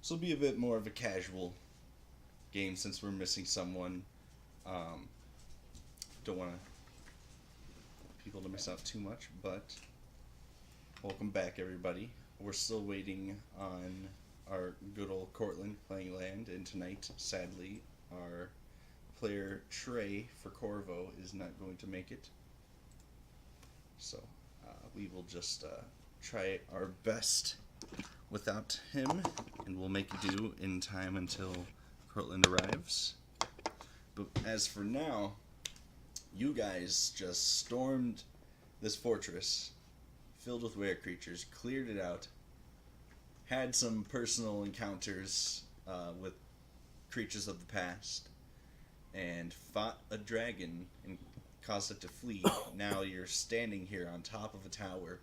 This will be a bit more of a casual game since we're missing someone. Um, don't want people to miss out too much, but welcome back, everybody. We're still waiting on our good old Cortland playing land, and tonight, sadly, our player Trey for Corvo is not going to make it. So we will just try our best without him, and we'll make do in time until Cortland arrives. But as for now, you guys just stormed this fortress filled with were creatures, cleared it out, had some personal encounters with creatures of the past, and fought a dragon and caused it to flee. Now you're standing here on top of a tower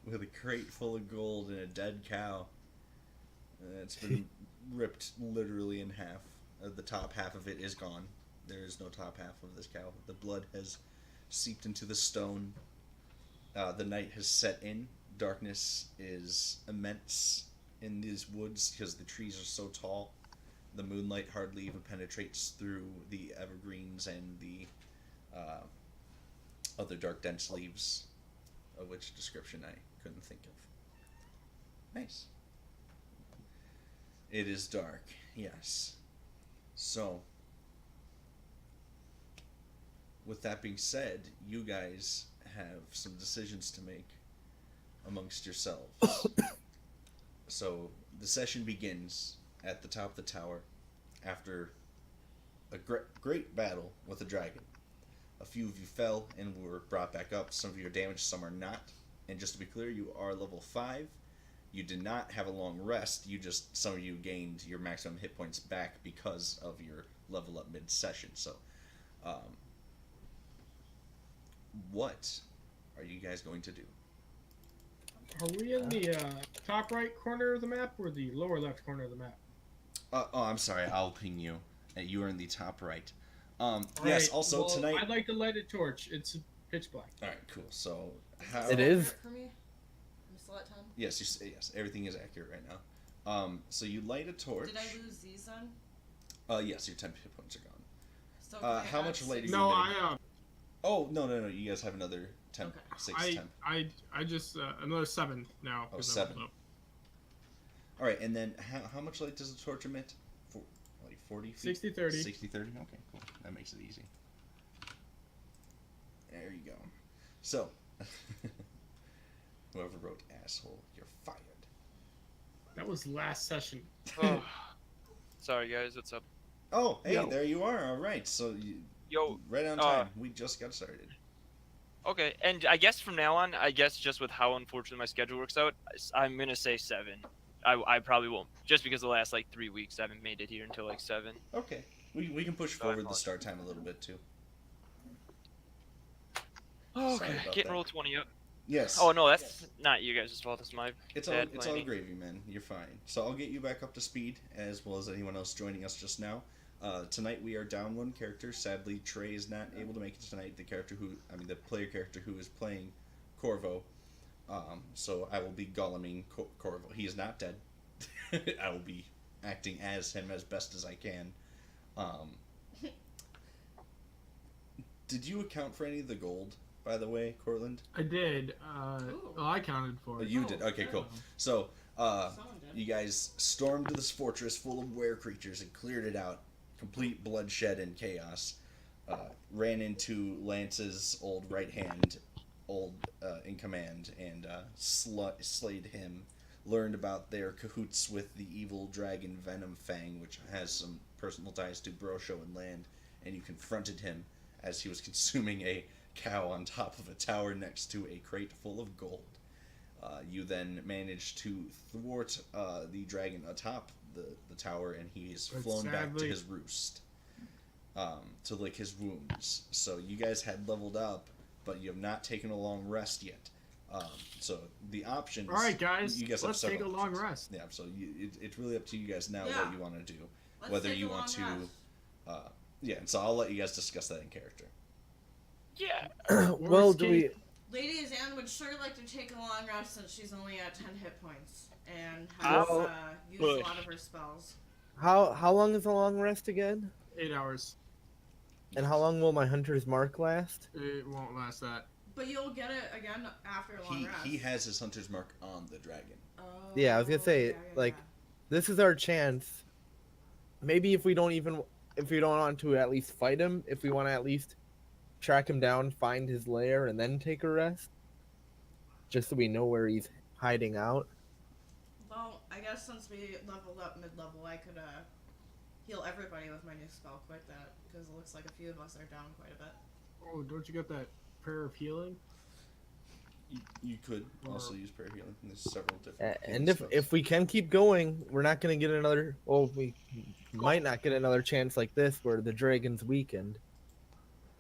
with a crate full of gold and a dead cow. It's been ripped literally in half. The top half of it is gone. There is no top half of this cow. The blood has seeped into the stone. The night has set in. Darkness is immense in these woods because the trees are so tall. The moonlight hardly even penetrates through the evergreens and the other dark, dense leaves, of which description I couldn't think of. Nice. It is dark, yes. So, with that being said, you guys have some decisions to make amongst yourselves. So, the session begins at the top of the tower after a great battle with a dragon. A few of you fell and were brought back up. Some of you are damaged, some are not. And just to be clear, you are level 5. You did not have a long rest. Some of you gained your maximum hit points back because of your level up mid-session. So, what are you guys going to do? Are we in the top right corner of the map or the lower left corner of the map? I'm sorry. I'll ping you. You are in the top right. Yes. Right, Also well, tonight. I'd like to light a torch. It's pitch black. All right. Cool. So how? It is. For me? I'm still at 10. Yes. Yes. Everything is accurate right now. So you light a torch. Did I lose these then? Yes. Your 10 hit points are gone. So can I how add much light are you? No, emitting? Oh no. You guys have another 10, Okay. 6, 10. I just another 7 now. Oh, 'cause I 7. leveled up. All right, and then how much light does the torch emit? Like 40 feet? 60, 30. 60, 30? Okay, cool. That makes it easy. There you go. So, whoever wrote asshole, you're fired. That was last session. Oh. Sorry guys, what's up? Oh, hey, Yo. there you are. All right, so Yo, right on time. We just got started. okay, and I guess from now on, just with how unfortunately my schedule works out, I'm gonna say 7. I probably won't, just because the last like 3 weeks I haven't made it here until like 7. Okay, we can push forward the start time a little bit too. Oh, Sorry okay, about getting that. roll 20 up. Yes. Oh no, that's not you guys' fault. It's my It's bad all planning. gravy, man. You're fine. So I'll get you back up to speed, as well as anyone else joining us just now. Tonight we are down 1 character. Sadly, Trey is not able to make it tonight. The player character who is playing Corvo. So I will be Golluming Corvo. He is not dead. I will be acting as him as best as I can. Did you account for any of the gold, by the way, Cortland? I did. Ooh. Well, I counted for Oh, it. you did. Okay, cool. So, Someone did. you guys stormed this fortress full of were creatures and cleared it out. Complete bloodshed and chaos. Ran into Lance's old right hand, in command, and slayed him. Learned about their cahoots with the evil dragon Venom Fang, which has some personal ties to Brosho and Land, and you confronted him as he was consuming a cow on top of a tower next to a crate full of gold. You then managed to thwart the dragon atop the tower, and he is But flown back to sadly- his roost to lick his wounds. So you guys had leveled up, but you have not taken a long rest yet. So the options. All right, guys. You guys have Let's take a several long options. rest. Yeah. So it's really up to you guys now Yeah. what you want to do. Let's Whether take you a want long to. rest. Yeah. And so I'll let you guys discuss that in character. Yeah. Well, Worst do we? case- Lady Zan would sure like to take a long rest since she's only at 10 hit points and Well, has used a lot of her spells. How long is a long rest again? 8 hours. And how long will my hunter's mark last? It won't last that. But you'll get it again after a long rest. He has his hunter's mark on the dragon. Oh, Yeah, I was gonna say, like, this is our chance. Maybe if we don't want to at least fight him, if we want to at least track him down, find his lair, and then take a rest, just so we know where he's hiding out. Well, I guess since we leveled up mid-level, I could heal everybody with my new spell quick, that because it looks like a few of us are down quite a bit. Oh, don't you get that prayer of healing? You could also use prayer healing. There's several different. And if we can keep going, we're not gonna get another. Well, we might not get another chance like this where the dragon's weakened.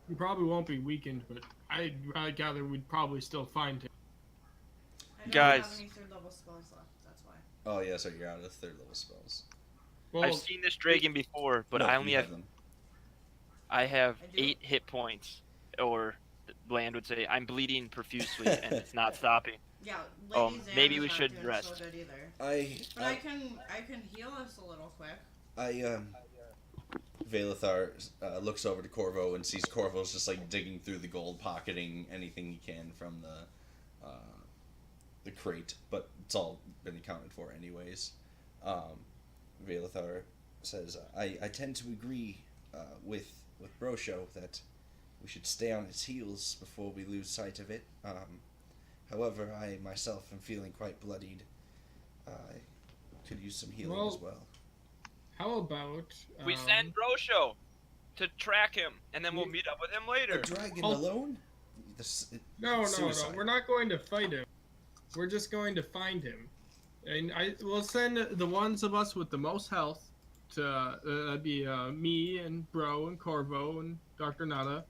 You probably won't be weakened, but I gather we'd probably still find him. I don't Guys. have any 3rd level spells left, that's why. Oh yeah, so you're out of 3rd level spells. Well, I've seen this dragon before, but No, I only you have them. I have I do. 8 hit points, or Bland would say I'm bleeding profusely and it's not stopping. Yeah, Lady Zan maybe is we not should doing rest. so good either. But I I can heal us a little quick. Valethar looks over to Corvo and sees Corvo's just like digging through the gold, pocketing anything he can from the crate, but it's all been accounted for anyways. Valethar says, I tend to agree with Brosho that we should stay on its heels before we lose sight of it. However, I myself am feeling quite bloodied. I could use some healing as well. how about We send Brosho to track him, and then we'll meet up with him A later. dragon Oh. alone? No, Suicide. we're not going to fight him. We're just going to find him, and we'll send the ones of us with the most health to that'd be me and Bro and Corvo and Dr. Nada,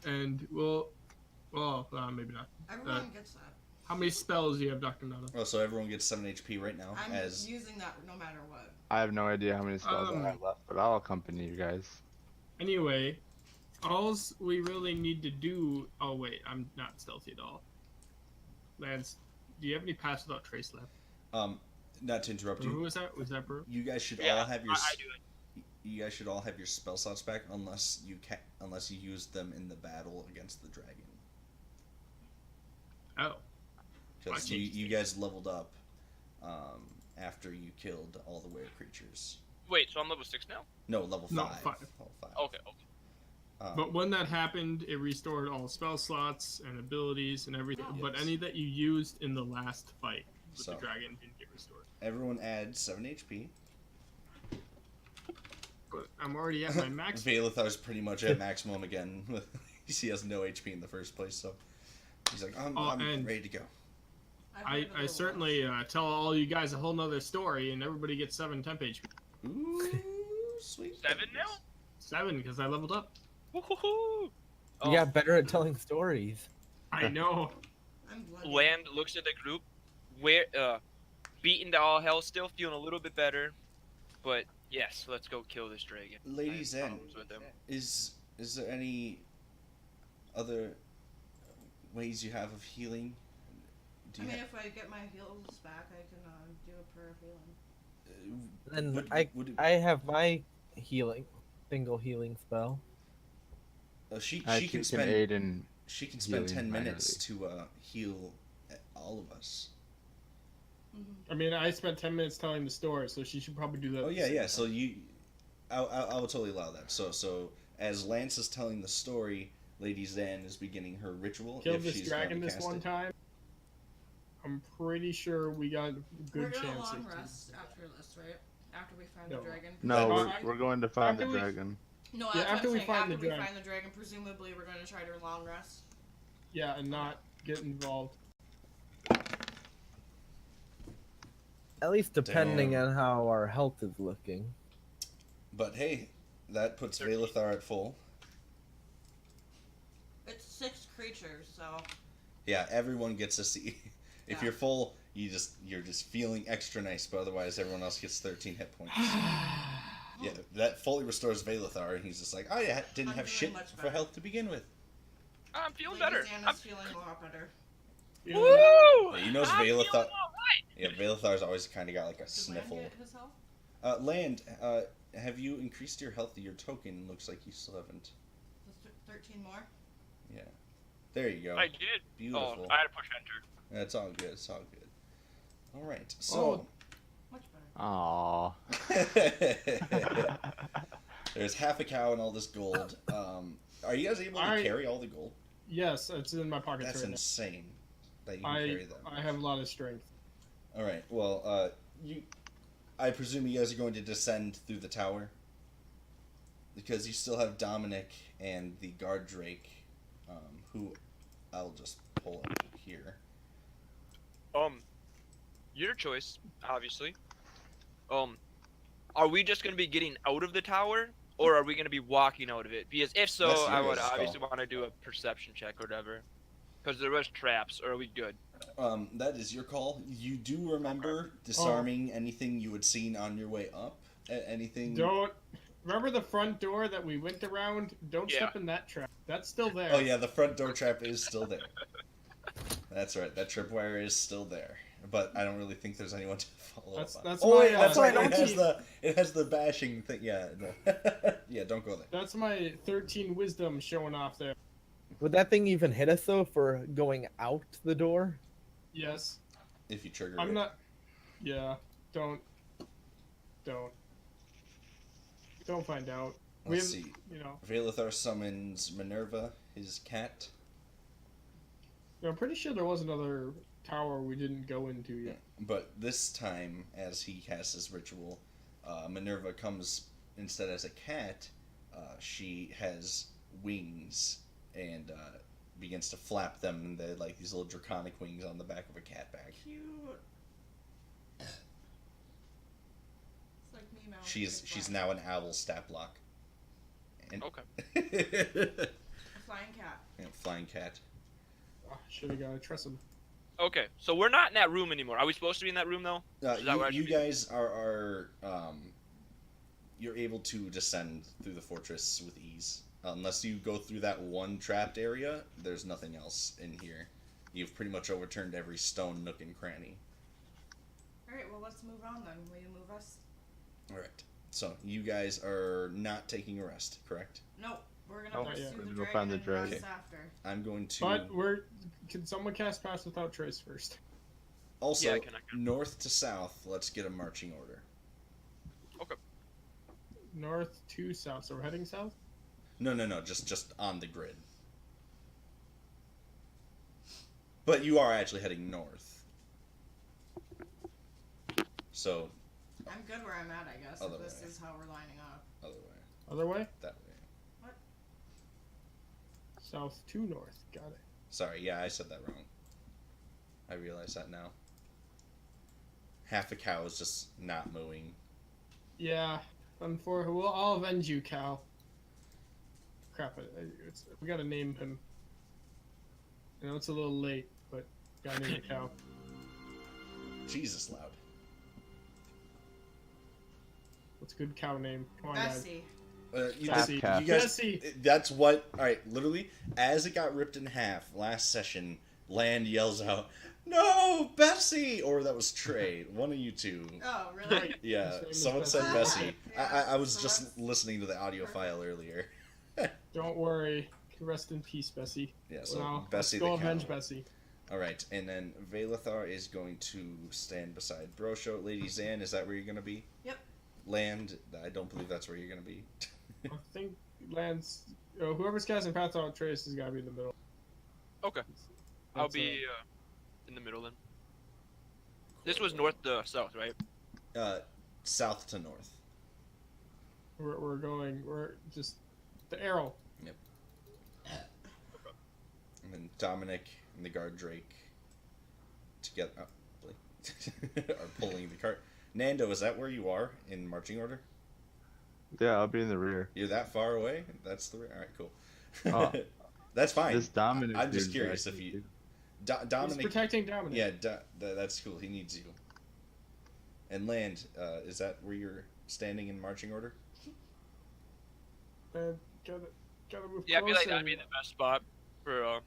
and maybe not. Everyone gets that. How many spells do you have, Dr. Nada? Oh, so everyone gets 7 HP right now. I'm as using that no matter what. I have no idea how many spells I Um, have left, but I'll accompany you guys. Anyway, all we really need to do. Oh wait, I'm not stealthy at all. Lance, do you have any pass without trace left? Not to interrupt Or who you, was that? Was that Bro? you guys should Yeah, all have your I do. you guys should all have your spell slots back unless you use them in the battle against the dragon. Oh, Because I you, changed you it. guys leveled up after you killed all the were creatures. Wait, so I'm level 6 now? No, level 5. No, 5. Level 5. Okay. but when that happened, it restored all spell slots and abilities and everything. Oh. But Yes. any that you used in the last fight with So. the dragon didn't get restored. Everyone adds 7 HP. But I'm already at my max. Valethar's pretty much at maximum again. He has no HP in the first place, so he's like, I'm and- ready to go. I certainly tell all you guys a whole nother story, and everybody gets 7 temp HP. Ooh, sweet. 7 now? 7 because I leveled up. Woohoo! You got better at telling stories. I know. I'm bloody. Land looks at the group, where beaten to all hell, still feeling a little bit better, but yes, let's go kill this dragon. I Lady have Zen, problems with him. is there any other ways you have of healing? Do I you mean, have, if I get my heals back, I can do a prayer of healing. And would it- I have my single healing spell. she I can can spend aid in. she can spend healing 10 minutes to heal all of us. I mean, I spent 10 minutes telling the story, so she should probably do that. Oh at the yeah, same yeah. time. So I will totally allow that. So as Lance is telling the story, Lady Zen is beginning her ritual. Killed if this she's dragon going to this cast one it. time. I'm pretty sure we got a We're good gonna chance. long of- rest after this, right? After we find No. the dragon. No, After- we're going to find the after we- dragon. No, Yeah, that's after what we I'm saying. find After the we dragon. find the dragon, presumably we're gonna try to long rest. Yeah, and not get involved. At least depending Damn. on how our health is looking. But hey, that puts 13. Valethar at full. It's 6 creatures, so Yeah, everyone gets to see. If Yeah. you're full, you're just feeling extra nice. But otherwise, everyone else gets 13 hit points. Yeah, that fully restores Valethar, and he's just like, didn't I'm have doing shit much for better. health to begin with. I'm feeling Lady better. Xana's I'm... feeling a lot better. You know, Woo! Yeah, you notice I'm feeling Vaelathar. all right. Yeah, Vaelathar's always kind of got like a Did sniffle. Land get his health? Land, have you increased your health? Your token looks like you still haven't. 13 more? Yeah. There you go. I did. Beautiful. Oh, I had to push enter. That's all good. It's all good. All right. So. Much better. Aww. There's half a cow and all this gold. Are you guys able to carry all the gold? yes, it's in my pockets That's right insane. That you can now. carry them. I have a lot of strength. All right. Well, I presume you guys are going to descend through the tower because you still have Dominic and the guard Drake, who I'll just pull up here. Your choice, obviously. Are we just gonna be getting out of the tower, or are we gonna be walking out of it? Because if so, That's I your would guys' obviously call. want to do a perception check or whatever. Because there was traps, or are we good? That is your call. You do remember disarming anything you had seen on your way up? Anything? Don't remember the front door that we went around. Don't Yeah. step in that trap. That's still there. Oh yeah, the front door trap is still there. That's right. That tripwire is still there, but I don't really think there's anyone to follow That's- up on. that's Oh my, wait, that's uh, right. don't It has the bashing thing. Yeah, no. Yeah. Don't go there. That's my 13 wisdom showing off there. Would that thing even hit us though for going out the door? Yes. If you trigger I'm it. not. Yeah. Don't find out. Let's see. You know. Vaelathar summons Minerva, his cat. I'm pretty sure there was another tower we didn't go into yet. But this time, as he casts his ritual, Minerva comes instead as a cat. She has wings and begins to flap them, and they're like these little draconic wings on the back of a cat bag. Cute. It's like me now. She's now an owl staplock. And Okay. A flying cat. yeah, flying cat. Oh, should have got a trestle. Okay, so we're not in that room anymore. Are we supposed to be in that room though? Is that where I You should be? guys are you're able to descend through the fortress with ease. Unless you go through that one trapped area, there's nothing else in here. You've pretty much overturned every stone nook and cranny. Alright, well, let's move on then. Will you move us? Alright. So, you guys are not taking a rest, correct? Nope. We're gonna Nope. pursue Yeah. the We're gonna dragon find the and dragon. rest after. I'm going to... But can someone cast pass without trace first? Also, Yeah, I can. north to south, let's get a marching order. North to south. So we're heading south. No, just on the grid. But you are actually heading north. So, I'm good where I'm at, I guess, Other if this way. is how we're lining up. other way. Other way. That way. South to north. Got it. Sorry, yeah, I said that wrong. I realize that now. Half a cow is just not mooing. Yeah. I'll avenge you, Cal. Crap! We gotta name him. I know it's a little late, but gotta name the cow. Jesus, loud. What's a good cow name? Come on, guys. Bessie. Bessie. You guys, Bessie. that's what. All right, literally, as it got ripped in half last session, Land yells out, "No, Bessie!" Or that was Trey. One of you two. Oh, really? Yeah, His name is someone said Bessie. Bessie. Yeah, I was so just that's listening to the audio file earlier. Don't worry. Rest in peace, Bessie. Yeah, so Well, Bessie let's go the cow. avenge Bessie. All right, and then Vaelathar is going to stand beside Brosho. Lady Zan, is that where you're going to be? Yep. Land, I don't believe that's where you're going to be. I think Lance. Whoever's casting Path Without Trace has gotta be in the middle. Okay. I'll That's, be in the middle then. This was north to south, right? South to north. We're just the arrow. And then Dominic and the guard Drake together are pulling the cart. Nando, is that where you are in marching order? Yeah, I'll be in the rear. You're that far away? That's the... Alright, cool. Oh. That's fine. This Dominic I'm just dude's curious if actually you... too. He's Dominic... protecting Dominic. Yeah, that's cool. He needs you. And Land, is that where you're standing in marching order? Gotta move Yeah, I feel like closer. that'd be the best spot. For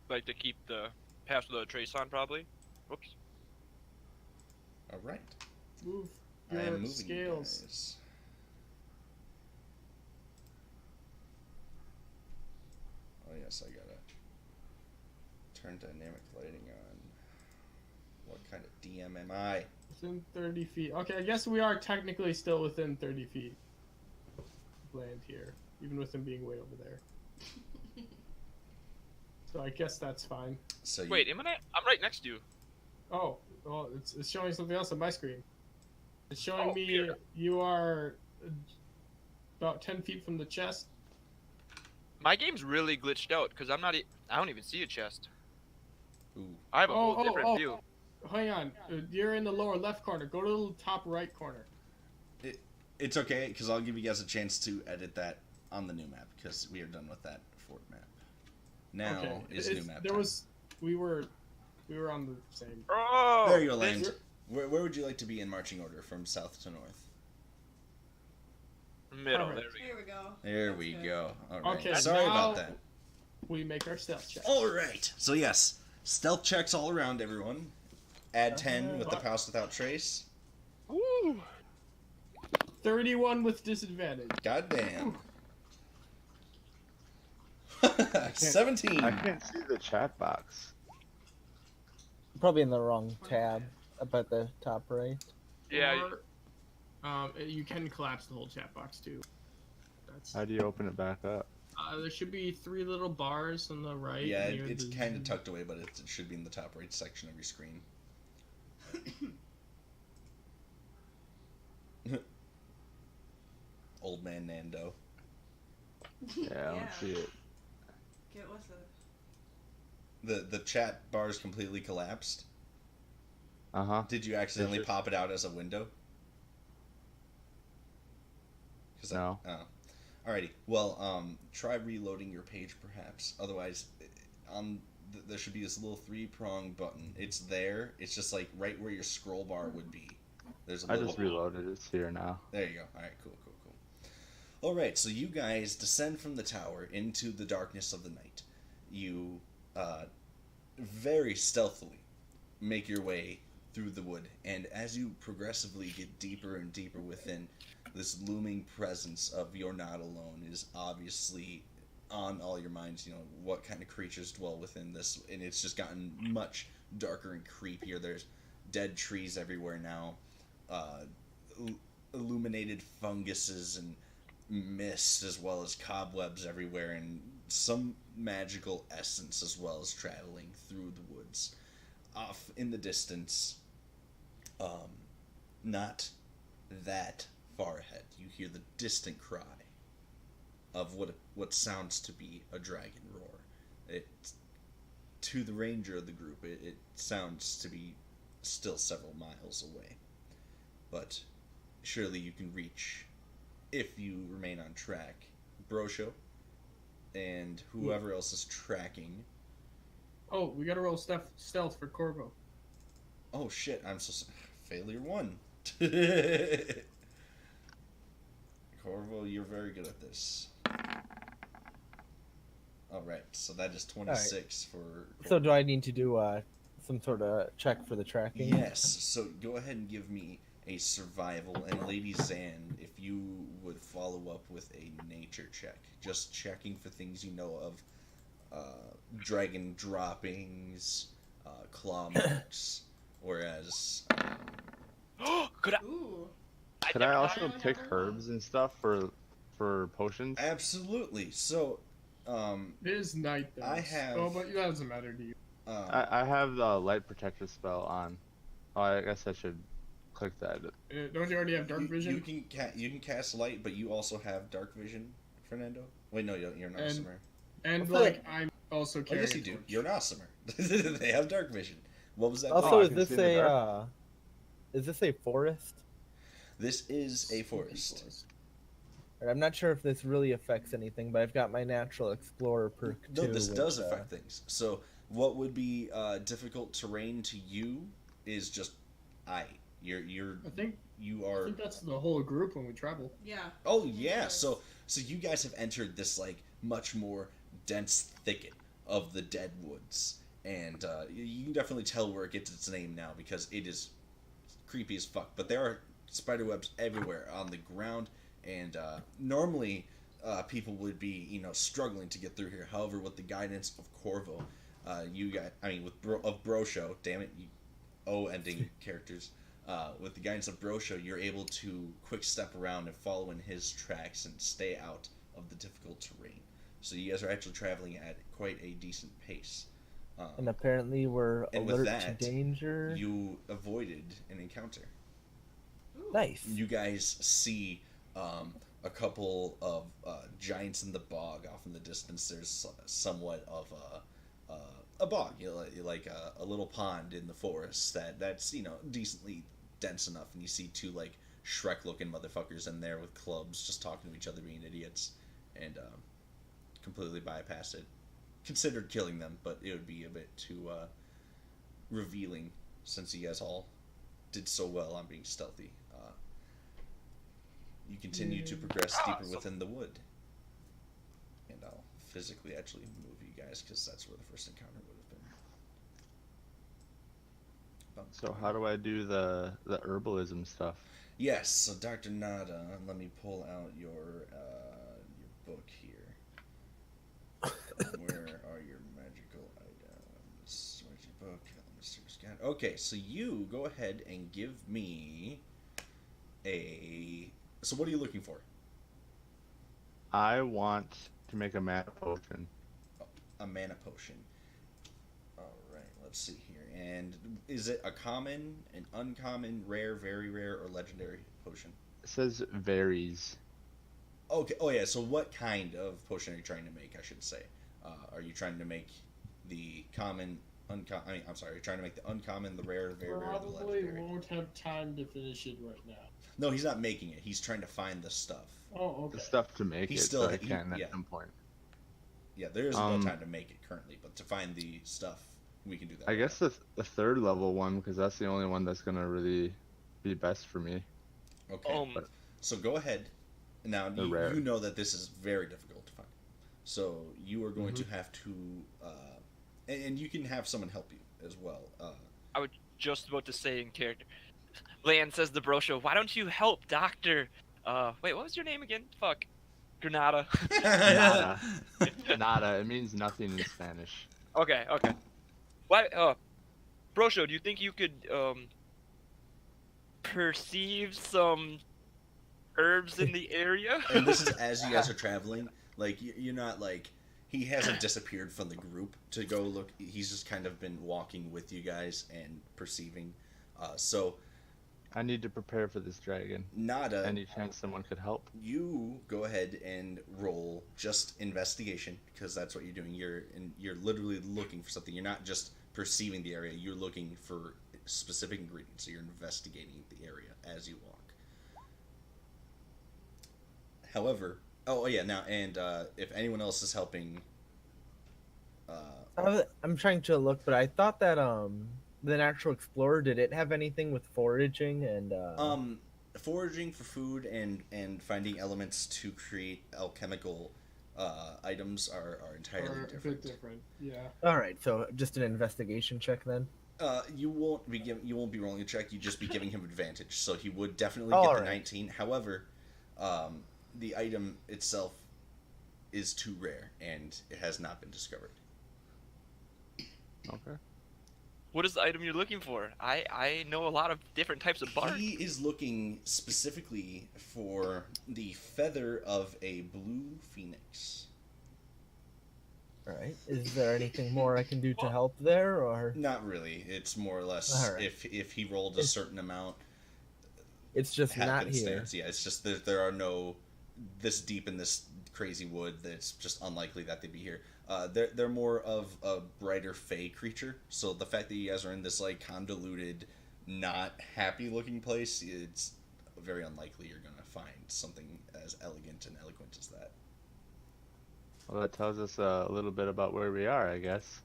like to keep the pass without a trace on, probably. Whoops. All right. Move I am your moving scales. you guys. Oh yes, I gotta turn dynamic lighting on. What kind of DM am I? Within 30 feet. Okay, I guess we are technically still within 30 feet of land here, even with him being way over there. So I guess that's fine. So you, Wait, I'm right next to you. Oh, well, it's showing something else on my screen. It's showing Oh, me here. you are about 10 feet from the chest. My game's really glitched out because I don't even see a chest. ooh, I have a whole Oh, different oh, view. Hang on, you're in the lower left corner. Go to the top right corner. it's okay because I'll give you guys a chance to edit that on the new map because we are done with that fort map. Now Okay. is new map. There time. we were on the same. Oh, There you go, this- land. Where would you like to be in marching order from south to north? Middle. Perfect. There we go. Here we go. There That's we good. go. All right. Okay, Sorry about now- that. We make our stealth check. All right. So yes, stealth checks all around everyone. Add 10 with the pass without trace. Woo! 31 with disadvantage. Goddamn. 17. I can't see the chat box. Probably in the wrong tab up at the top right. Yeah. Or, you can collapse the whole chat box too. That's How do you open it back up? there should be 3 little bars on the right. Yeah, near it's the- kind of tucked away, but it should be in the top right section of your screen. Old man Nando. Yeah, I don't Yeah. see it. Get with it. The chat bar is completely collapsed. Uh huh. Did you accidentally Is it- pop it out as a window? 'Cause No. Oh. Alrighty. Well, try reloading your page perhaps. Otherwise, there should be this little 3-prong button. It's there. It's just like right where your scroll bar would be. There's a I little. just reloaded. It's here now. There you go. All right, cool. All right, so you guys descend from the tower into the darkness of the night. You very stealthily make your way through the wood, and as you progressively get deeper and deeper within, this looming presence of you're not alone is obviously on all your minds. You know, what kind of creatures dwell within this, and it's just gotten much darker and creepier. There's dead trees everywhere now, illuminated funguses and mist, as well as cobwebs everywhere, and some magical essence as well as traveling through the woods. Off in the distance, not that far ahead, you hear the distant cry of what sounds to be a dragon roar. It, to the ranger of the group, it sounds to be still several miles away, but surely you can reach, if you remain on track, Brosho and whoever else is tracking. Oh, we gotta roll stealth for Corvo. Oh shit! I'm so failure 1. Corvo, you're very good at this. All right, so that is 26 for. So Corvo. do I need to do some sort of check for the tracking? Yes. So go ahead and give me a survival, and Lady Zan, if you would follow up with a nature check, just checking for things you know of, dragon droppings, claw marks, whereas. Could I? Ooh. Could I also don't pick have a herbs and stuff for potions? Absolutely. So, It is night though. I have- Oh, but that doesn't matter to you. I have the light protector spell on. Oh, I guess I should click that. Don't you already have dark you vision? you can cast light, but you also have dark vision, Fernando. Wait, no, you're an And- Osimer. And I feel like I'm also Oh, carrying. yes, you a do. torch. You're an Osimer. They have dark vision. What was that? Also, Oh, I is can this see in the a is this a forest? This is a forest. Or I'm not sure if this really affects anything, but I've got my natural explorer perk No, too. this which, does affect things. So, what would be difficult terrain to you is just you're I think you I are. think that's the whole group when we travel. Yeah. Oh yeah, so you guys have entered this like much more dense thicket of the dead woods, and you can definitely tell where it gets its name now because it is creepy as fuck. But there are spider webs everywhere on the ground, and normally people would be struggling to get through here. However, with the guidance of Corvo, with Brosho, damn it, ending characters. With the guidance of Brosho, you're able to quick step around and follow in his tracks and stay out of the difficult terrain. So you guys are actually traveling at quite a decent pace. And apparently we're and with alert that, to danger. You avoided an encounter. Nice. You guys see a couple of giants in the bog off in the distance. There's somewhat of a bog, like a little pond in the forest that's decently dense enough, and you see two like Shrek-looking motherfuckers in there with clubs, just talking to each other, being idiots, and completely bypass it. Considered killing them, but it would be a bit too revealing since you guys all did so well on being stealthy. You continue to progress deeper within the wood, and I'll physically actually move you guys because that's where the first encounter would have been. So how do I do the herbalism stuff? Yes, so Dr. Nada, let me pull out your book here. Where are your magical items? Where's your book? Mr. Scott. Okay, so you go ahead and give me a... So what are you looking for? I want to make a mana potion. A mana potion. Alright, let's see here. And is it a common, an uncommon, rare, very rare, or legendary potion? It says varies. Okay, oh yeah, so what kind of potion are you trying to make, I should say? Are you trying to make the common, are you trying to make the uncommon, the rare, the very rare, the Probably legendary? won't have time to finish it right now. No, he's not making it. He's trying to find the stuff. Oh, okay. The stuff to make He's it still- so I can yeah. at some point. Yeah, there is no time to make it currently, but to find the stuff, we can do that. I guess the third level one, because that's the only one that's gonna really be best for me. Okay, so go ahead. Now, The rare. you know that this is very difficult to find. So you are going to have to... and you can have someone help you as well. I was just about to say in character. Lan says to Brosho, why don't you help Doctor... wait, what was your name again? Fuck. Granada. Nada. Nada. It means nothing in Spanish. Okay. Why, Brosho, do you think you could, perceive some herbs in the area? And this is as you guys are traveling. Like, you're not like... He hasn't disappeared from the group to go look. He's just kind of been walking with you guys and perceiving. So... I need to prepare for this dragon. Nada... Any chance someone could help? You go ahead and roll just investigation, because that's what you're doing. You're literally looking for something. You're not just perceiving the area. You're looking for specific ingredients. So you're investigating the area as you walk. However, if anyone else is helping, I'm trying to look, but I thought that the Natural Explorer, did it have anything with foraging and foraging for food and finding elements to create alchemical items are entirely Or a different. bit different, yeah. All right, so just an investigation check then. You won't be rolling a check. You just be giving him advantage, so he would definitely All get the right. 19. However, the item itself is too rare and it has not been discovered. Okay. What is the item you're looking for? I know a lot of different types of bark. He is looking specifically for the feather of a blue phoenix. All right. Is there anything more I can do to help there, or Not really. It's more or less All right. if he rolled a certain amount. it's just not here? Happenstance. Yeah, it's just that there are no this deep in this crazy wood that it's just unlikely that they'd be here. They're more of a brighter fey creature. So the fact that you guys are in this like convoluted, not happy looking place, it's very unlikely you're gonna find something as elegant and eloquent as that. Well, that tells us a little bit about where we are, I guess.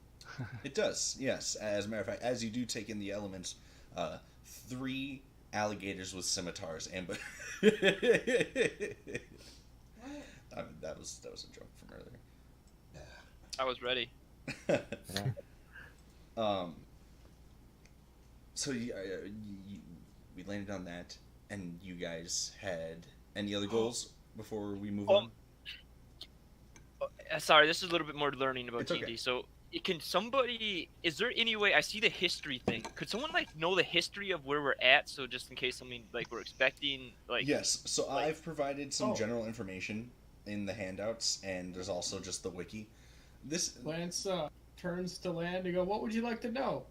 It does, yes. As a matter of fact, as you do take in the elements, 3 alligators with scimitars and What? that was a joke from earlier. I was ready. So we landed on that, and you guys had any other goals before we move on? Sorry, this is a little bit more learning about It's okay. D&D. So, can somebody? Is there any way? I see the history thing. Could someone like know the history of where we're at? So just in case something like we're expecting, like Yes. So like- I've provided some Oh. general information in the handouts, and there's also just the wiki. This Lance turns to Land and go, "What would you like to know?"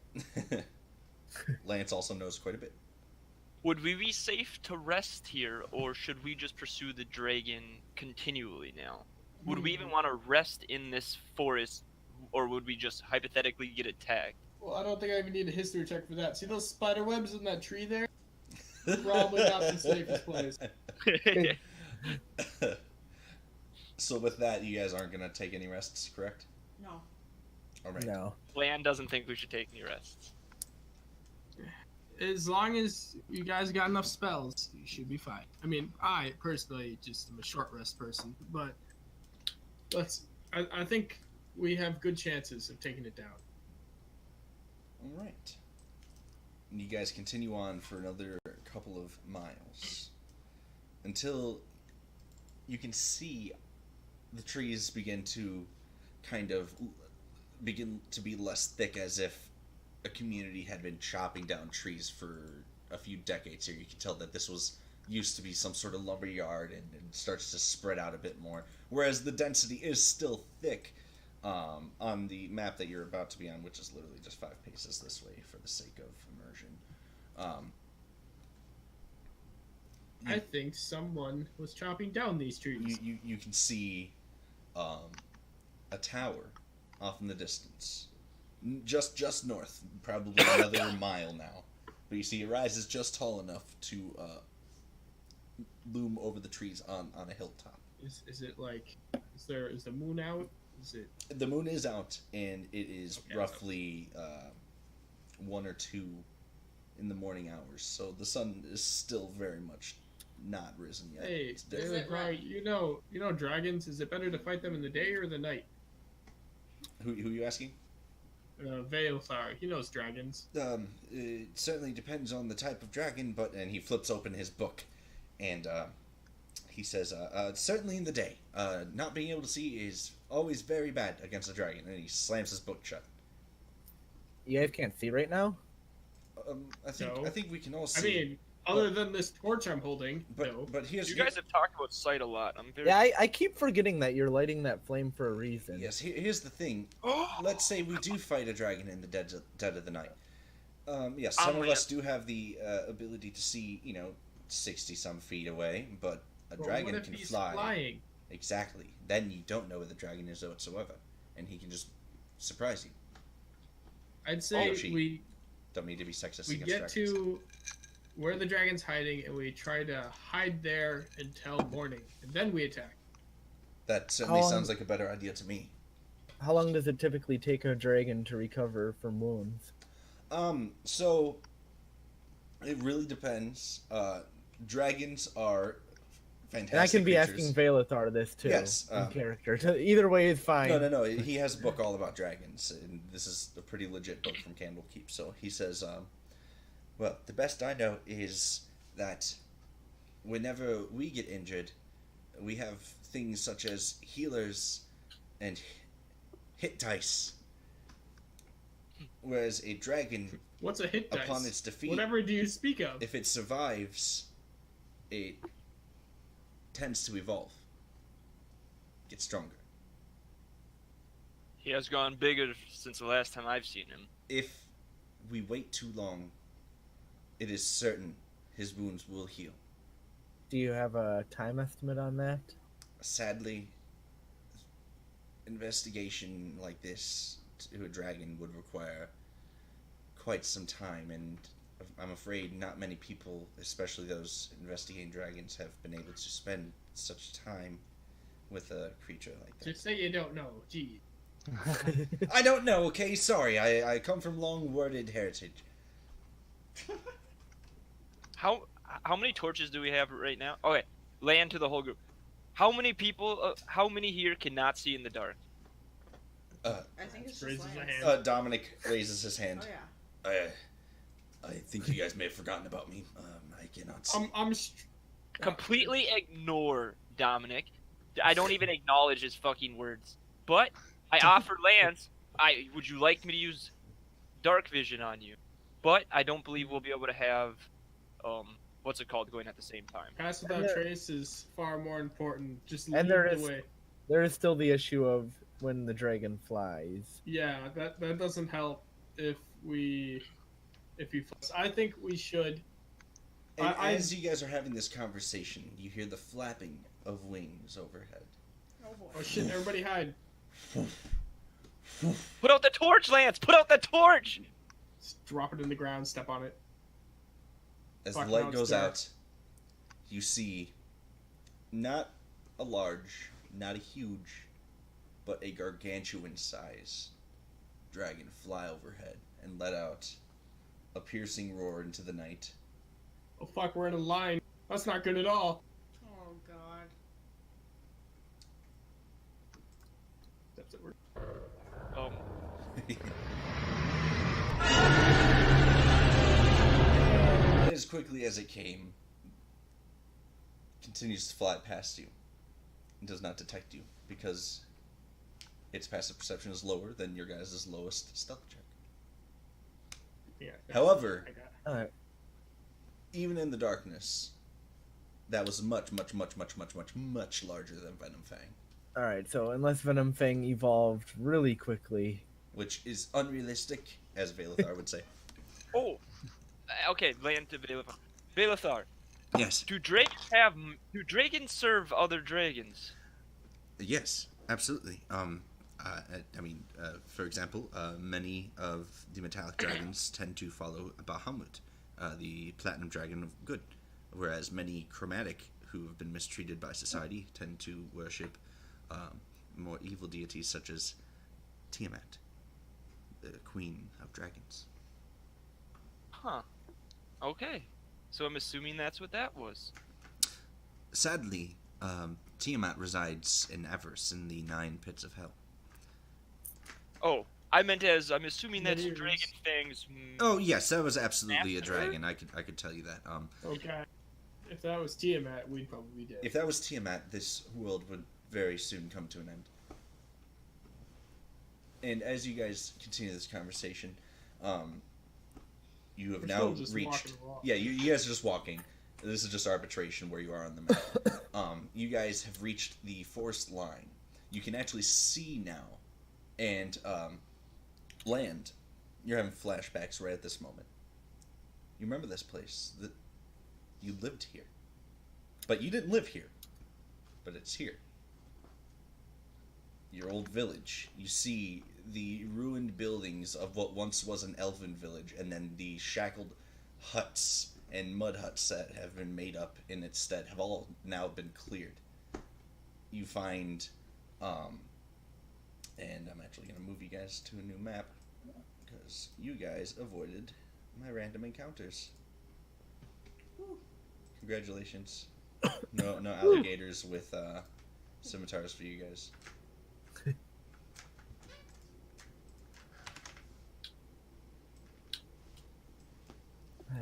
Lance also knows quite a bit. Would we be safe to rest here, or should we just pursue the dragon continually now? Would we even want to rest in this forest, or would we just hypothetically get attacked? Well, I don't think I even need a history check for that. See those spider webs in that tree there? Probably not the safest place. So with that, you guys aren't gonna take any rests, correct? No. All right. No. Land doesn't think we should take any rests. As long as you guys got enough spells, you should be fine. I mean, I personally just am a short rest person, but I think we have good chances of taking it down. All right. And you guys continue on for another couple of miles until you can see the trees begin to begin to be less thick, as if a community had been chopping down trees for a few decades here. You can tell that this was used to be some sort of lumber yard, and it starts to spread out a bit more, whereas the density is still thick on the map that you're about to be on, which is literally just 5 paces this way for the sake of immersion. I think someone was chopping down these trees. You can see a tower off in the distance, just north, probably another mile now. But you see it rises just tall enough to loom over the trees on a hilltop. Is it like, is the moon out? Is it? The moon is out, and it is Okay. roughly 1 or 2 in the morning hours. So the sun is still very much not risen yet. Hey, It's different. Daily Brian, you know dragons. Is it better to fight them in the day or the night? Who are you asking? Veilthar, he knows dragons. It certainly depends on the type of dragon, and he flips open his book, and he says, certainly in the day. Not being able to see is always very bad against a dragon, and he slams his book shut. You guys can't see right now? I think we can all I see. mean, other than this torch I'm holding, no. but here's You guys have talked about sight a lot. I'm very. Yeah, I keep forgetting that you're lighting that flame for a reason. yes. Here's the thing. Oh! Let's say we do fight a dragon in the dead of the night. Yes, some of us do have the ability to see, 60 some feet away, but a Well, dragon what if can he's fly. flying? Exactly. Then you don't know where the dragon is whatsoever, and he can just surprise you. I'd say Oh, she- we Don't mean to be sexist we against get dragons. to where the dragon's hiding, and we try to hide there until morning, and then we attack. That certainly How- sounds like a better idea to me. How long does it typically take a dragon to recover from wounds? So it really depends. Dragons are fantastic. And I can be creatures. asking Veilithar this too. Yes, in character. Either way is fine. No. He has a book all about dragons, and this is a pretty legit book from Candlekeep. So he says, well, the best I know is that whenever we get injured, we have things such as healers and hit dice. Whereas a dragon, What's a hit dice? upon its defeat, Whatever do you speak of? if it survives, it tends to evolve, get stronger. He has gone bigger since the last time I've seen him. If we wait too long, it is certain his wounds will heal. Do you have a time estimate on that? Sadly, investigation like this to a dragon would require quite some time, and I'm afraid not many people, especially those investigating dragons, have been able to spend such time with a creature like that. Just say you don't know. Gee. I don't know, okay? Sorry, I come from long-worded heritage. How many torches do we have right now? Okay, land to the whole group. How many people? How many here cannot see in the dark? I think it's just Raises a Lance. hand. Dominic raises his hand. Oh yeah. I think you guys may have forgotten about me. I cannot see. Completely ignore Dominic. I don't even acknowledge his fucking words. But I offered Lance, would you like me to use dark vision on you? But I don't believe we'll be able to have, what's it called, going at the same time. Pass without trace is far more important. Just lead And there the is- way. There is still the issue of when the dragon flies. Yeah, that doesn't help if we I think we should. And as you guys are having this conversation, you hear the flapping of wings overhead. Oh boy. Oh shit! Everybody hide. Put out the torch, Lance! Put out the torch! Just drop it in the ground. Step on it. As Fuck, the now light it's goes dark. out, you see not a large, not a huge, but a gargantuan size dragon fly overhead and let out a piercing roar into the night. Oh fuck! We're in a line. That's not good at all. Oh god. Steps that were- As quickly as it came, continues to fly past you and does not detect you because its passive perception is lower than your guys' lowest stealth check. Yeah. However, I got it. Alright. even in the darkness, that was much larger than Venom Fang, Alright, so unless Venom Fang evolved really quickly. which is unrealistic, as Valithar would say. Oh! Okay, land to Valithar. Valithar, Yes. do dragons serve other dragons? Yes, absolutely. For example, many of the metallic dragons tend to follow Bahamut, the platinum dragon of good, whereas many chromatic, who have been mistreated by society, tend to worship more evil deities such as Tiamat, the queen of dragons. Huh. Okay. So I'm assuming that's what that was. Sadly, Tiamat resides in Everest in the 9 pits of hell. Oh, I meant as I'm assuming that's Maybe it was- Dragon Fang's. Oh yes, that was absolutely a Master? dragon. I could tell you that. Okay. If that was Tiamat, we'd probably be dead. If that was Tiamat, this world would very soon come to an end. And as you guys continue this conversation, you have We're now still just reached. walking along. Yeah, you guys are just walking. This is just arbitration where you are on the map. You guys have reached the forest line. You can actually see now, and land. You're having flashbacks right at this moment. You remember this place that you lived here, but you didn't live here. But it's here. Your old village. You see the ruined buildings of what once was an elven village, and then the shackled huts and mud huts that have been made up in its stead have all now been cleared. You find, and I'm actually going to move you guys to a new map, because you guys avoided my random encounters. Congratulations. No alligators with scimitars for you guys.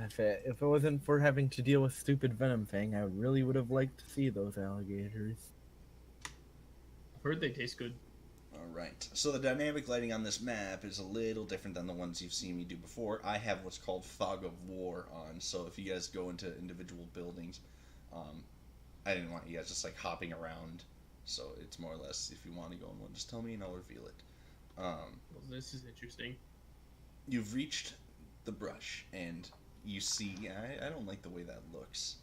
If it wasn't for having to deal with stupid Venom Fang, I really would have liked to see those alligators. I've heard they taste good. Alright, so the dynamic lighting on this map is a little different than the ones you've seen me do before. I have what's called Fog of War on, so if you guys go into individual buildings, I didn't want you guys just like hopping around, so it's more or less, if you want to go in one, just tell me and I'll reveal it. Well, this is interesting. You've reached the brush, and you see, I don't like the way that looks,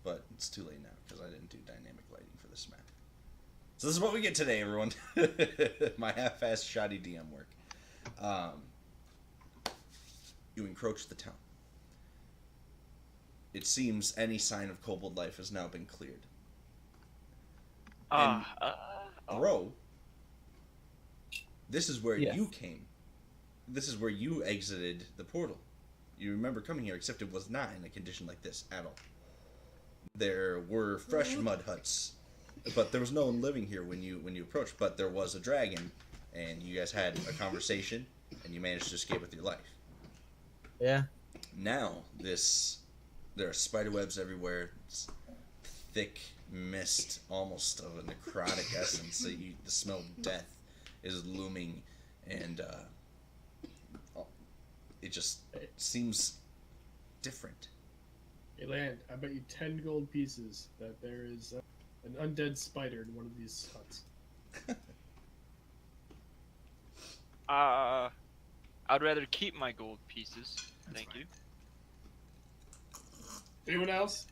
but it's too late now, because I didn't do dynamic lighting for this map. So this is what we get today, everyone. My half-assed shoddy DM work. You encroach the town. It seems any sign of kobold life has now been cleared. Bro, this is where Yes. you came. This is where you exited the portal. You remember coming here, except it was not in a condition like this at all. There were fresh mud huts but there was no one living here when you approached. But there was a dragon, and you guys had a conversation, and you managed to escape with your life. Yeah. Now there are spider webs everywhere. It's thick mist, almost of a necrotic essence. The smell of death is looming, and it just seems different. Hey, Land, I bet you 10 gold pieces that there is an undead spider in one of these huts. I'd rather keep my gold pieces. Thank you. Anyone else?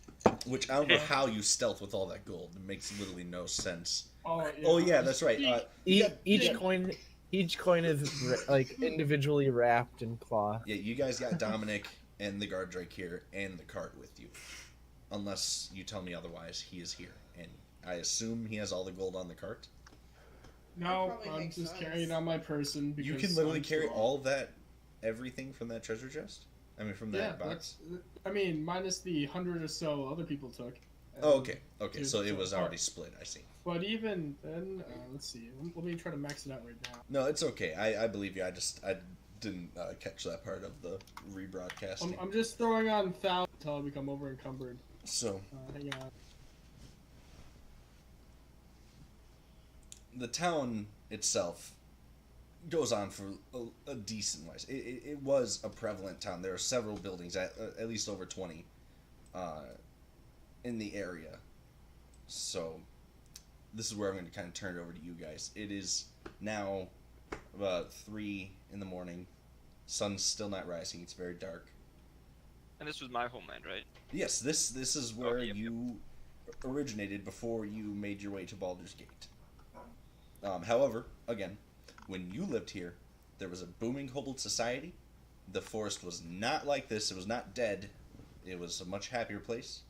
Which I don't know how you stealth with all that gold. It makes literally no sense. Oh, Oh yeah, that's right. Each coin is like individually wrapped in cloth. Yeah, you guys got Dominic and the guard drake here and the cart with you. Unless you tell me otherwise, he is here. And I assume he has all the gold on the cart. No, That probably I'm makes just sense. carrying it on my person because You can literally I'm carry strong. all of that, everything from that treasure chest? I mean, from that box? I mean, minus the 100 or so other people took. Oh, okay. Okay, Dude, so it was so- already split, I see. But even then, let's see. Let me try to max it out right now. No, it's okay. I believe you. I didn't catch that part of the rebroadcasting. I'm just throwing on 1,000 until I become over encumbered. So, Hang on. the town itself goes on for a decent wise. It was a prevalent town. There are several buildings, at least over 20, in the area. So, this is where I'm going to kind of turn it over to you guys. It is now about 3 in the morning. Sun's still not rising. It's very dark. And this was my homeland, right? Yes, this is where Okay, yep, you originated before you made your way to Baldur's Gate. However, again, when you lived here, there was a booming kobold society. The forest was not like this. It was not dead. It was a much happier place.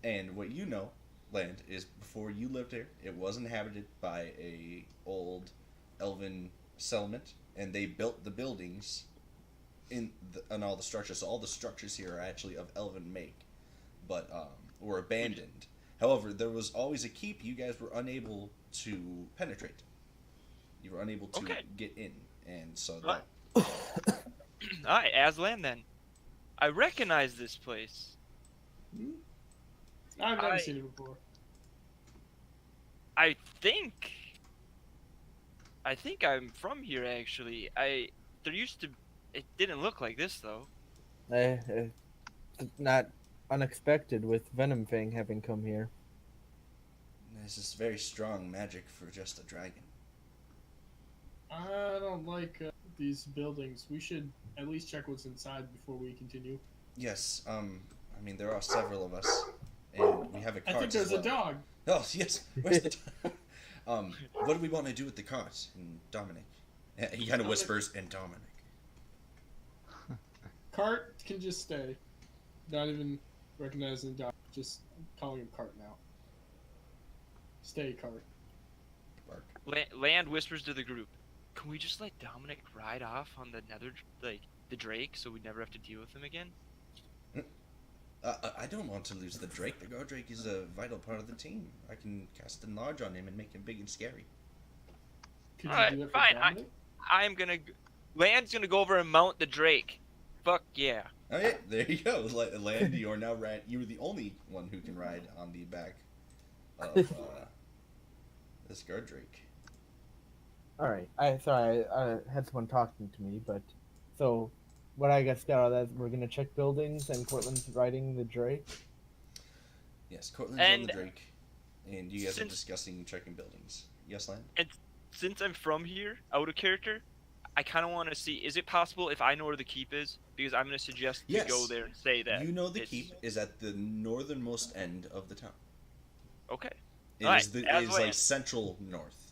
And what you know, Land, is before you lived here, it was inhabited by a old elven settlement, and they built the buildings and all the structures. So all the structures here are actually of elven make, but were abandoned. However, there was always a keep you guys were unable to penetrate. You were unable to Okay. get in, and so Right. that, Alright, Aslan then. I recognize this place. I've never I- seen it before. I think I'm from here actually. There used to it didn't look like this though. Not unexpected with Venom Fang having come here. this is very strong magic for just a dragon. I don't like these buildings. We should at least check what's inside before we continue. Yes, I mean there are several of us, and we have a I cart think there's as well. a dog. Oh yes, where's the what do we want to do with the cart? And Dominic, he kind of whispers, and Dominic. Cart can just stay. Not even recognizing dog. Just calling him Cart now. Stay, Cart. Bark. Land whispers to the group. Can we just let Dominic ride off on the the Drake so we never have to deal with him again? I don't want to lose the Drake. The guard Drake is a vital part of the team. I can cast enlarge on him and make him big and scary. Could Alright, you do that for fine, Dominic? I'm gonna Land's gonna go over and mount the Drake. Fuck yeah. Oh yeah, there you go. Land, you are now you were the only one who can ride on the back of this guard Drake. All right. I had someone talking to me, but so what I guess got out of that is we're gonna check buildings and Cortland's riding the Drake. Yes, Cortland's on And the Drake, and you guys are since- discussing checking buildings. Yes, Land? Since I'm from here, out of character, I kind of want to see. Is it possible if I know where the keep is? Because I'm gonna suggest Yes. to go there and say that. You know the it's- keep is at the northernmost end of the town. Okay. It Alright, is as like Land. central north.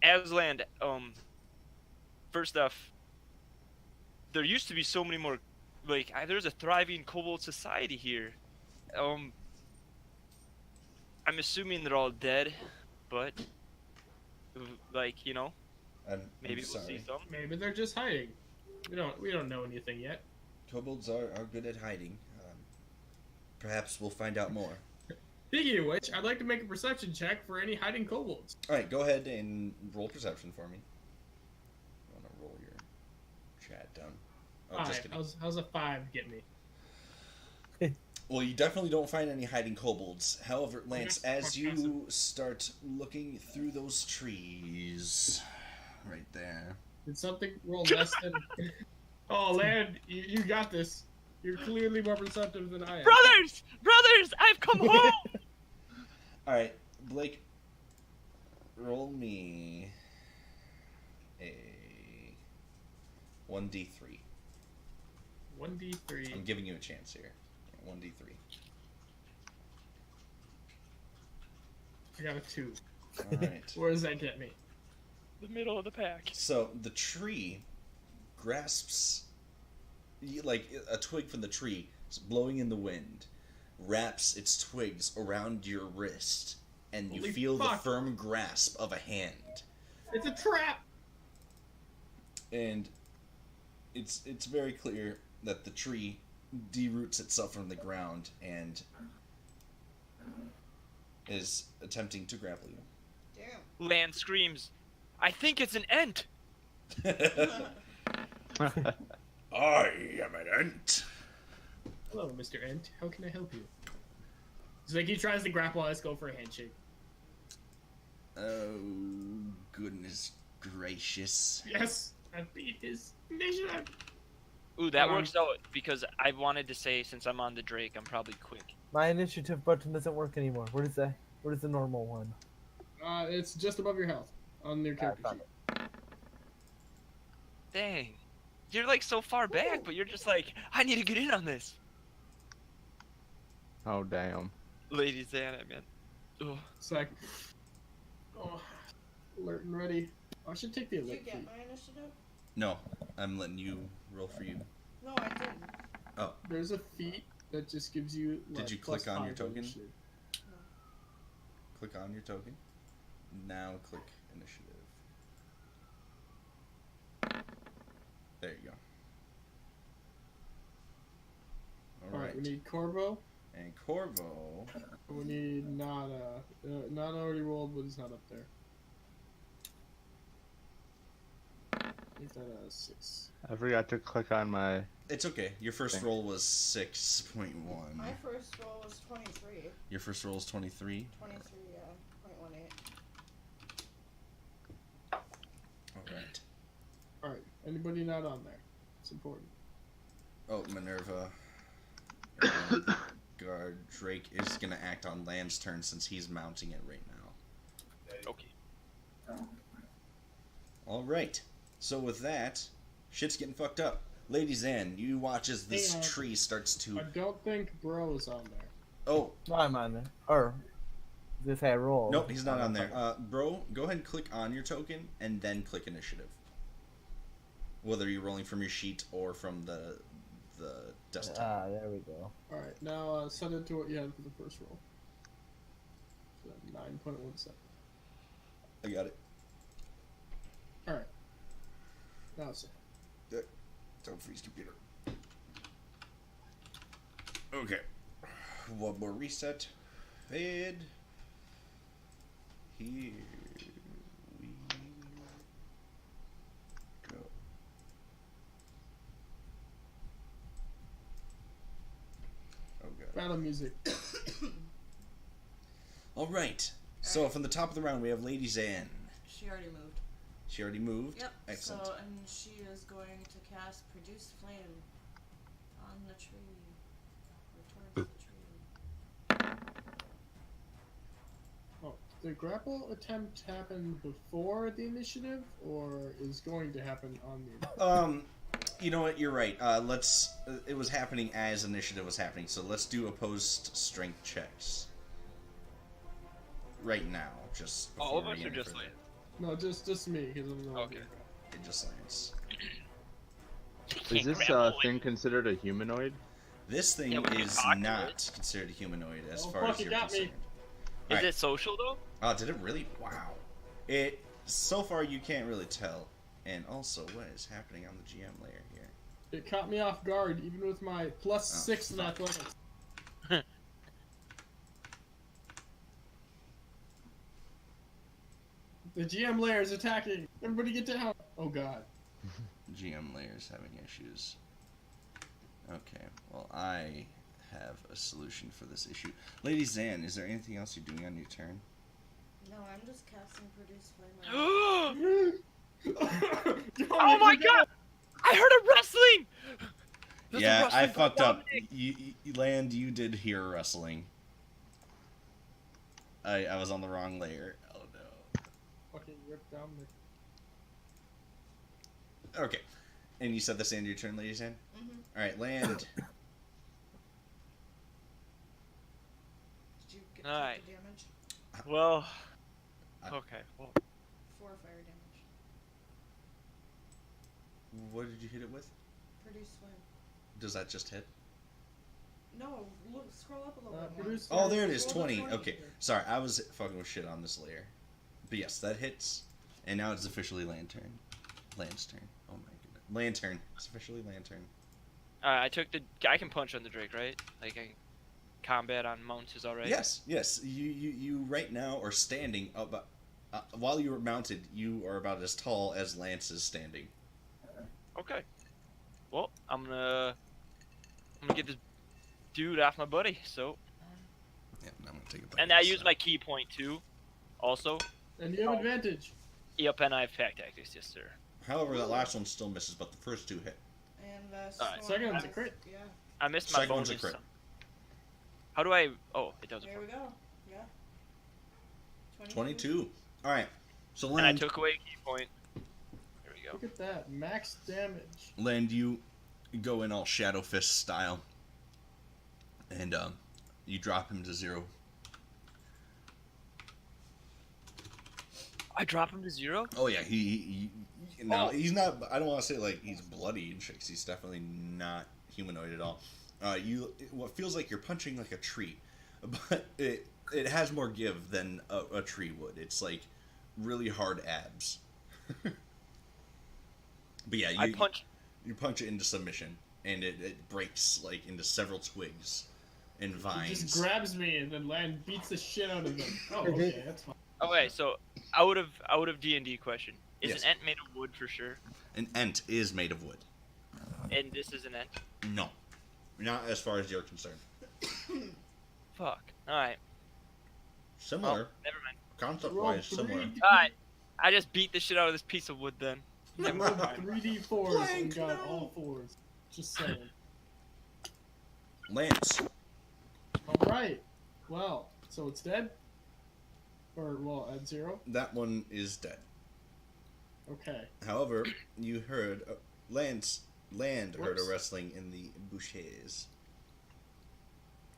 Aslan, first off, there used to be so many more. There's a thriving kobold society here. I'm assuming they're all dead, but maybe we'll sorry. see some. Maybe they're just hiding. We don't know anything yet. Kobolds are good at hiding. Perhaps we'll find out more. Speaking of which, I'd like to make a perception check for any hiding kobolds. All right, go ahead and roll perception for me. I want to roll your chat down. Oh, just 5. kidding. How's a 5 get me? Well, you definitely don't find any hiding kobolds. However, Lance, Yes, as you start looking through those trees, right there. Did something roll less than? Oh, Land, you got this. You're clearly more perceptive than I am. Brothers, I've come home. All right, Blake, roll me a 1d3. 1d3. I'm giving you a chance here. 1d3. I got a 2. All right. Where does that get me? The middle of the pack. So the tree grasps, like a twig from the tree, is blowing in the wind, wraps its twigs around your wrist, and you Holy feel the fuck. firm grasp of a hand. It's a trap. And it's very clear that the tree deroots itself from the ground and is attempting to grapple you. Damn. Land screams, I think it's an ent. I am an ant. Hello, Mr. Ent. How can I help you? It's like he tries to grapple us, go for a handshake. Oh, goodness gracious. Yes, I beat his initiative. Ooh, that works out because I wanted to say since I'm on the Drake, I'm probably quick. My initiative button doesn't work anymore. What is that? What is the normal one? It's just above your health on your character found sheet. Dang. You're like so far back, but you're just like, I need to get in on this. Oh damn. Ladies and I mean. Ugh. It's like, oh, alert and ready. I should take the Did you alert get feat. my initiative? No, I'm letting you roll for you. No, I didn't. There's a feat that just gives you. Did you plus click on your 5 token? initiative. Click on your token. Now click initiative. There you go. Alright, we need Corvo. And Corvo. We need Nada. Nada already rolled, but he's not up there. Make that a 6. I forgot to click on my. It's okay. Your first Thank- roll was 6.1. My first roll was 23. Your first roll is 23. 23, yeah. 0.18. Alright. Alright, anybody not on there? It's important. Oh, Minerva. Guard Drake is gonna act on Land's turn since he's mounting it right now. Okay. Alright. So with that, shit's getting fucked up. Lady Zan, you watch as this Hang on. tree starts to. I don't think Bro's on there. Oh, No, I'm on there. Or, this I roll. nope, he's not on there. Bro, go ahead and click on your token and then click initiative. Whether you're rolling from your sheet or from the desktop. There we go. Alright, now set it to what you had for the first roll. So 9.17. I got it. Alright. Now it's Don't freeze computer. Okay. One more reset. Fade. Here we go. Oh god. battle music. Alright. So from the top of the round we have Lady Zan. She already moved. She already moved? Yep. Excellent. So, and she is going to cast Produce Flame on the tree. Or towards the tree. Oh, the grapple attempt happened before the initiative, or is going to happen on the You know what? You're right. Let's. It was happening as initiative was happening, so let's do opposed strength checks. Right now, just. All of before us we or enter just further. Land? No, just me, because I'm the one Okay. doing that. It just lands. Is this thing considered a humanoid? This thing Yeah, we can is talk to not it. considered a humanoid as Oh, far fuck, as it you're got me. concerned. Is Alright. it social though? Oh, did it really? Wow. It. So far, you can't really tell. And also, what is happening on the GM layer here? It caught me off guard, even with my plus Oh, 6 in fuck. athletics. The GM layer is attacking. Everybody get down. Oh god. GM layers having issues. Okay, well, I have a solution for this issue. Lady Zan, is there anything else you're doing on your turn? No, I'm just casting Produce Flame. Oh my god! I heard a wrestling! There's a Yeah, I wrestling fucked up. Dominic. Land, you did hear wrestling. I was on the wrong layer. Oh no. Fucking rip down the. Okay. And you said this end of your turn, Lady Zan? Mm-hmm. Alright, Land. Did you get Alright. the damage? Well, okay. Well, 4 fire damage. What did you hit it with? Produce Flame. Does that just hit? No, look, scroll up a little bit more. Produce Oh, there it is, Scroll to 20. Okay, sorry, I was fucking with shit on this layer. But yes, that hits. And now it's officially Land's turn. Land's turn. Oh my goodness. Lantern. It's officially Lantern. I took the. I can punch on the Drake, right? Like, combat on mounts is alright. Yes, yes. You right now are standing up. While you were mounted, you are about as tall as Lance is standing. Okay. Well, I'm gonna get this dude off my buddy. So. Yeah, I'm gonna take it back. And I use my key point too. Also. And you have advantage. Yep, and I have pack tactics, yes sir. However, that last one still misses, but the first two hit. And Alright. Second one's a crit. Yeah. I missed my Second one's bonus. a crit. How do I? Oh, it doesn't. There we go. Yeah. 22. Alright. So And I Land, took away a key point. There we go. Look at that. Max damage. Land, you go in all Shadow Fist style. And you drop him to 0. I drop him to 0. Oh yeah, he now he's not. I don't want to say like he's bloody and shit. 'Cause he's definitely not humanoid at all. What feels like you're punching like a tree, but it has more give than a tree would. It's like really hard abs. But yeah, you punch it into submission, and it breaks like into several twigs and He vines. just grabs me and then Land beats the shit out of him. Oh, okay, that's fine. Okay, so out of D&D question. Is Yes. an ent made of wood for sure? An ent is made of wood. And this is an ent? No, not as far as you're concerned. Fuck. Alright. Similar, Well, never mind. concept-wise, similar. Alright. I just beat the shit out of this piece of wood then. He rolled 3d4s and Blank, got no. all 4s. Just saying. Lance. Alright. Well, so it's dead? Or, well, at 0? That one is dead. Okay. However, you heard Land heard a Whoops. wrestling in the bushes.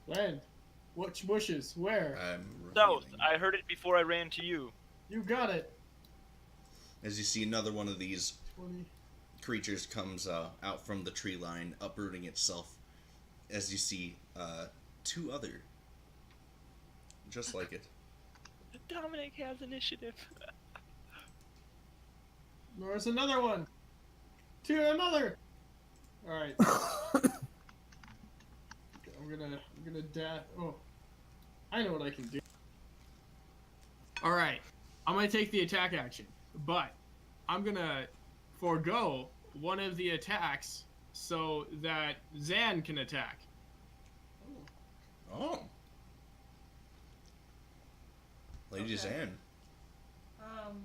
Land. Which bushes? Where? I'm South. revealing. I heard it before I ran to you. You got it. As you see another one of these 20. creatures comes out from the tree line, uprooting itself. As you see 2 other, just like it. Dominic has initiative. There's another one. To another. All right. I'm gonna dash. Oh, I know what I can do. All right, I'm gonna take the attack action, but I'm gonna forego one of the attacks so that Zan can attack. Oh, Lady Okay. Zan. Hold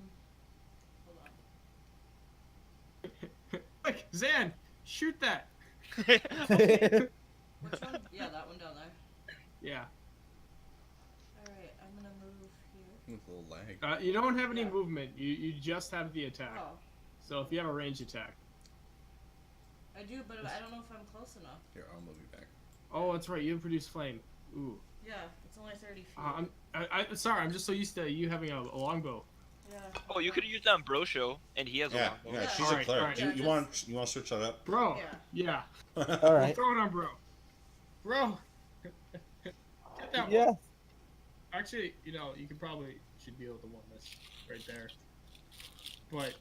on. Quick, Zan, shoot that. Which one? Yeah, that one down there. Yeah. Alright, I'm gonna move here. With a little lag. You don't have any Yeah. movement. You just have the attack. Oh, So if you have a ranged attack. I do, but I don't know if I'm close enough. Here, I'll move you back. Oh, that's right. You have produce flame. Ooh. Yeah, it's only 30 feet. Sorry. I'm just so used to you having a longbow. Yeah. Oh, you could have used that on Bro Show, and he has a Yeah, longbow. yeah, Yeah. she's Alright, a cleric. alright. You, Yeah, you want to switch that up? Bro. Yeah. Yeah. All right. Throw it on, bro. Bro. Get that one. Yeah. Actually, you should be able to one this right there. But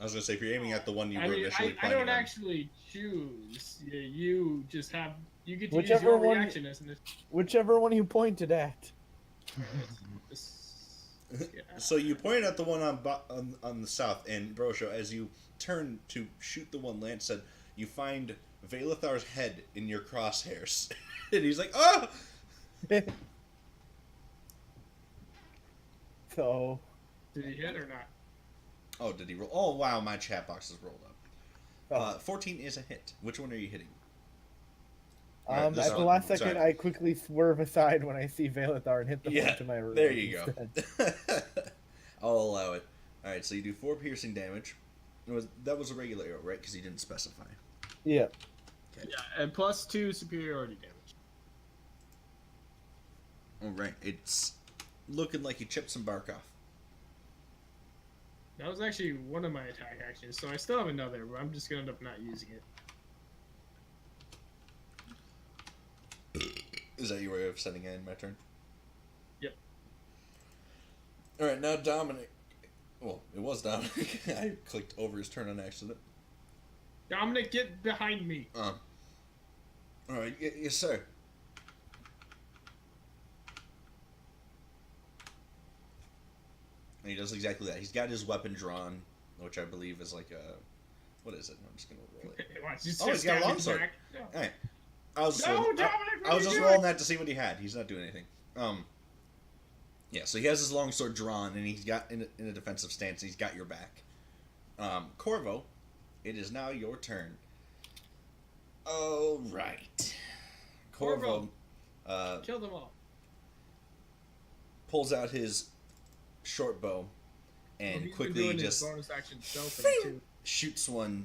I was gonna say if you're aiming at the one you I were mean, initially I planning don't on. actually choose. You just have. You get to Whichever use your one- reaction as an. Whichever one you pointed at. So you pointed at the one on the south, and Brosho, as you turn to shoot the one Lance said, you find Valethar's head in your crosshairs, and he's like, "Oh!" So, Did he hit or not? Oh, did he roll? Oh, wow, my chat box is rolled up. oh. 14 is a hit. Which one are you hitting? At this the one. last second, Sorry. I quickly swerve aside when I see Valethar and hit the Yeah, one to my right. there you go. instead. I'll allow it. All right, so you do 4 piercing damage. That was a regular arrow, right? Because you didn't specify. Yeah. Okay. Yeah, and +2 superiority damage. All right, it's looking like you chipped some bark off. That was actually one of my attack actions, so I still have another, but I'm just gonna end up not using it. Is that your way of setting in my turn? Yep. All right, now Dominic. Well, it was Dominic. I clicked over his turn on accident. Dominic, get behind me. All right, yes, sir. And he does exactly that. He's got his weapon drawn, which I believe is like a... What is it? I'm just going to roll it. Watch, you Oh, he's got a stab me longsword. back. All right. I was, No, rolling- Dominic, what I are was you just doing? rolling that to see what he had. He's not doing anything. Yeah, so he has his longsword drawn, and he's got in a defensive stance, and he's got your back. Corvo, it is now your turn. All right. Corvo Kill them all. pulls out his short bow and He's been quickly doing his just bonus action stealthing too. shoots one,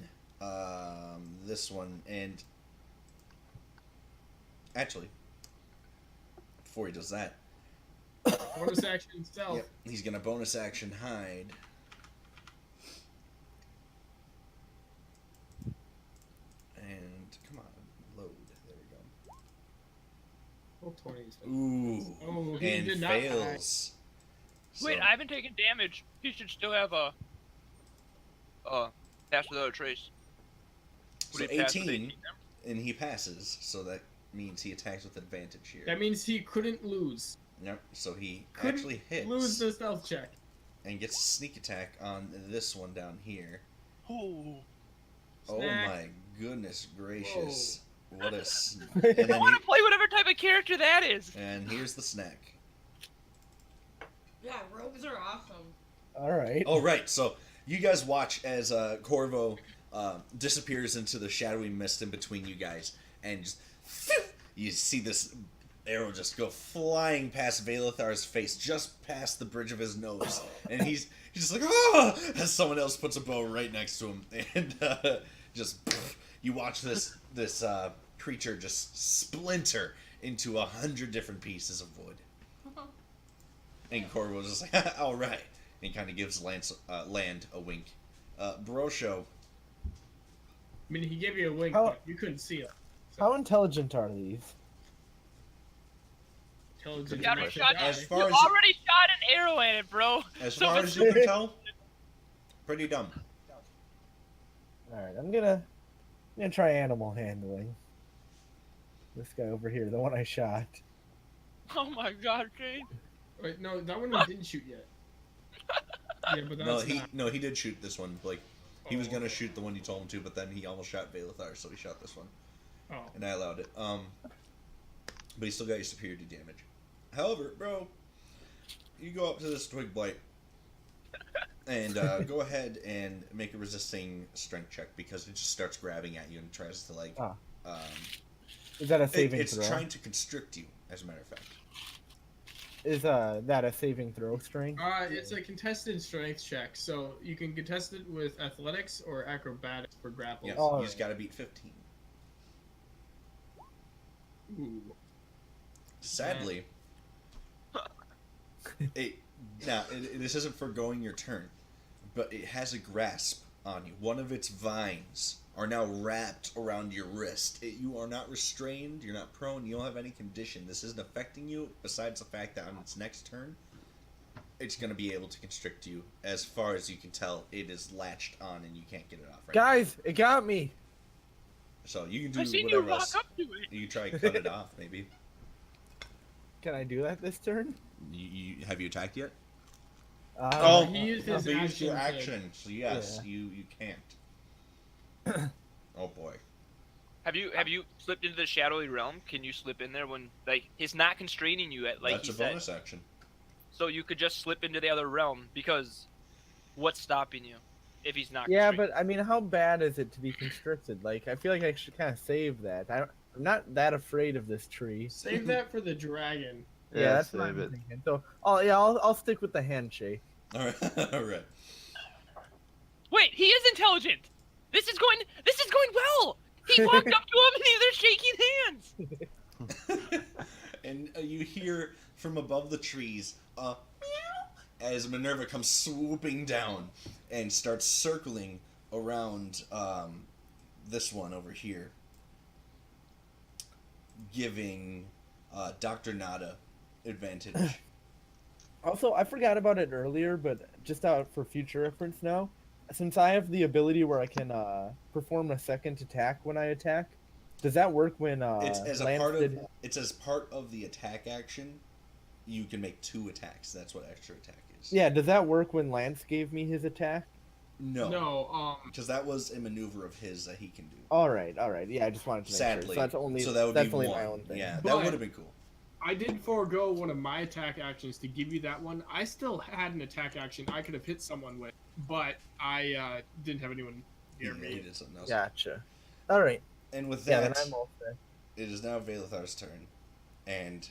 this one, and actually, before he does that, Bonus action stealth. yep, he's gonna bonus action hide. And come on, load. There we Roll 20s. go. Ooh, Oh, he and did not fails. Wait, So- I haven't taken damage. He should still have a pass without a trace. So Would he pass with 18, damage? and he passes, so that means he attacks with advantage here. That means he couldn't lose. Yep, so he Couldn't actually hits Lose the stealth check. and gets a sneak attack on this one down here. Ooh. Oh Snack. my goodness gracious. What a... I and, then want to play whatever type of character that is. and here's the snack. Yeah, rogues are awesome. All right. Oh, right, so you guys watch as Corvo disappears into the shadowy mist in between you guys, and just... You see this arrow just go flying past Valethar's face, just past the bridge of his nose, and he's just like, "Ah!" As someone else puts a bow right next to him, and just you watch this creature just splinter into 100 different pieces of wood, and Corvo's just like, "All right," and kind of gives Land a wink. Brosho, I mean, he gave you a wink, How- but you couldn't see it. How intelligent are these? Intelligent You already enough to shot, die. As you far as- already shot an arrow at it, bro. as So far it's- as you can tell, pretty dumb. All right, I'm gonna try animal handling. This guy over here, the one I shot. Oh my god, Kane. Wait, no, that one we didn't shoot yet. Yeah, but that's not. He did shoot this one. Like, he was Oh. gonna shoot the one you told him to, but then he almost shot Valethar, so he shot this one, Oh, and I allowed it. But he still got your superiority damage. However, bro, you go up to this twig blight and go ahead and make a resisting strength check because it just starts grabbing at you and tries to like. Ah. Is that a saving it's throw? trying to constrict you, as a matter of fact. Is that a saving throw strength? it's a contested strength check, so you can contest it with athletics or acrobatics for grapple. Yes, Oh, you just got to beat 15. Ooh. Sadly, this isn't foregoing your turn, but it has a grasp on you. One of its vines are now wrapped around your wrist. You are not restrained, you're not prone, you don't have any condition. This isn't affecting you, besides the fact that on its next turn, it's going to be able to constrict you. As far as you can tell, it is latched on and you can't get it off right Guys, it got me. now. So you can do I seen you whatever walk else. up to it. You try to cut it off, maybe. Can I do that this turn? Have you attacked yet? Oh, he used but his you used your action action, so yes, Yeah. you can't. Oh boy. Have you slipped into the shadowy realm? Can you slip in there when like he's not constraining you at like That's he a said? bonus action. So you could just slip into the other realm because what's stopping you if he's not? Yeah, constraining but I mean, how bad is it to be constricted? Like, I feel like I should kind of save that. I'm not that afraid of this tree. Save that for the dragon. Yeah, that's what save I'm it. thinking. So, oh yeah, I'll stick with the handshake. All right, all right. Wait, he is intelligent. This is going well. He walked up to him and they're shaking hands. And you hear from above the trees, meow, as Minerva comes swooping down and starts circling around this one over here, giving Dr. Nada advantage. Also, I forgot about it earlier, but just out for future reference now, since I have the ability where I can perform a second attack when I attack, does that work when It's as a Lance part of did- it's as part of the attack action. You can make 2 attacks. That's what extra attack is. Yeah, does that work when Lance gave me his attack? No. No, Because that was a maneuver of his that he can do. All right. Yeah, I just wanted to make Sadly. sure. So that's only So that would that's be only 1. my own thing. Yeah, that But- would have been cool. I did forego one of my attack actions to give you that one. I still had an attack action I could have hit someone with, but I didn't have anyone near He me. did something else. Gotcha. All right. And with Yeah, that, then I'm all set. it is now Valathar's turn. And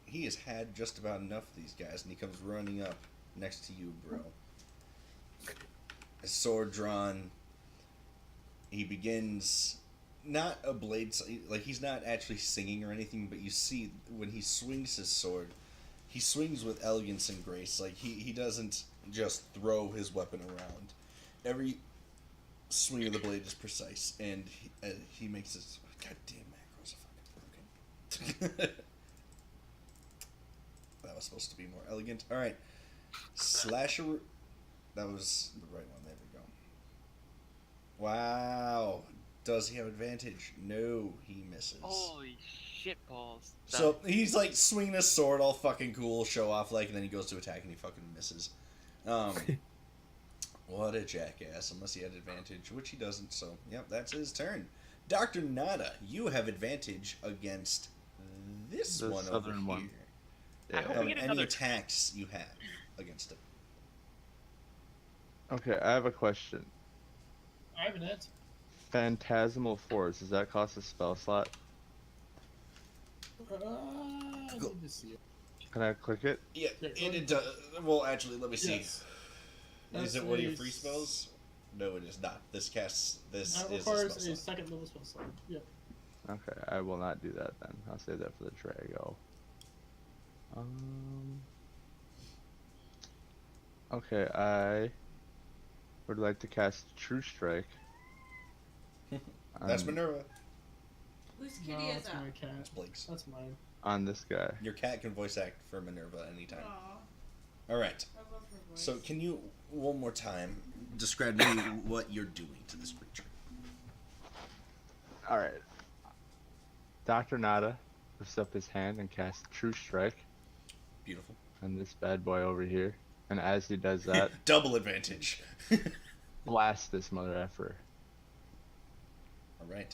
he has had just about enough of these guys, and he comes running up next to you, bro. His sword drawn. He begins, not a blade, like he's not actually singing or anything, but you see when he swings his sword, he swings with elegance and grace. Like he doesn't just throw his weapon around. Every swing of the blade is precise, and he makes his goddamn macros are fucking broken. That was supposed to be more elegant. All right, slasher. That was the right one. There we go. Wow. Does he have advantage? No, he misses. Holy shit balls. So he's like swinging his sword, all fucking cool, show off like, and then he goes to attack and he fucking misses. What a jackass! Unless he had advantage, which he doesn't. So yep, that's his turn. Dr. Nada, you have advantage against this The one over southern here. one. I hope we get Any another attacks you have against him? Okay, I have a question. I have an answer. Phantasmal Force, does that cost a spell slot? I Go. need to see it. Can I click it? Yeah, Yeah, it does. Well, actually, let me see. Yes. Is That's it one of your a free spells? No, it is not. This casts. This That is a requires spell a slot. second level spell slot. Yep. Okay, I will not do that then. I'll save that for the Drago. Okay, I would like to cast True Strike. That's on- Minerva. Whose No, kitty is that's that? my cat. That's Blake's. That's mine. on this guy. Your cat can voice act for Minerva anytime. Aw, All right. I love her voice. So, can you one more time describe to me what you're doing to this creature? Alright. Dr. Nada lifts up his hand and casts True Strike Beautiful. on this bad boy over here. And as he does that, Double advantage. blast this mother effer. All right.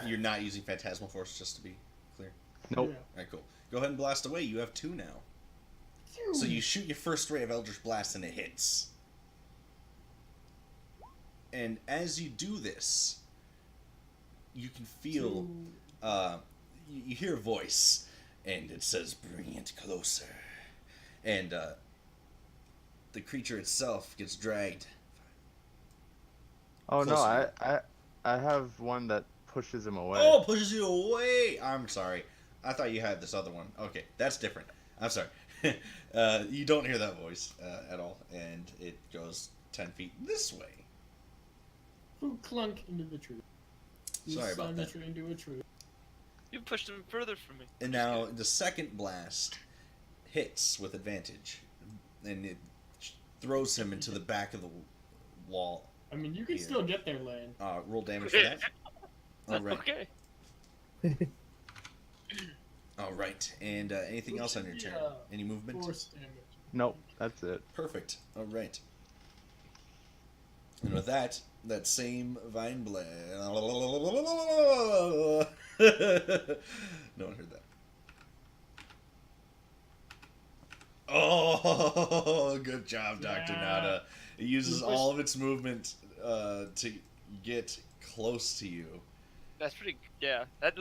You're not using Phantasmal Force, just to be clear. Nope. Yeah. All right, cool. Go ahead and blast away. You have 2 now. So you shoot your first ray of Eldritch Blast and it hits. And as you do this, you can feel, you hear a voice, and it says, "Bring it closer." And the creature itself gets dragged. Oh no, Closer. I have one that pushes him away. Oh, pushes you away! I'm sorry. I thought you had this other one. Okay, that's different. I'm sorry. You don't hear that voice at all, and it goes 10 feet this way. Who clunk into the tree? You Sorry about slammed that. the tree into a tree. You pushed him further from me. And now the second blast hits with advantage, and it throws him into the back of the wall. I mean, you can Here. still get there, Lan. Roll damage for that. All right. Okay. All right. And anything else on your turn? Any movement? Force damage. Nope, that's it. Perfect. All right. And with that, that same vine blade. No one heard that. Oh, good job, Dr. Yeah. Nada. It uses all of its movement to get close to you. That's pretty. Yeah. That's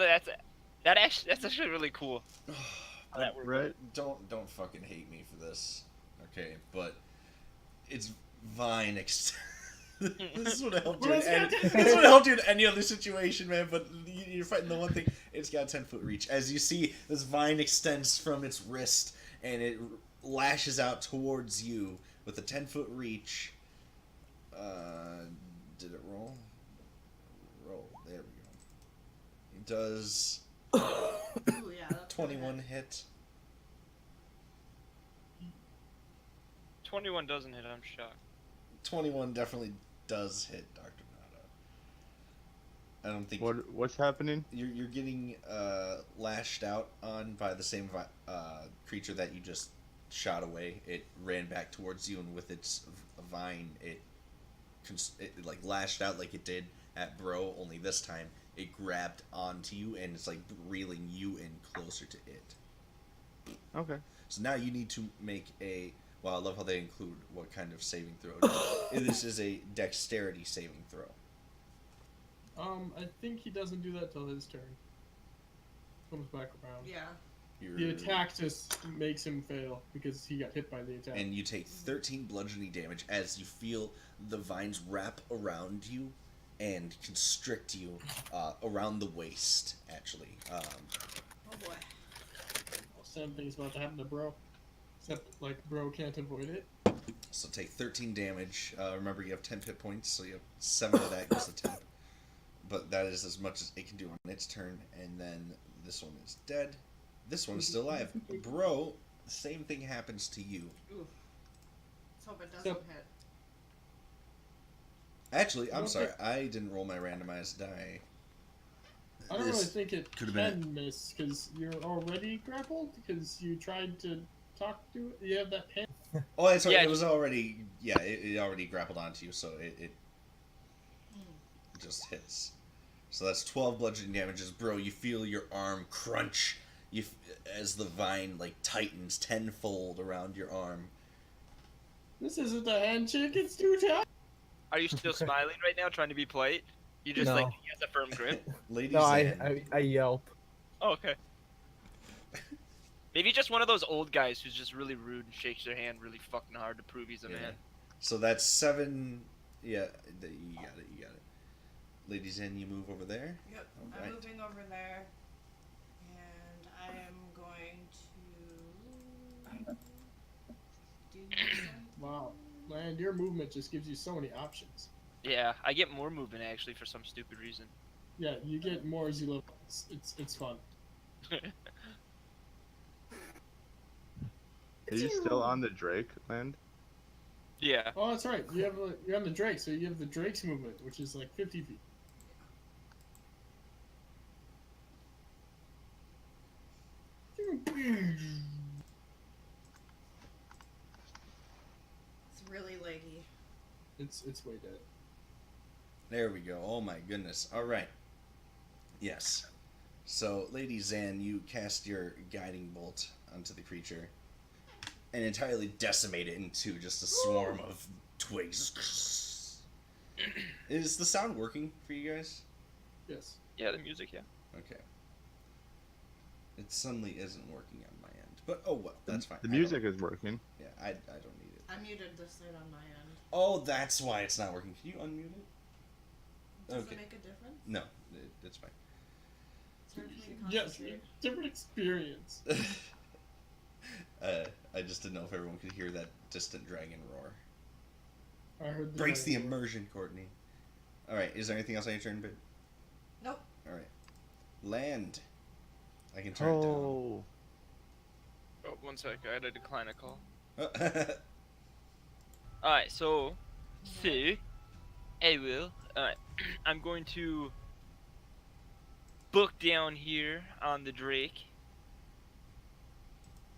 actually really cool. How that worked. Right? Don't fucking hate me for this, okay? But it's vine This would have helped you. This would help you in any other situation, man. But you're fighting the one thing. It's got a 10-foot reach. As you see, this vine extends from its wrist and it lashes out towards you with a 10-foot reach. Did it roll? Roll. There we go. It does. Ooh, yeah, that's 21 hit. 21 doesn't hit. I'm shocked. 21 definitely does hit Dr. Nada. I don't think What's happening? you're getting lashed out on by the same creature that you just shot away. It ran back towards you, and with its vine, it like lashed out like it did at Bro. Only this time, it grabbed onto you, and it's like reeling you in closer to it. Okay. So now you need to make a. Well, I love how they include what kind of saving throw. This is a dexterity saving throw. I think he doesn't do that till his turn. Comes back around. Yeah. The attack just makes him fail because he got hit by the attack. And you take 13 bludgeoning damage as you feel the vines wrap around you and constrict you around the waist, actually. Oh boy. Same thing's about to happen to Bro. Except, like, Bro can't avoid it. So take 13 damage. Remember, you have 10 hit points, so you have 7 of that goes to 10. But that is as much as it can do on its turn. And then this one is dead. This one is still alive. Bro, the same thing happens to you. Ooh. Let's hope it doesn't hit. Actually, I'm sorry. I didn't roll my randomized die. I don't really think it could have been can miss because you're already grappled because you tried to talk to it. You have that pen. Oh, that's right. Yeah, It was already. Yeah, it already grappled onto you, so it just hits. So that's 12 bludgeoning damages, bro. You feel your arm crunch, as the vine like tightens tenfold around your arm. This isn't a handshake. It's too tight. Are you still smiling right now, trying to be polite? You just No. like he has a firm grip. Ladies, No, I yelp. Oh, okay. Maybe just one of those old guys who's just really rude and shakes their hand really fucking hard to prove he's a man. So that's 7. Yeah, you got it. You got it. Ladies, and you move over there. Yep. All I'm right. moving over there, and I am going to do something. Wow, man, your movement just gives you so many options. Yeah, I get more movement actually for some stupid reason. Yeah, you get more as you level. It's fun. Are you still on the Drake land? Yeah. Oh, that's right. You're on the Drake, so you have the Drake's movement, which is like 50 feet. It's really leggy. It's way dead. There we go. Oh my goodness. All right. Yes. So, Lady Zan, you cast your guiding bolt onto the creature and entirely decimate it into just a swarm of twigs. Is the sound working for you guys? Yes. Yeah, the music, yeah. Okay. It suddenly isn't working on my end. But, oh well, that's fine. The music is working. Yeah, I don't need it. I muted this thing on my end. Oh, that's why it's not working. Can you unmute it? Does Okay. it make a difference? No, it's fine. It's hard for me to Yes, concentrate. different experience. I just didn't know if everyone could hear that distant dragon roar. I heard the Breaks the dragon roar. immersion, Courtney. Alright, is there anything else on your turn, Bid? Nope. Alright. Land. I can turn it Oh. Oh, 1 sec, I had to decline a call. down. Alright, so I will. Alright. I'm going to book down here on the Drake.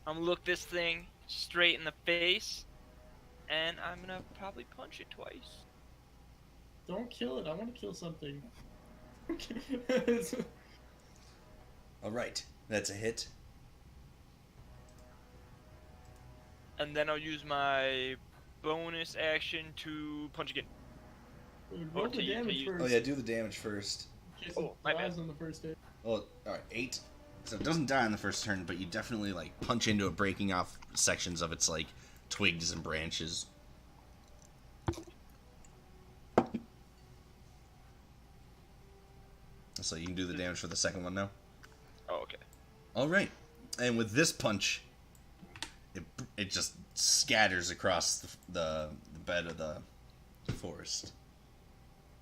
I'm gonna look this thing straight in the face, and I'm gonna probably punch it twice. Don't kill it. I want to kill something. All right, that's a hit. And then I'll use my bonus action to punch again. Roll to the you- to damage you. first. Oh yeah, do the damage first. In case Oh, it my bad. dies on the first hit. Well, all right, 8. So it doesn't die on the first turn, but you definitely like punch into it, breaking off sections of its like twigs and branches. So you can do the damage for the second one now. Oh, okay. All right, and with this punch, it just scatters across the bed of the forest.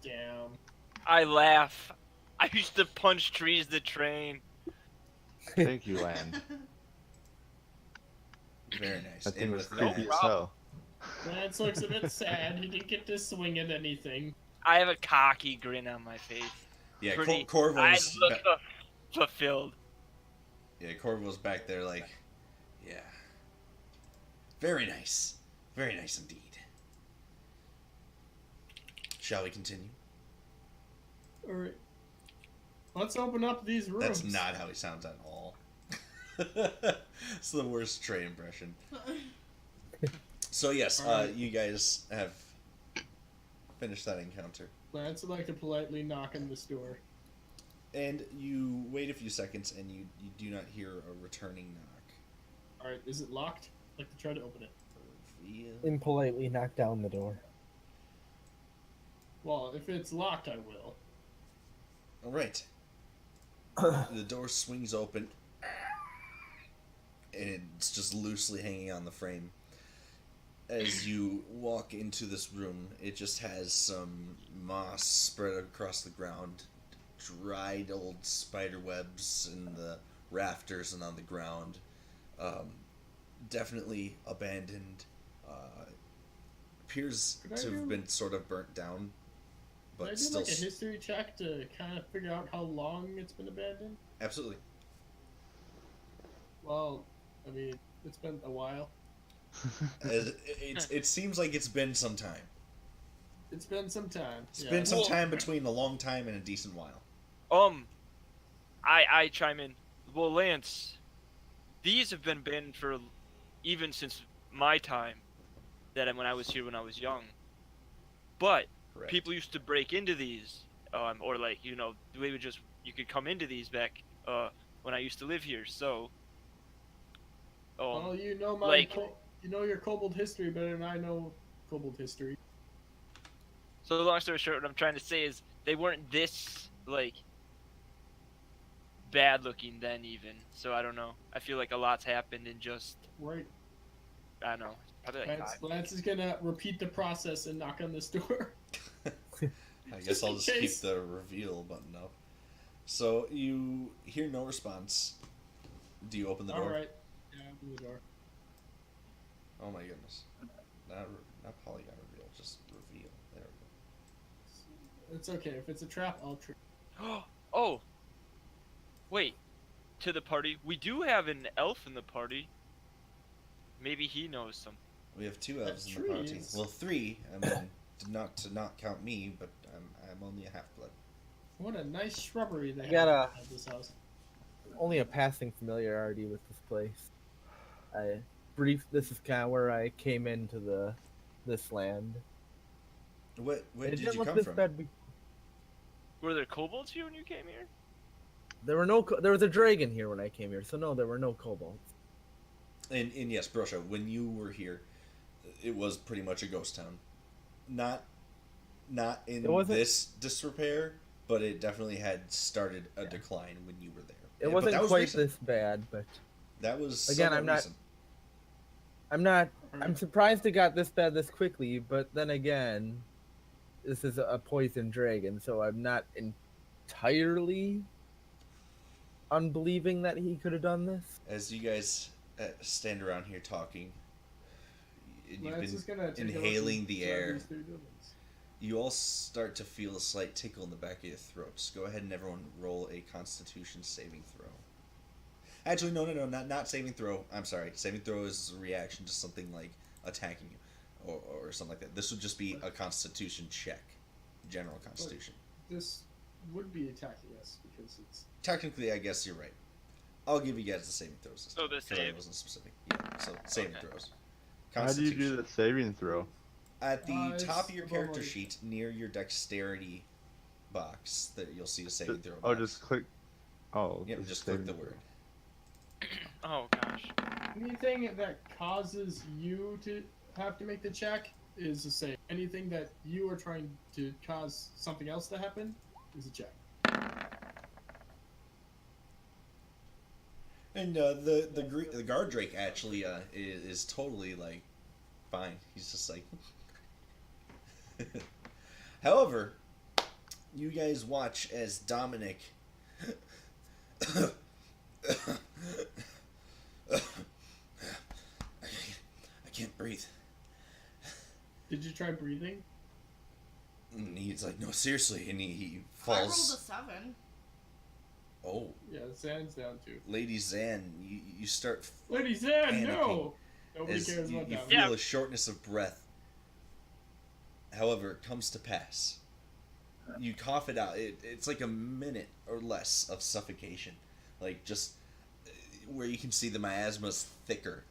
Damn. I laugh. I used to punch trees to train. Thank you, Land. Very nice. That thing And was with creepy that, as hell. Lance looks a bit sad. He didn't get to swing at anything. I have a cocky grin on my face. yeah, Pretty. Corvo's I look fulfilled. yeah, Corvo's back there like, yeah, very nice indeed. Shall we continue? Alright. Let's open up these rooms. That's not how he sounds at all. It's the worst Trey impression. So yes, Alright. you guys have finished that encounter, Lance would like to politely knock on this door. and you wait a few seconds, and you do not hear a returning knock. Alright, is it locked? I'd like to try to open it. Reveal. Impolitely knock down the door. Well, if it's locked, I will. All right. The door swings open, and it's just loosely hanging on the frame. As you walk into this room, it just has some moss spread across the ground, dried old spider webs in the rafters and on the ground. Definitely abandoned. Appears Could I to have do- been sort of burnt down, Can I but do still like a history check to kind of figure out how long it's been abandoned? absolutely. Well, I mean, it's been a while. It seems like it's been some time. It's been some time. It's yeah. been some Well- time between a long time and a decent while. I chime in. Well, Lance, these have been banned for even since my time, when I was here when I was young. But Correct. people used to break into these, or like they would just you could come into these back when I used to live here. So, Well, you know you know your kobold history better than I know kobold history. so long story short, what I'm trying to say is they weren't this like bad looking then even. So I don't know. I feel like a lot's happened in just Right. I don't know, probably like Lance is gonna repeat the process and knock on this door. I guess Just I'll in just keep case. the reveal button up. So you hear no response. Do you open the door? Alright. Yeah, open the door. Oh my goodness. Not polygon reveal, just reveal. There we It's okay. If it's a trap, I'll trip. Oh, wait. To the party, we do have an elf in the party. Maybe he knows something. go. We have 2 elves That in the party. tree is- Well, 3. I mean, to not count me, but I'm only a half-blood. What a nice shrubbery they got have at this house. Only a passing familiarity with this place. This is kind of where I came into this land. Where It did didn't you look come this from? bad Were there kobolds here when you came here? There was a dragon here when I came here, so no, there were no kobolds. And yes, Brosha, when you were here, it was pretty much a ghost town. Not in It wasn't- this disrepair, but it definitely had started a decline when you were there. It But wasn't that was quite recent. this bad, but That was Again, somewhat I'm not- recent. I'm surprised it got this bad this quickly, but then again, this is a poison dragon, so I'm not entirely unbelieving that he could have done this. As you guys stand around here talking, and you've Lance is been gonna take a look inhaling the inside air. these 3 buildings. You all start to feel a slight tickle in the back of your throats. Go ahead and everyone roll a Constitution saving throw. Actually, no, not saving throw. I'm sorry. Saving throw is a reaction to something like attacking you, or something like that. This would just be a Constitution check, general Constitution. This would be attacking us because it's. Technically, I guess you're right. I'll give you guys the saving throws. So the 'cause I save. wasn't specific. Yeah, so saving Okay. throws. How do you do the saving throw? At the It's top of your above character like- sheet, near your dexterity box, that you'll see a saving throw. Oh, box. just click. Oh. Yep, it's just click saving the throw. word. Oh gosh. Anything that causes you to have to make the check is a save. Anything that you are trying to cause something else to happen is a check. And the guard drake actually is totally like fine. He's just like. However, you guys watch as Dominic. I can't breathe. Did you try breathing? And he's like, no, seriously, and he I rolled a falls. 7. Oh, Yeah, Zan's down too. Lady Zan, you start Lady Zan, Panicking no! Nobody as cares you about that. feel Yeah. a shortness of breath. However, it comes to pass. You cough it out. It's like a minute or less of suffocation, like just where you can see the miasma's thicker.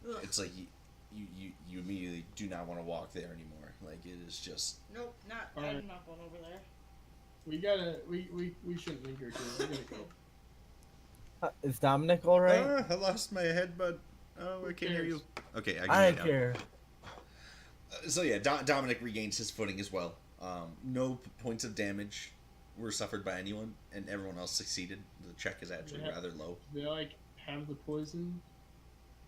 Ugh. It's like you immediately do not want to walk there anymore. Like it is just. Nope, not. Alright. I'm not going over there. We shouldn't linger here. We're gonna go. Is Dominic all right? Ah, I lost my head, but oh, I can't hear you. Okay, I can I hear you don't now. care. So yeah, Dominic regains his footing as well. No points of damage were suffered by anyone, and everyone else succeeded. The check is actually Yeah. rather low. They like have the poison.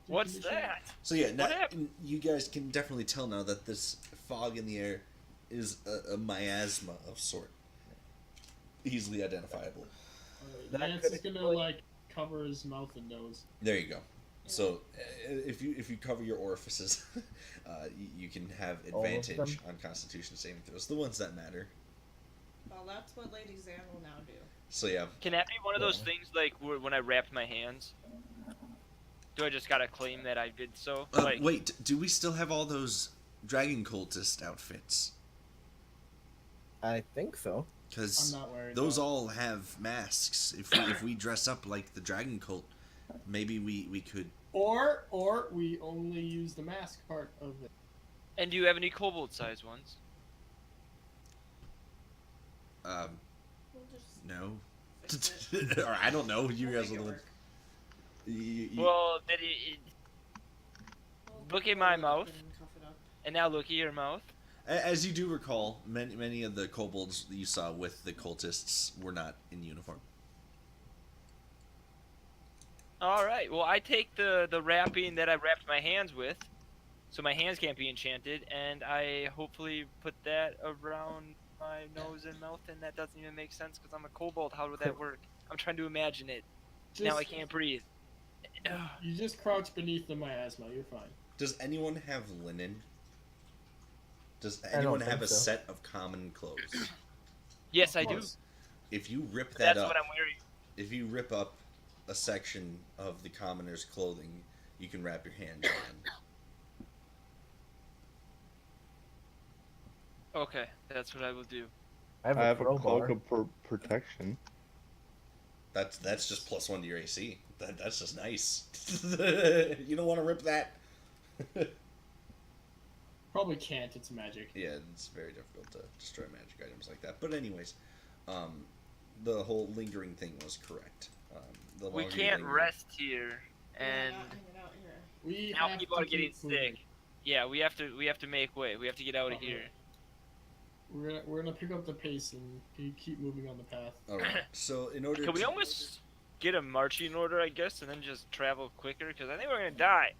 What's condition? that? So yeah, now, happened? you guys can definitely tell now that this fog in the air is a miasma of sort, easily identifiable. That Lance could is gonna explain- like cover his mouth and nose. There you go. So if you cover your orifices, you can have All of advantage them? on Constitution saving throws, the ones that matter. Well, that's what Lady Zan will now do. So yeah, Can that be one of those Yeah. things like when I wrapped my hands? Do I just gotta claim that I did so? wait, do we still have all those dragon cultist outfits? I think so. I'm Because not wearing those that. all have masks. If we dress up like the dragon cult, maybe we could. Or we only use the mask part of it. And do you have any kobold-sized ones? We'll just No. fix it. Or I don't know. You We'll guys make are the it ones. work. Well, then We'll Look at pull my it up mouth. and cuff it up. and now look at your mouth. As you do recall, many of the kobolds that you saw with the cultists were not in uniform. All right. Well, I take the wrapping that I wrapped my hands with, so my hands can't be enchanted, and I hopefully put that around my nose and mouth, and that doesn't even make sense because I'm a kobold. How would that work? I'm trying to imagine it. Now I can't breathe. Ugh. You just crouch beneath the miasma. You're fine. Does anyone have linen? Does don't anyone have think a so. set of common clothes? Yes, Of I do. course. If you rip that That's up, what I'm wearing. if you rip up a section of the commoner's clothing, you can wrap your hand around. Okay, that's what I will do. I have I a have a crowbar. cloak of protection. That's just +1 to your AC. That's just nice. You don't want to rip that. Probably can't. It's magic. Yeah, it's very difficult to destroy magic items like that. But anyways, the whole lingering thing was correct. The We longer you can't linger- rest here, We're and not hanging out here. We now have people to are getting keep moving. sick. Yeah, we have to make way. We have to get out of Uh-oh. here. We're gonna pick up the pace and keep moving on the path. All right. So in order Can we to almost get a marching order, I guess, and then just travel quicker? Because I think we're gonna die.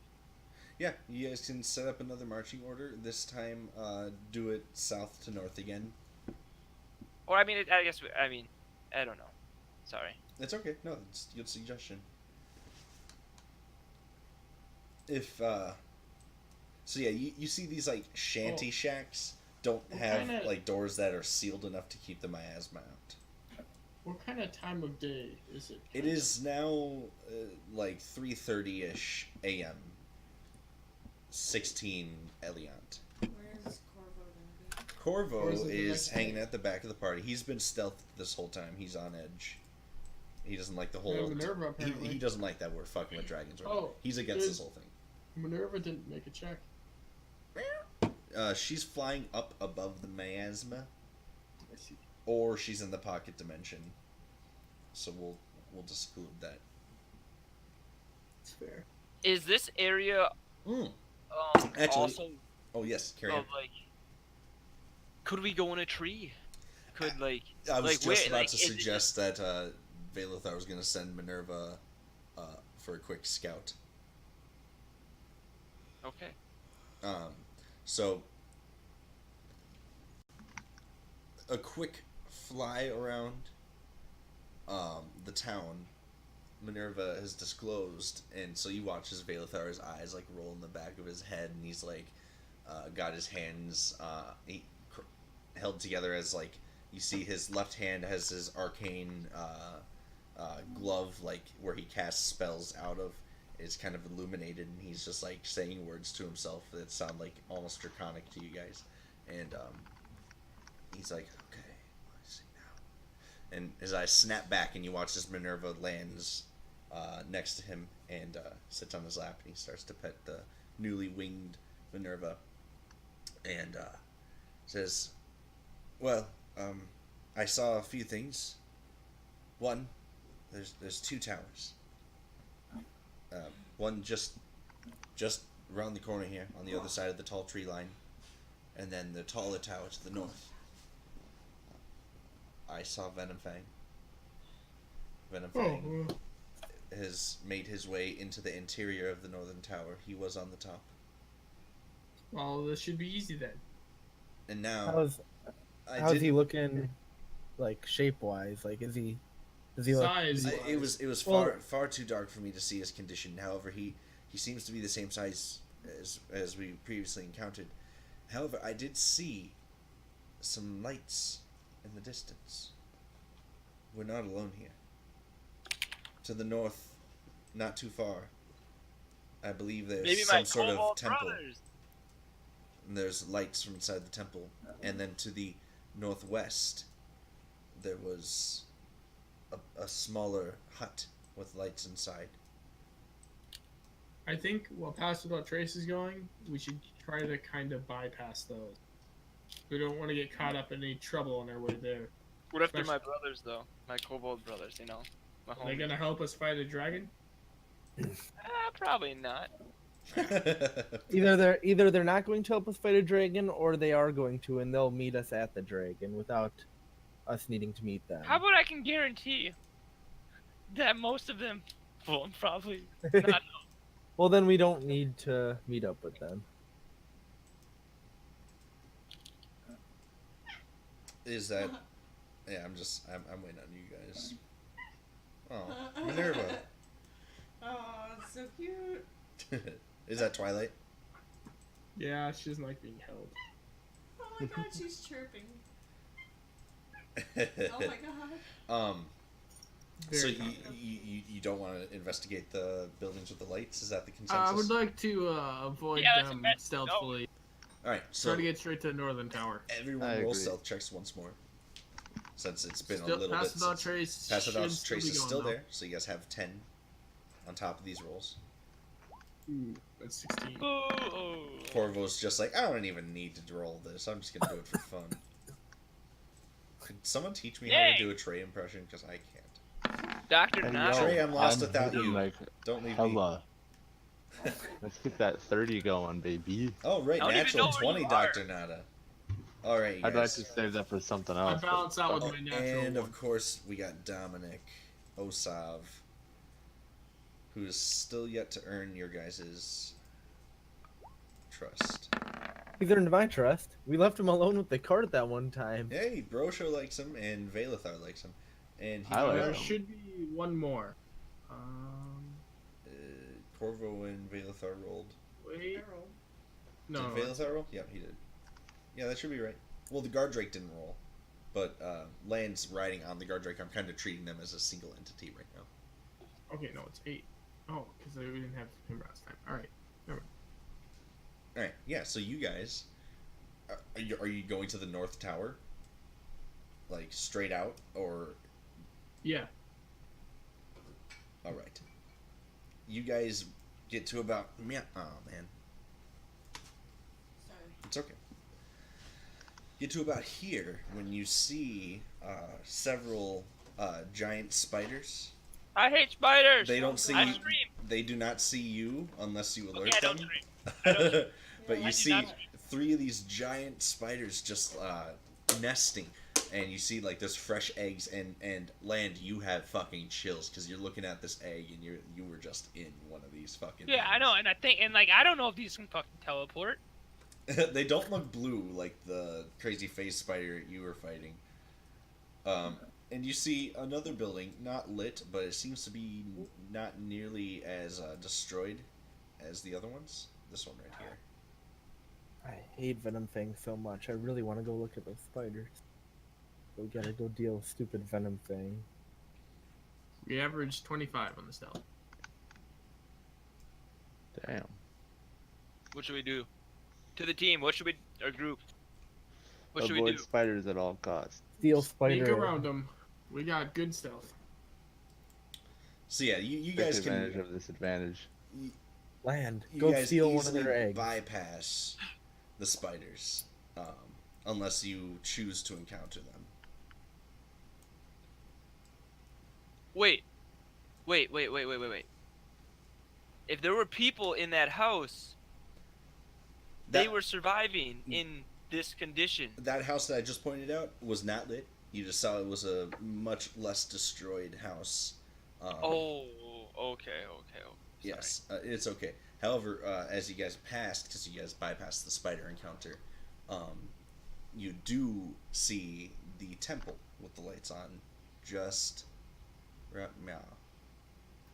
yeah, you guys can set up another marching order. This time, do it south to north again. Or I mean, I guess I don't know. Sorry. It's okay. No, it's a good suggestion. If so yeah, you see these like shanty Oh. shacks don't What have kinda- like doors that are sealed enough to keep the miasma out. What kind of time of day is it? It is now like 3:30ish a.m. 16 Eliant. Where is Corvo gonna be? Corvo Or is it the is next hanging day? at the back of the party. He's been stealth this whole time. He's on edge. He doesn't like the Yeah, whole. Minerva, apparently. He doesn't like that we're fucking with dragons. Right now. Oh, He's against is- this whole thing. Minerva didn't make a check. She's flying up above the miasma, I see. or she's in the pocket dimension. So we'll exclude that. It's fair. Is this area Actually, also oh yes, carry on. like? Could we go in a tree? Could like? I was like, just wait, about like, to is it suggest that Valethar was going to send Minerva for a quick scout. Okay. So a quick fly around the town Minerva has disclosed, and so you watch as Valethar's eyes like roll in the back of his head, and he's like got his hands held together as like you see his left hand has his arcane glove, like where he casts spells out of. It's kind of illuminated, and he's just like saying words to himself that sound like almost draconic to you guys. And he's like, "Okay, I see now." And his eyes snap back, and you watch as Minerva lands next to him and sits on his lap, and he starts to pet the newly winged Minerva, and says, "Well, I saw a few things. One, there's two towers. One just around the corner here, on the other side of the tall tree line, and then the taller tower to the north. I saw Venomfang. Venomfang has made his way into the interior of the northern tower. He was on the top, Well, this should be easy then. and now How's he looking, like shape wise? Like is he like, Size. It was far too dark for me to see his condition. However, he seems to be the same size as we previously encountered. However, I did see some lights in the distance. We're not alone here. To the north, not too far, I believe there's Maybe some my sort of Cobalt temple. brothers. And there's lights from inside the temple. And then to the northwest, there was a smaller hut with lights inside. I think while Pass Without Trace is going, we should try to kind of bypass those. We don't want to get caught up in any trouble on our way there. What if they're my Especially- brothers though? My Kobold brothers, you know. My Are they homies. gonna help us fight a dragon? Probably not. either they're not going to help us fight a dragon, or they are going to, and they'll meet us at the dragon without us needing to meet them. How about I can guarantee that most of them will probably not. Well, then we don't need to meet up with them. Is that? Yeah, I'm waiting on you guys. Oh, Minerva. Oh, it's so cute. Is that Twilight? Yeah, she doesn't like being held. Oh my god, she's chirping. Oh my god. So Very you don't want to investigate the buildings with the lights? Is that the consensus? I would like to avoid Yeah, that's a them bet. stealthily. All right, so Try to get straight to the northern tower. everyone I roll agree. stealth checks once more. Since it's been Still, a little Pass bit. Without Since Trace. Pass Without should Trace be is going, still though. there, so you guys have 10 on top of these rolls. Ooh, that's 16. Ooh. Corvo's just like, I don't even need to roll this. I'm just gonna do it for fun. Could someone teach me how to Yay! do a Trey impression? Because I can't. Dr. Hey, Now. Trey, I'm lost I'm without hitting you. like Don't leave me. hella. Let's get that 30 going, baby. Oh, right, I don't even natural know where 20, you are. Dr. Nada. All right, you I'd like guys. to save that for something I else. but- balance out with Oh, my natural and one. of course, we got Dominic Osav, who is still yet to earn your guys' trust. He's earned my trust. We left him alone with the cart that one time. Hey, Brosho likes him, and Valethar likes him. And he I like There him. should be one more. Corvo and Valethar rolled. Wait. Barrel. No. Did Valethar roll? Yeah, he did. Yeah, that should be right. Well, the guard drake didn't roll, but Land's riding on the guard drake. I'm kind of treating them as a single entity right now. Okay, no, it's 8. Oh, because we didn't have him last time. All right. All right, yeah. So you guys, are you going to the north tower, like straight out, or? Yeah. All right. You guys get to about oh man, Sorry. it's okay. Get to about here when you see several giant spiders. I hate spiders. They don't see. I scream. They do not see you unless you alert Okay, I don't them. scream. I don't scream. But I you do see not scream. 3 of these giant spiders just nesting, and you see like there's fresh eggs. And Land, you have fucking chills because you're looking at this egg and you were just in one of these fucking. Yeah, I know, and I don't know if these can fucking teleport. They don't look blue like the crazy face spider you were fighting. And you see another building, not lit, but it seems to be not nearly as destroyed as the other ones. This one right here. I hate Venom Fang so much. I really want to go look at those spiders. But we gotta go deal with stupid Venom Fang. We averaged 25 on the stealth. Damn. What should we do? To the team. What should we? Our group. What should we Avoid do? spiders at all costs. Steal Sneak spider. around them. We got good stealth. So yeah, you Take guys advantage can of this advantage. Land. you Go guys steal one of easily their eggs. bypass the spiders, unless you choose to encounter them. Wait. If there were people in that house, they That- were surviving in this condition. That house that I just pointed out was not lit. You just saw it was a much less destroyed house. Oh, okay. Yes, it's okay. However, as you guys passed, because you guys bypassed the spider encounter, you do see the temple with the lights on, just right now.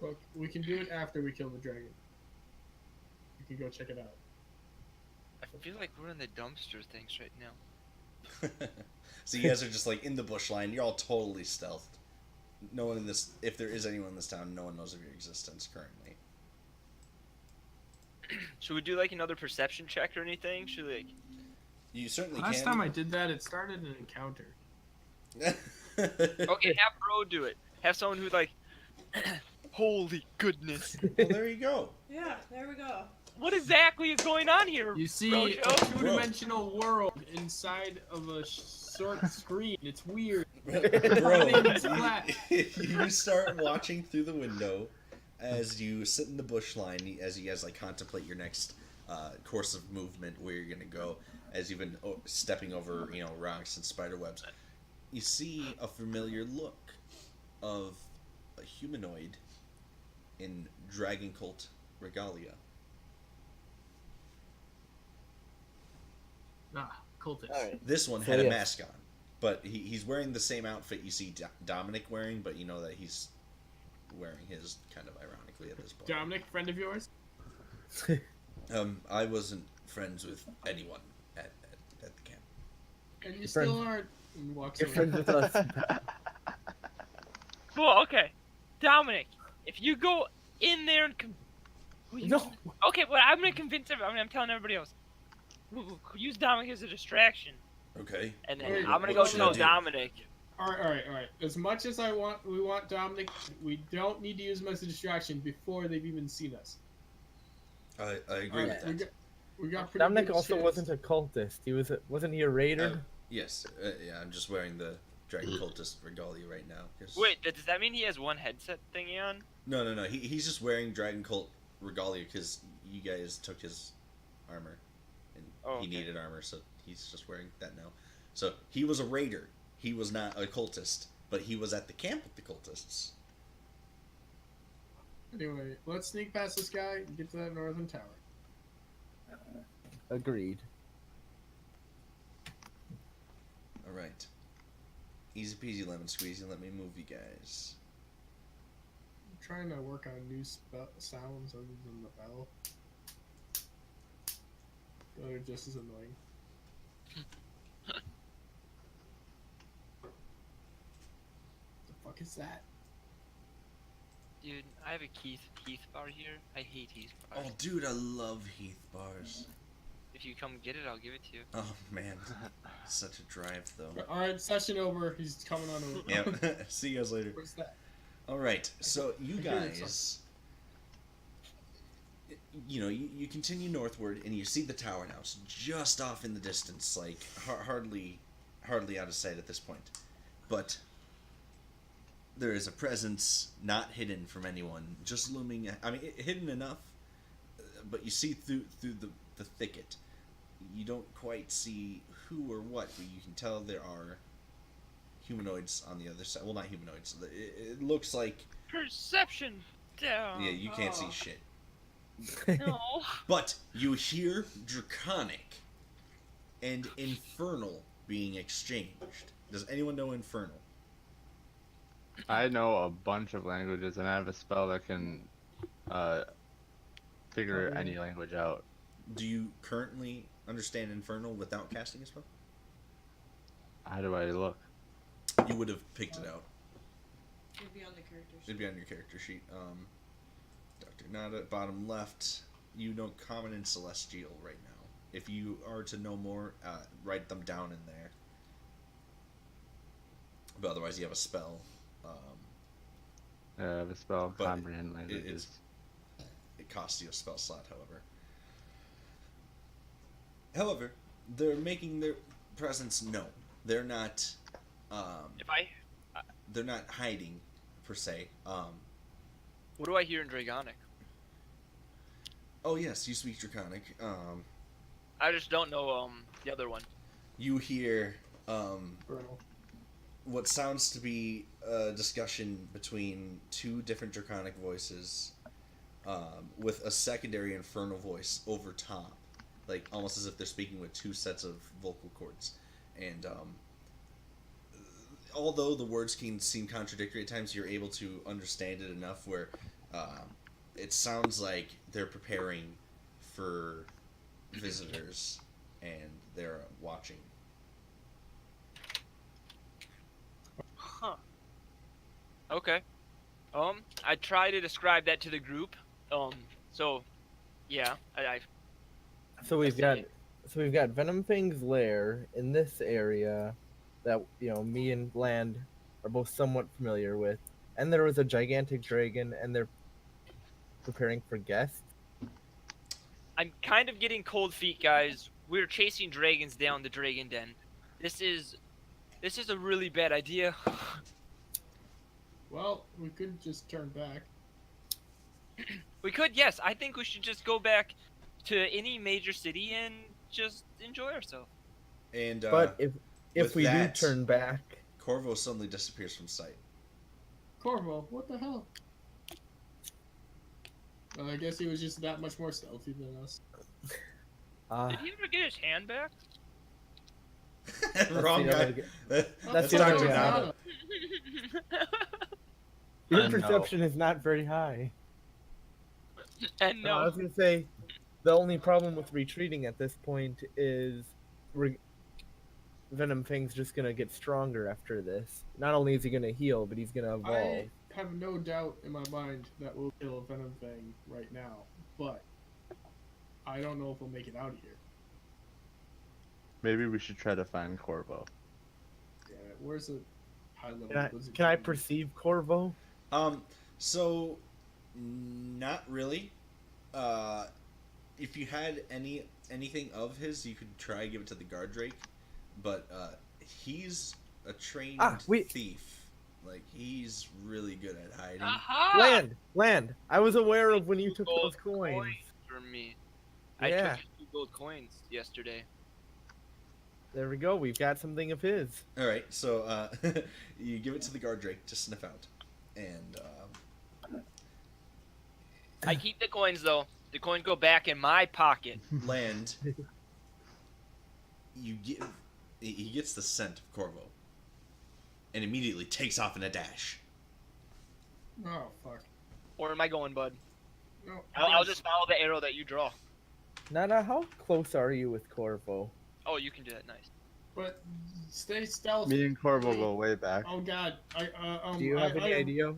Look, we can do it after we kill the dragon. We can go check it out. I feel like we're in the dumpster things right now. So you guys are just like in the bush line. You're all totally stealthed. No one in this, if there is anyone in this town, no one knows of your existence currently. Should we do like another perception check or anything? Should we, like? You certainly Last can. time I did that, it started an encounter. Okay, have Bro do it. Have someone who like. Holy goodness! Well, there you go. Yeah, there we go. What exactly is going on here? You see Bro, a Joe? two-dimensional world inside of a short screen. It's weird. Bro, Everything's flat. you start watching through the window as you sit in the bush line, as you guys like contemplate your next course of movement, where you're gonna go, as you've been stepping over, rocks and spider webs. You see a familiar look of a humanoid in dragon cult regalia. Cultist. Alright. This one So, had a yes. mask on, but he's wearing the same outfit you see Dominic wearing, but you know that he's wearing his kind of ironically at this point. Dominic, friend of yours? I wasn't friends with anyone at the camp. And you Your still friend- aren't. And walks You're away. friends with us. Well, okay, Dominic, if you go in there and No. okay, well, I'm gonna convince everybody. I'm telling everybody else. Use Dominic as a distraction. Okay. And then Wait, I'm gonna what go should tell I do? Dominic. All right. As much as we want Dominic, we don't need to use him as a distraction before they've even seen us. I agree with We that. got pretty Dominic good also chance. wasn't a cultist. Wasn't he a raider? Yes. Yeah, I'm just wearing the dragon cultist regalia right now. 'Cause... Wait, does that mean he has one headset thingy on? No. He's just wearing dragon cult regalia because you guys took his armor, and Oh, he okay. needed armor, so he's just wearing that now. So he was a raider. He was not a cultist, but he was at the camp with the cultists. Anyway, let's sneak past this guy and get to that northern tower. Agreed. All right. Easy peasy lemon squeezy. Let me move you guys. I'm trying to work on new sounds other than the bell. That are just as annoying. is that? Dude, I have a Heath bar here. I hate Heath bars. Oh, dude, I love Heath bars. If you come get it, I'll give it to you. Oh man, such a drive though. All right, session over. He's coming on over. Yep. See you guys later. What's that? All right, so you I hear it, guys, you continue northward and you see the tower now. It's just off in the distance, like hardly out of sight at this point. But there is a presence not hidden from anyone, just looming. I mean, hidden enough, but you see through the thicket. You don't quite see who or what, but you can tell there are humanoids on the other side. Well, not humanoids. It looks like... Perception down. Yeah, you can't see shit. No. But you hear Draconic and Infernal being exchanged. Does anyone know Infernal? I know a bunch of languages, and I have a spell that can figure any language out. Do you currently understand Infernal without casting a spell? How do I look? You would have picked it out. It'd be on the character sheet. It'd be on your character sheet. Dr. Nada, bottom left. You know Common and Celestial right now. If you are to know more, write them down in there. But otherwise, you have a spell. I have a spell, But comprehend languages. It costs you a spell slot, however, they're making their presence known. They're not. They're not hiding, per se. What do I hear in Dragonic? Oh yes, you speak Draconic. I just don't know the other one. You hear Brutal. what sounds to be a discussion between two different Draconic voices, with a secondary Infernal voice over top, like almost as if they're speaking with two sets of vocal cords. And although the words can seem contradictory at times, you're able to understand it enough where it sounds like they're preparing for visitors and they're watching. Huh. Okay. I try to describe that to the group. So, yeah, So we've got Venom Fang's lair in this area that me and Land are both somewhat familiar with, and there was a gigantic dragon, and they're preparing for guests. I'm kind of getting cold feet, guys. We're chasing dragons down the dragon den. This is a really bad idea. Well, we could just turn back. We could, yes. I think we should just go back to any major city and just enjoy ourselves. And But if with we that- do turn back, Corvo suddenly disappears from sight. Corvo, what the hell? I guess he was just that much more stealthy than us. Did he ever get his hand back? Wrong the guy. other That's the Dr. other guy. Nada. your I know. perception is not very high. And No, I no. was gonna say, the only problem with retreating at this point is Venom Fang's just gonna get stronger after this. Not only is he gonna heal, but he's gonna evolve. I have no doubt in my mind that we'll kill Venom Fang right now, but I don't know if we'll make it out of here. Maybe we should try to find Corvo. Yeah, where's the high level? Can I perceive Corvo? So not really. If you had anything of his, you could try give it to the guard drake, but he's a trained thief. Like, he's really good at hiding. Aha! Land. I was aware of when you took Gold those coins. from me. Yeah. I took 2 gold coins yesterday. There we go. We've got something of his. All right, so you give it to the guard drake to sniff out, and I keep the coins though. The coins go back in my pocket. Land. He gets the scent of Corvo, and immediately takes off in a dash. Oh fuck. Where am I going, bud? No, I'll just follow the arrow that you draw. Nana, how close are you with Corvo? Oh, you can do that. Nice. but stay stealthy. Me and Corvo go way back. Oh God, Do you have any idea?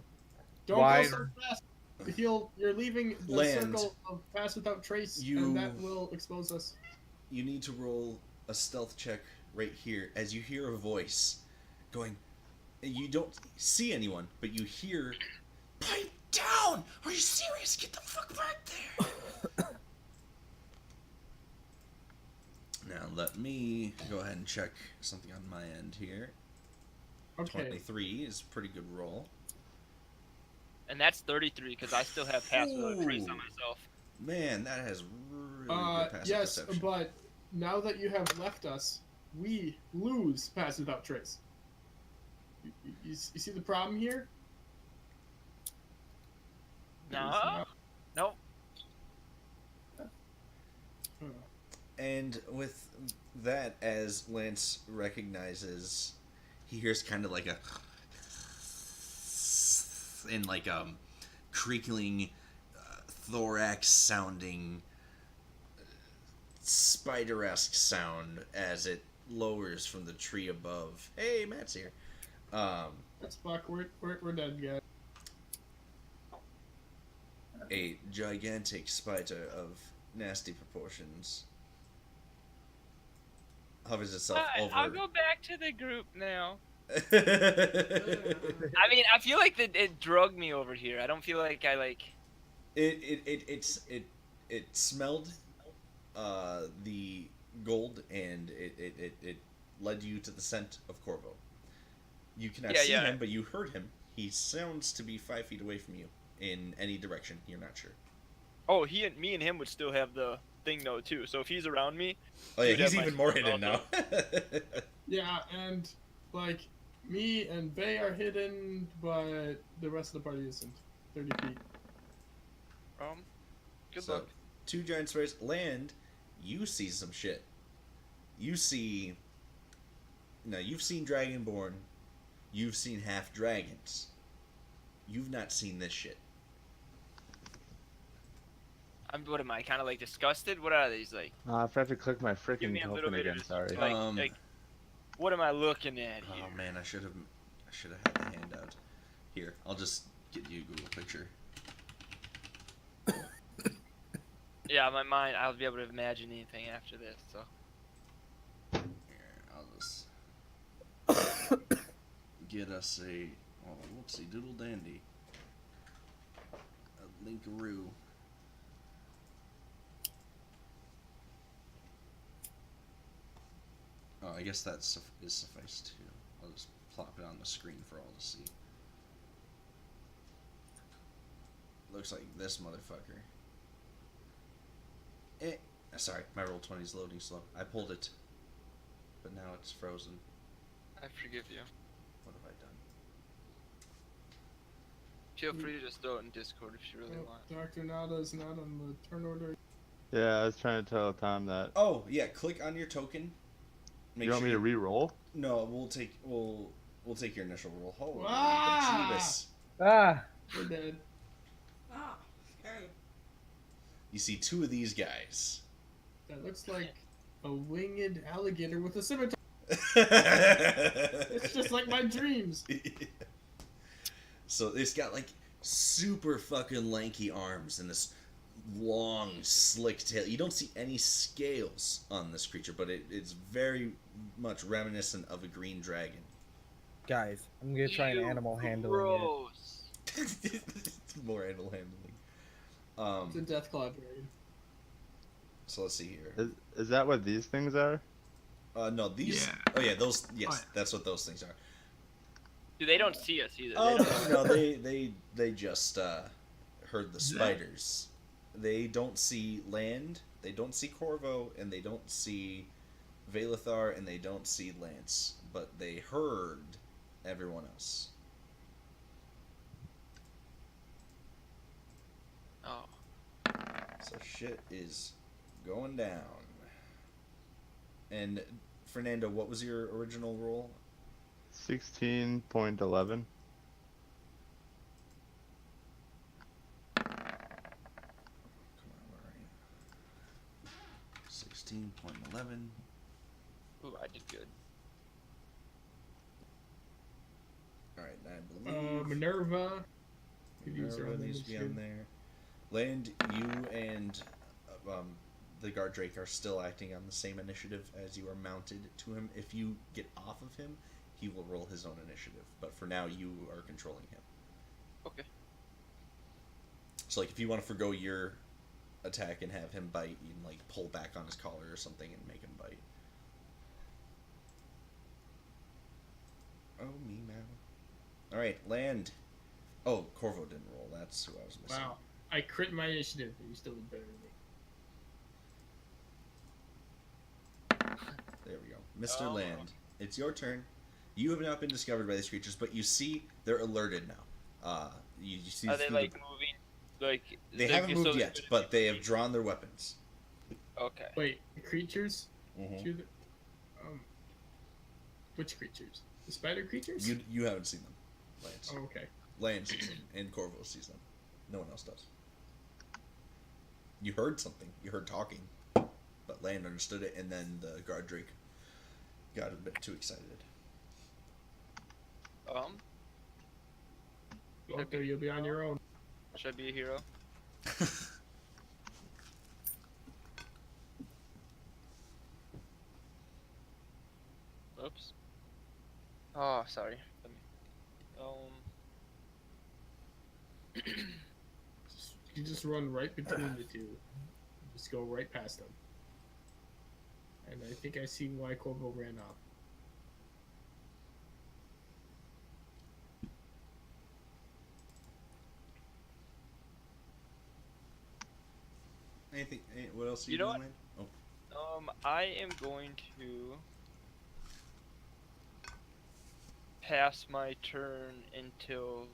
Don't why go so fast. You're leaving the Land. circle of pass without trace, You- and that will expose us. You need to roll a stealth check right here as you hear a voice going. You don't see anyone, but you hear, "Pipe down! Are you serious? Get the fuck back there!" Now let me go ahead and check something on my end here. Okay. 23 is a pretty good roll. And that's 33 because I still have pass without a trace on Ooh. myself. Man, that has really good passive Yes, perception. but now that you have left us, we lose pass without trace. You see the problem here? No. Nope. And with that, as Lance recognizes, he hears kind of like a and like creaking, thorax sounding, spider-esque sound as it lowers from the tree above. Hey, Matt's here. That's Buck. We're dead, guys. A gigantic spider of nasty proportions hovers itself over. I'll go back to the group now. it I mean, I feel like it drugged me over here. I don't feel like I like. it smelled the gold, and it led you to the scent of Corvo. You cannot see him, but you heard him. He sounds to be 5 feet away from you in any direction. You're not sure. Oh, me and him would still have the thing though too. So if he's around me, Oh yeah, You'd he's have my even more sword hidden now. Yeah, and like me and Vay are hidden, but the rest of the party isn't. 30 feet. good So, luck. two giant spiders land. You see some shit. You see. Now you've seen Dragonborn. You've seen half dragons. You've not seen this shit. What am I? Kind of like disgusted? What are these like? I forgot to click my Give freaking me a little token bit again. of Sorry. like, what am I looking at here? Oh man, I should have had the handout. Here, I'll just get you a Google picture. Yeah, my mind. I'll be able to imagine anything after this. So. Here, I'll just get us a whoopsie doodle dandy. A linkaroo. Oh, I guess that is suffice too. I'll just plop it on the screen for all to see. Looks like this motherfucker. Sorry, my Roll20 is loading slow. I pulled it, but now it's frozen. I forgive you. What have I done? Feel free to just throw it in Discord if you really Oh, want. Dr. Nada's not on the turn order. Yeah, I was trying to tell Tom that. Oh yeah, click on your token. You want me to re-roll? No, we'll take your initial roll. Holy Ah! Jeebus. Ah, We're dead. Ah, scary. You see two of these guys. That looks like a winged alligator with a scimitar. It's It's just like my dreams. So it's got like super fucking lanky arms and this long slick tail. You don't see any scales on this creature, but it's very much reminiscent of a green dragon. guys, I'm gonna try an Ew, animal handling gross. More animal handling. It's a Deathclaw dragon. So let's see here. Is that what these things are? No, these. Yeah. Oh yeah, those. Yes, Oh, yeah. that's what those things are. Dude, they don't see us either. Oh They don't- no, they just heard the spiders. They don't see land. They don't see Corvo, and they don't see Valethar, and they don't see Lance. But they heard everyone else. Oh. So shit is going down. And Fernando, what was your original roll? 16.11. Come on, where are you? 16.11. Ooh, I did good. Minerva. Could use her Minerva own needs to be on initiative. there. Land, you and the guard Drake are still acting on the same initiative as you are mounted to him. If you get off of him, he will roll his own initiative. But for now, you are controlling him. Okay. So, like, if you want to forgo your attack and have him bite, you can, like, pull back on his collar or something and make him bite. Oh, me, man. Alright, Land. Oh, Corvo didn't roll. That's who I was missing. Wow. I crit my initiative, and you still did better than me. There we go. Mr. Land, it's your turn. You have not been discovered by these creatures, but you see they're alerted now. You see Are they through like moving? Like They haven't moved yet, but they have drawn their weapons. Okay. Wait, creatures? Mhm. To the, which creatures? The spider creatures? You haven't seen them, Lance. Oh, okay. Lance sees them, and Corvo sees them. No one else does. You heard something. You heard talking, but Land understood it, and then the guard Drake got a bit too excited. Okay, you'll be on your own. Should I be a hero? Oops. Oh, sorry. Let me. You just run right between the two. Just go right past them. And I think I see why Corvo ran off. Anything? What else? Are You know doing, what? Land? Oh. I am going to pass my turn until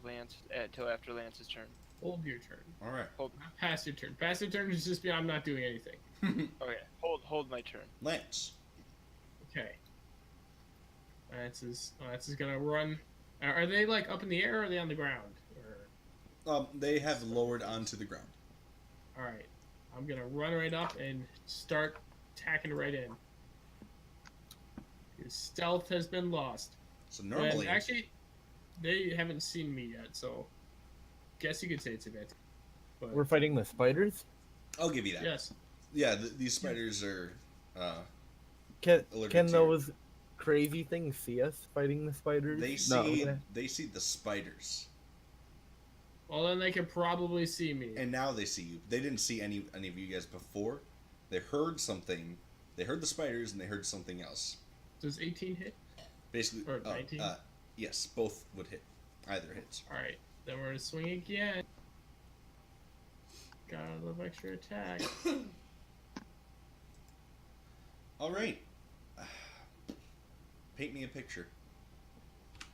after Lance's turn. Hold your turn. All right. Not pass your turn. Pass your turn is just be I'm not doing anything. Okay, hold my turn. Lance. Okay. Lance is gonna run. Are they like up in the air or are they on the ground? Or... They have lowered onto the ground. Alright. I'm gonna run right up and start attacking right in. His stealth has been lost. So normally, And actually, they haven't seen me yet, so guess you could say it's advantage. But We're fighting the spiders. I'll give you that. yes, Yeah, these spiders are. Can Alerted can to those crazy things see us fighting the spiders? They see they see the spiders, well then they can probably see me. and now they see you. They didn't see any of you guys before. They heard something. They heard the spiders, and they heard something else. Does 18 hit? Basically, Or 19? Yes, both would hit. Either hits. Alright, then we're gonna swing again. Got a little extra attack. All right. Paint me a picture.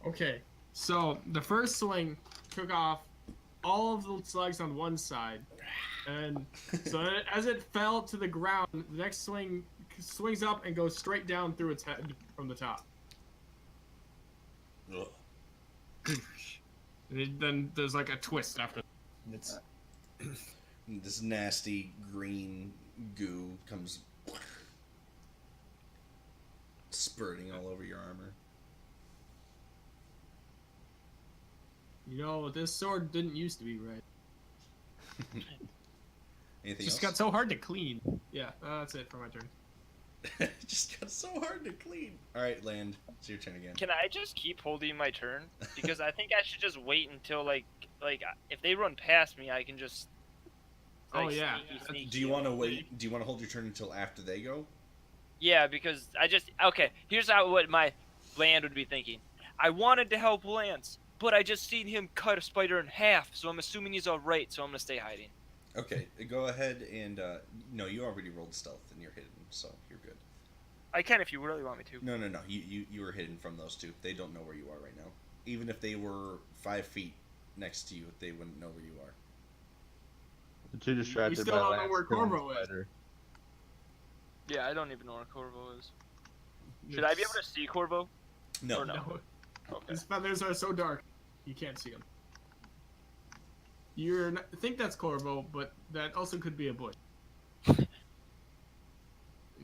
Okay, so the first swing took off all of the slugs on one side, and so as it fell to the ground, the next swing swings up and goes straight down through its head from the top. Ugh. Then there's like a twist after. It's This nasty green goo comes spurting all over your armor. you know this sword didn't used to be red. Anything Just else? got so hard to clean. Yeah, that's it for my turn. It just got so hard to clean. All right, Land. It's your turn again. Can I just keep holding my turn? Because I think I should just wait until like if they run past me, I can just. Oh, yeah. Sneaky. Do you want to wait? Do you want to hold your turn until after they go? Yeah, because okay. Here's what my Land would be thinking. I wanted to help Lance, but I just seen him cut a spider in half, so I'm assuming he's all right. So I'm gonna stay hiding. Okay, go ahead and no, you already rolled stealth and you're hidden, so you're good. I can if you really want me to. No, you were hidden from those two. They don't know where you are right now. Even if they were 5 feet next to you, they wouldn't know where you are. I'm too distracted still by don't know Lance where killing Corvo is. spider. Yeah, I don't even know where Corvo is. Should I be able to see Corvo? No, Or no? No. Okay. His feathers are so dark, you can't see them. You think that's Corvo, but that also could be a bush. And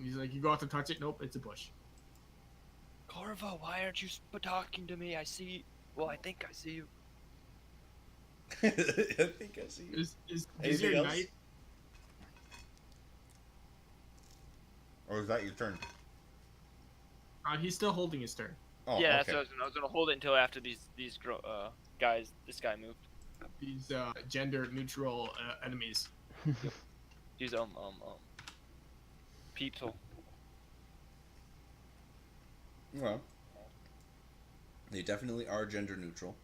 he's like, you go out to touch it. Nope, it's a bush. Corvo, why aren't you talking to me? I see. Well, I think I see you. I think I see you. Is Anything your else? knife? Or is that your turn? He's still holding his turn. Oh, Yeah, okay. so I was gonna hold it until after this guy moved. These gender neutral enemies. These people. Well, they definitely are gender neutral.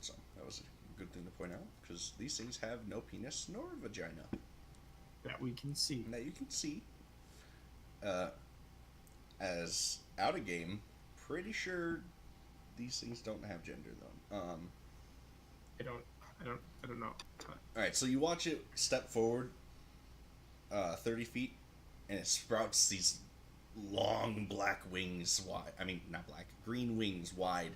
So that was a good thing to point out, because these things have no penis nor vagina That we can see. that you can see. As out of game, pretty sure these things don't have gender though. I don't know. All right, so you watch it step forward, 30 feet, and it sprouts these long black wings wide. I mean, not black, green wings wide.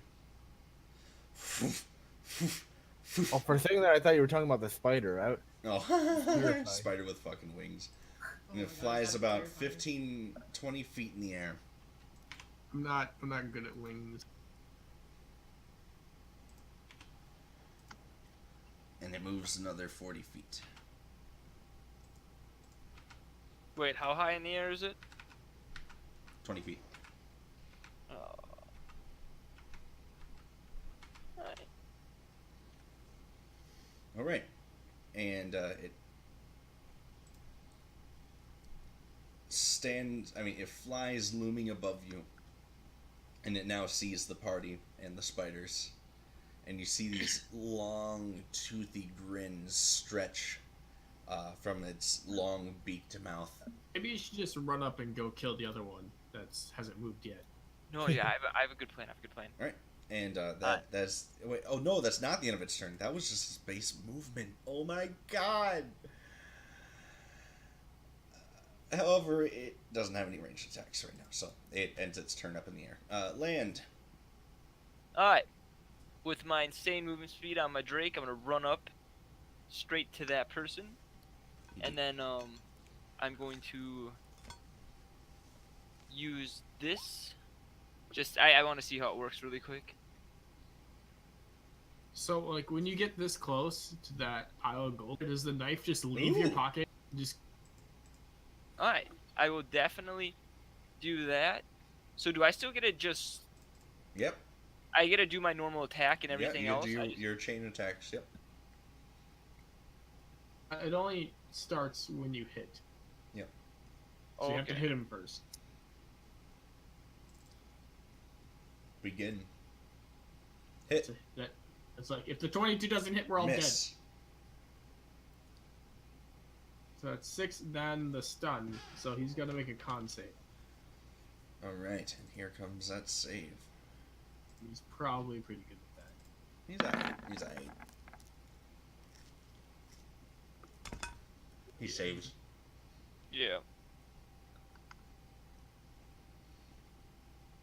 Oh, for a second there, I thought you were talking about the spider. Oh, terrifying. spider with fucking wings. Oh And my it God, flies that's about terrifying. 15, 20 feet in the air. I'm not good at wings. And it moves another 40 feet. Wait, how high in the air is it? 20 feet. Oh. Alright. All right. And it stands, it flies looming above you. And it now sees the party and the spiders. And you see these long, toothy grins stretch from its long beaked mouth. Maybe you should just run up and go kill the other one that hasn't moved yet. No, yeah, I have a good plan. And that's... Wait, oh no, that's not the end of its turn. That was just its base movement. Oh my god! However, it doesn't have any ranged attacks right now, so it ends its turn up in the air. Land. Alright. With my insane movement speed on my Drake, I'm gonna run up straight to that person. And then I'm going to use this. I want to see how it works really quick. So, like, when you get this close to that pile of gold, does the knife just leave your Ooh. pocket? Just Alright, I will definitely do that. So do I still get to just... Yep. I get to do my normal attack and everything Yeah, else? you I do just- your chain attacks, yep. it only starts when you hit. Yep. So you have to Okay. hit him first. Begin. Hit. It's like if the 22 doesn't hit, we're all Miss. dead. So it's 6, then the stun. So he's got to make a con save. Alright, and here comes that save. He's probably pretty good at that. He's alright. He saves. Yeah.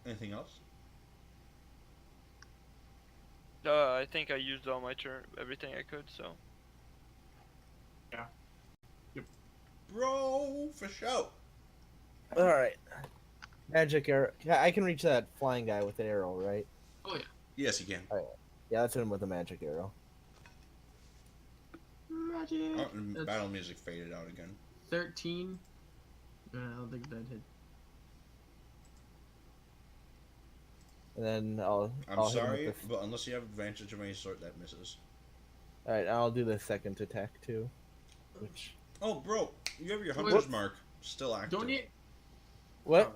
Anything else? I think I used all my turn, everything I could, so. Bro, for show. All right. Magic arrow. I can reach that flying guy with an arrow, right? Oh yeah. Yes, you can. Yeah, let's hit him with a magic arrow. Magic. Oh, and That's battle music faded out again. 13. I don't think that hit. And then I'll I'm hit him sorry, with the... but unless you have advantage of any sort, that misses. All right, I'll do the second attack too. Which... Oh, bro, you have your Wait. hunter's mark still active. Don't you? What?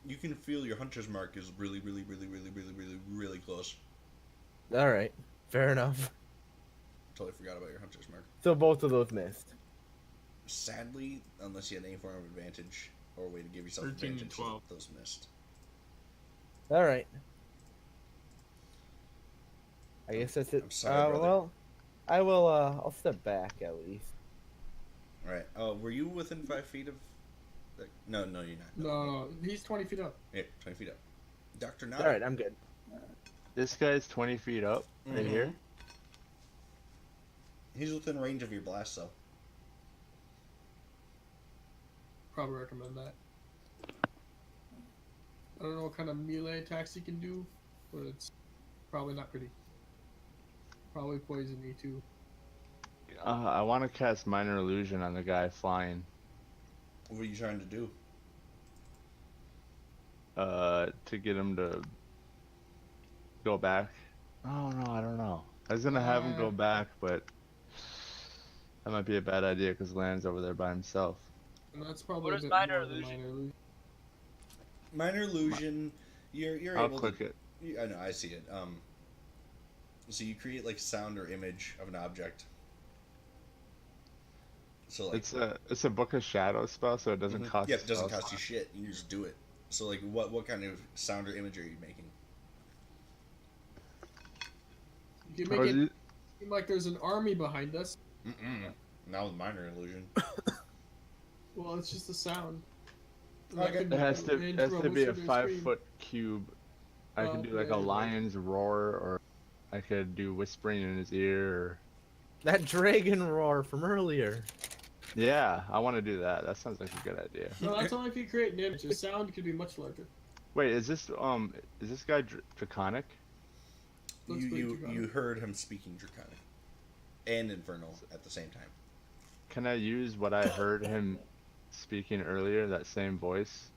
You can feel your hunter's mark is really, really, really, really, really, really, really close. All right, fair enough. Totally forgot about your hunter's mark. So both of those missed. Sadly, unless you had any form of advantage or a way to give yourself 13 and advantage, 12. those missed. All right. I guess that's it. I'm sorry, brother. Well, I will. I'll step back at least. All right. Were you within 5 feet of? No, you're not. No, he's 20 feet up. Yeah, 20 feet up. Doctor, now. All right, I'm good. This guy's 20 feet up, right Mhm. here. He's within range of your blast, though. Probably recommend that. I don't know what kind of melee attacks he can do, but it's probably not pretty. probably poison me too. I want to cast Minor Illusion on the guy flying. What are you trying to do? To get him to go back. Oh no, I don't know. I was gonna have him go back, but that might be a bad idea because Land's over there by himself. And that's probably What a is bit minor more than illusion? minor illusion. Minor illusion. You're I'll able click to. it. I know. I see it. So you create like sound or image of an object. So like It's a Book of Shadows spell, so it doesn't cost. Yeah, it doesn't spell cost you slots. shit. You just do it. So like what kind of sound or image are you making? You Or can make is it it- seem like there's an army behind us. Not with minor illusion. Well, it's just a sound. Okay. It has to range has from to be a whisper to 5-foot cube. I Oh, can do like yeah, a yeah. lion's roar, or I could do whispering in his ear. Or... That dragon roar from earlier. Yeah, I want to do that. That sounds like a good idea. No, that's only if you create an image. The sound could be much larger. Wait, is this guy draconic? Looks pretty You draconic. heard him speaking draconic and infernal at the same time. Can I use what I heard him speaking earlier, that same voice,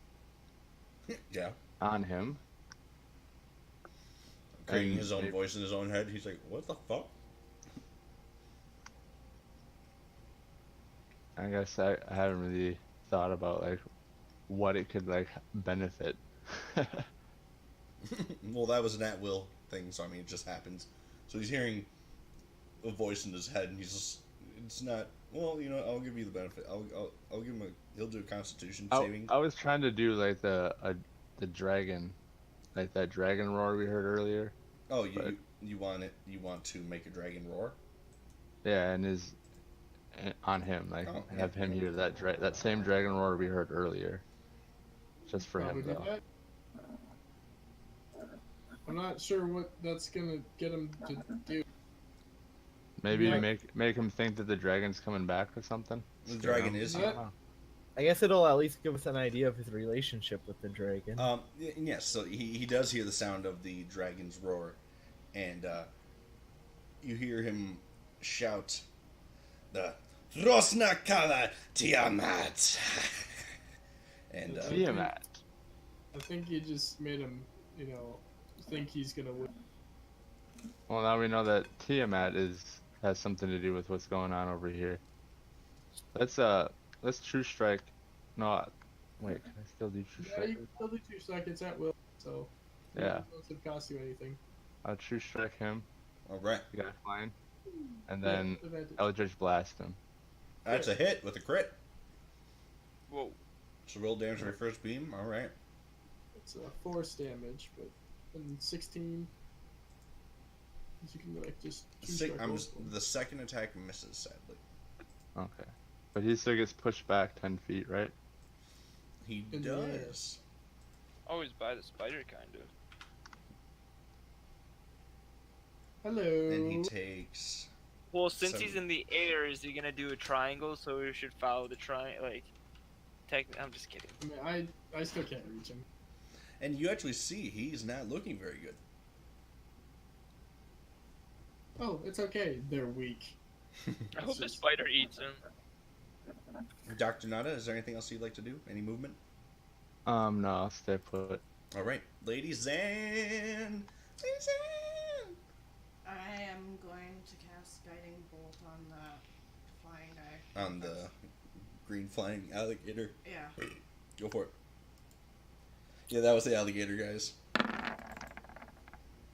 Yeah. on him? Creating And his own maybe- voice in his own head. He's like, what the fuck? I guess I haven't really thought about like what it could like benefit. Well, that was an at-will thing, so I mean, it just happens. So he's hearing a voice in his head, and he's just, it's not, well, you know, I'll give you the benefit. I'll give him he'll do a constitution saving. I was trying to do like the dragon, like that dragon roar we heard earlier. Oh, but- you want to make a dragon roar? Yeah, and on him, like Oh, have yeah. him hear that same dragon roar we heard earlier. Just for Probably him do though. that. I'm not sure what that's gonna get him to do. Maybe Yeah. make him think that the dragon's coming back or something. The dragon is here. What? I guess it'll at least give us an idea of his relationship with the dragon. Yes, so he does hear the sound of the dragon's roar, and you hear him shout, the Rosna Kala Tiamat. And Tiamat. I think you just made him, think he's gonna win. Well, now we know that Tiamat has something to do with what's going on over here. Let's true strike. No, wait, can I still do true Yeah, strike? you can still do 2 seconds at will, so Yeah. it doesn't cost you anything. I'll true strike him, all right, the guy flying, and then Yeah, advantage. Eldritch blast him. that's a hit with a crit. Whoa. So roll damage for your first beam. All right. It's force damage, but and 16. You can like just The second attack misses, sadly. Okay, but he still gets pushed back 10 feet, right? He In the air. does. Always by the spider, kind of. Hello. And he takes. Well, since he's 70. in the air, is he gonna do a triangle? So we should follow the triangle. Like, I'm just kidding. I mean, I still can't reach him. And you actually see he's not looking very good. Oh, it's okay. They're weak. I hope the spider eats him. Dr. Nada, is there anything else you'd like to do? Any movement? No, I'll stay put. All right, Lady Zan. Lady Zan. I am going to cast Guiding Bolt on the flying guy. On the green flying alligator. Yeah. Go for it. Yeah, that was the alligator, guys.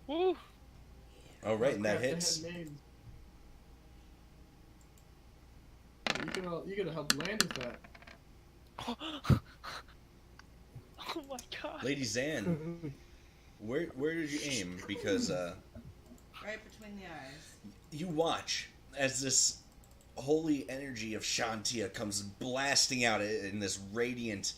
Woo! All right, and that Crap, they hits. had names. You gotta help land with that. Oh my god. Lady Zan, where did you aim? Because Right between the eyes. you watch as this holy energy of Shantia comes blasting out in this radiant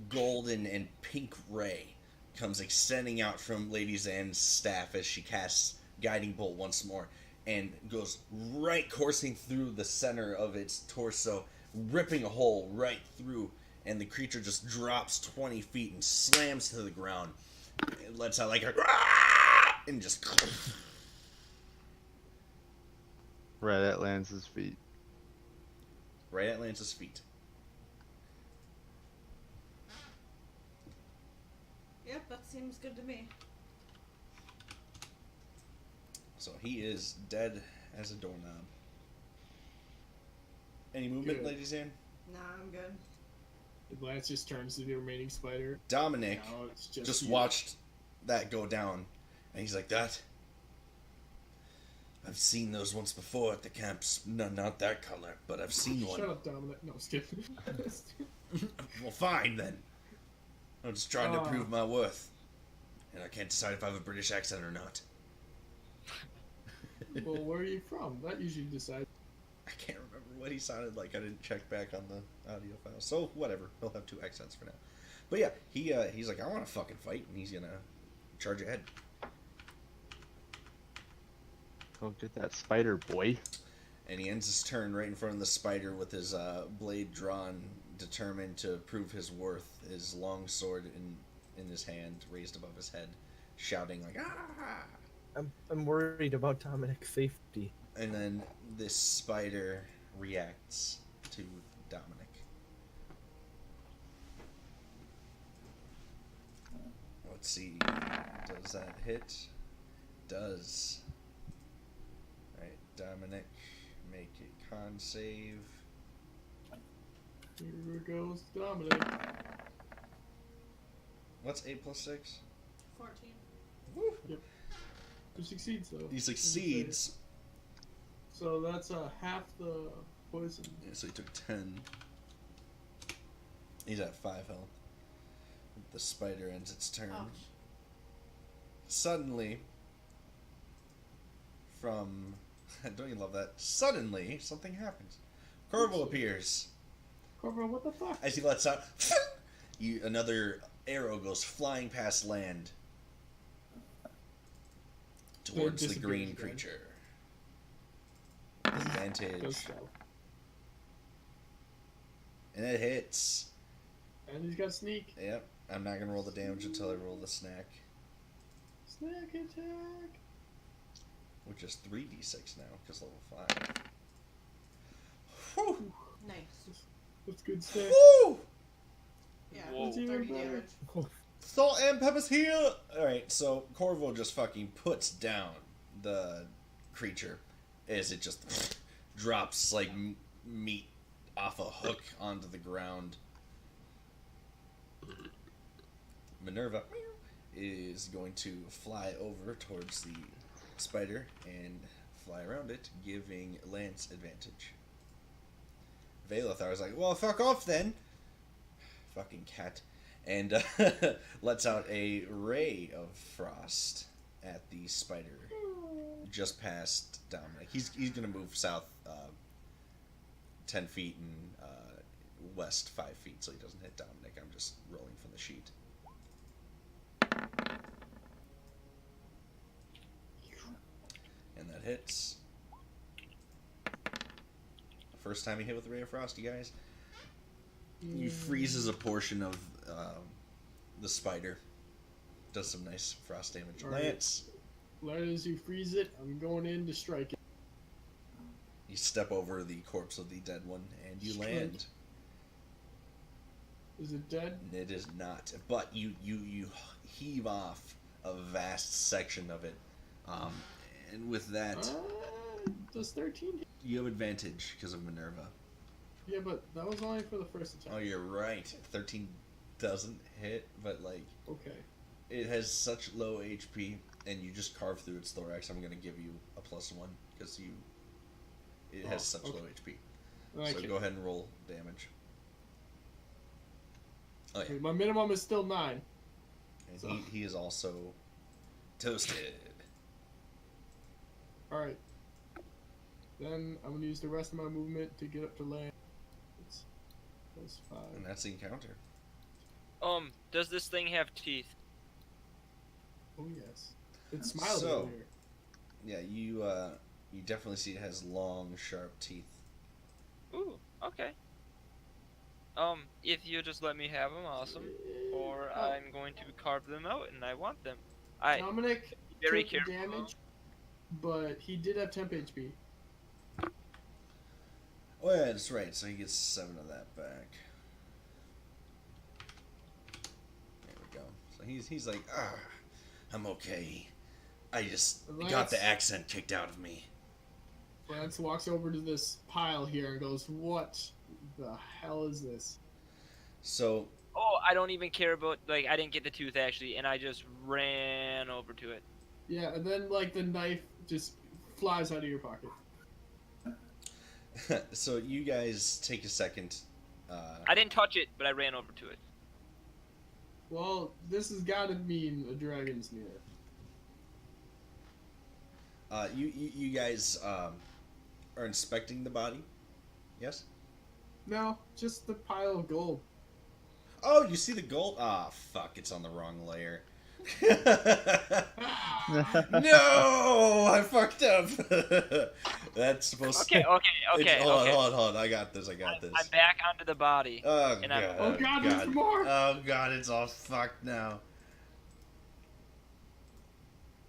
golden and pink ray comes extending out from Lady Zan's staff as she casts Guiding Bolt once more and goes right coursing through the center of its torso, ripping a hole right through, and the creature just drops 20 feet and slams to the ground. It lets out like a and just Right at Lance's feet. Right at Lance's feet. Yep, that seems good to me. So he is dead as a doorknob. Any movement, Good. ladies and Nah, I'm good. Lance just turns to the remaining spider. Dominic Now it's just you. watched that go down, and he's like, "That? I've seen those once before at the camps. No, not that color, but I've seen one." Shut up, Dominic. No, skip. Well, fine then. I'm just trying to Ah. prove my worth, and I can't decide if I have a British accent or not. Well, where are you from? That usually decides. I can't remember what he sounded like. I didn't check back on the audio file. So, whatever. He'll have 2 accents for now. But yeah, he's like, I want to fucking fight, and he's gonna charge ahead. Go get that spider, boy. And he ends his turn right in front of the spider with his blade drawn, determined to prove his worth, his long sword in his hand, raised above his head, shouting like, ah! I'm worried about Dominic's safety. And then this spider reacts to Dominic. Let's see. Does that hit? Does. Alright, Dominic, make a con save. Here goes Dominic. What's 8 plus 6? 14. Woo! Who succeeds though? He succeeds. So that's half the poison. Yeah, so he took 10. He's at 5 health. The spider ends its turn. Ouch. Suddenly, from... don't you love that? Suddenly, something happens. Corvo appears. Corvo, what the fuck? As he lets out... another arrow goes flying past land. Towards the disappears green again. creature. Goes Advantage. south. And it hits. And he's got sneak. Yep. I'm not gonna roll the damage until I roll the snack. Snack attack. Which is 3d6 now, because level 5. Whew! Nice. That's good stuff. Woo! Yeah, Whoa. 30 Even better. damage. Salt and pepper's here! Alright, so Corvo just fucking puts down the creature as it just drops like meat off a hook onto the ground. Minerva is going to fly over towards the spider and fly around it, giving Lance advantage. Valethar is like, well, fuck off then! Fucking cat. And lets out a ray of frost at the spider just past Dominic. He's gonna move south 10 feet and west 5 feet so he doesn't hit Dominic. I'm just rolling from the sheet. And that hits. First time he hit with a ray of frost, you guys. He freezes a portion of the spider. Does some nice frost damage. Alright. Lance, Right as you freeze it, I'm going in to strike it. you step over the corpse of the dead one and you Strike. land. Is it dead? It is not, but you heave off a vast section of it, and with that Does 13 hit? you have advantage because of Minerva. Yeah, but that was only for the first attack. Oh, you're right. 13 doesn't hit, but like Okay. it has such low HP, and you just carve through its thorax. I'm gonna give you a +1 because it has such okay. low HP. Thank So you. go ahead and roll damage. Oh yeah, Okay, my minimum is still 9. and So- he is also toasted. Alright. Then I'm gonna use the rest of my movement to get up to land. It's +5. And that's the encounter. Does this thing have teeth? Oh yes. It smiled So- over here. Yeah, you definitely see it has long, sharp teeth. Ooh, okay. If you just let me have them, awesome. Or Oh, I'm going to carve them out, and I want them. I Dominic very took careful. damage, but he did have temp HP. Oh yeah, that's right. So he gets 7 of that back. There we go. So he's like, I'm okay. I just got the accent kicked out of me. Lance walks over to this pile here and goes, "What the hell is this?" So Oh, I don't even care about, like, I didn't get the tooth actually, and I just ran over to it. Yeah, and then like the knife just flies out of your pocket. so you guys take a second. I didn't touch it, but I ran over to it. Well, this has got to mean a dragon's near. You guys are inspecting the body. Yes. No, just the pile of gold. Oh, you see the gold? Ah, fuck! It's on the wrong layer. No, I fucked up. That's supposed to. Okay. Hold on. I got this. I'm back onto the body. Oh And god. Oh god, there's more! Oh god, it's all fucked now.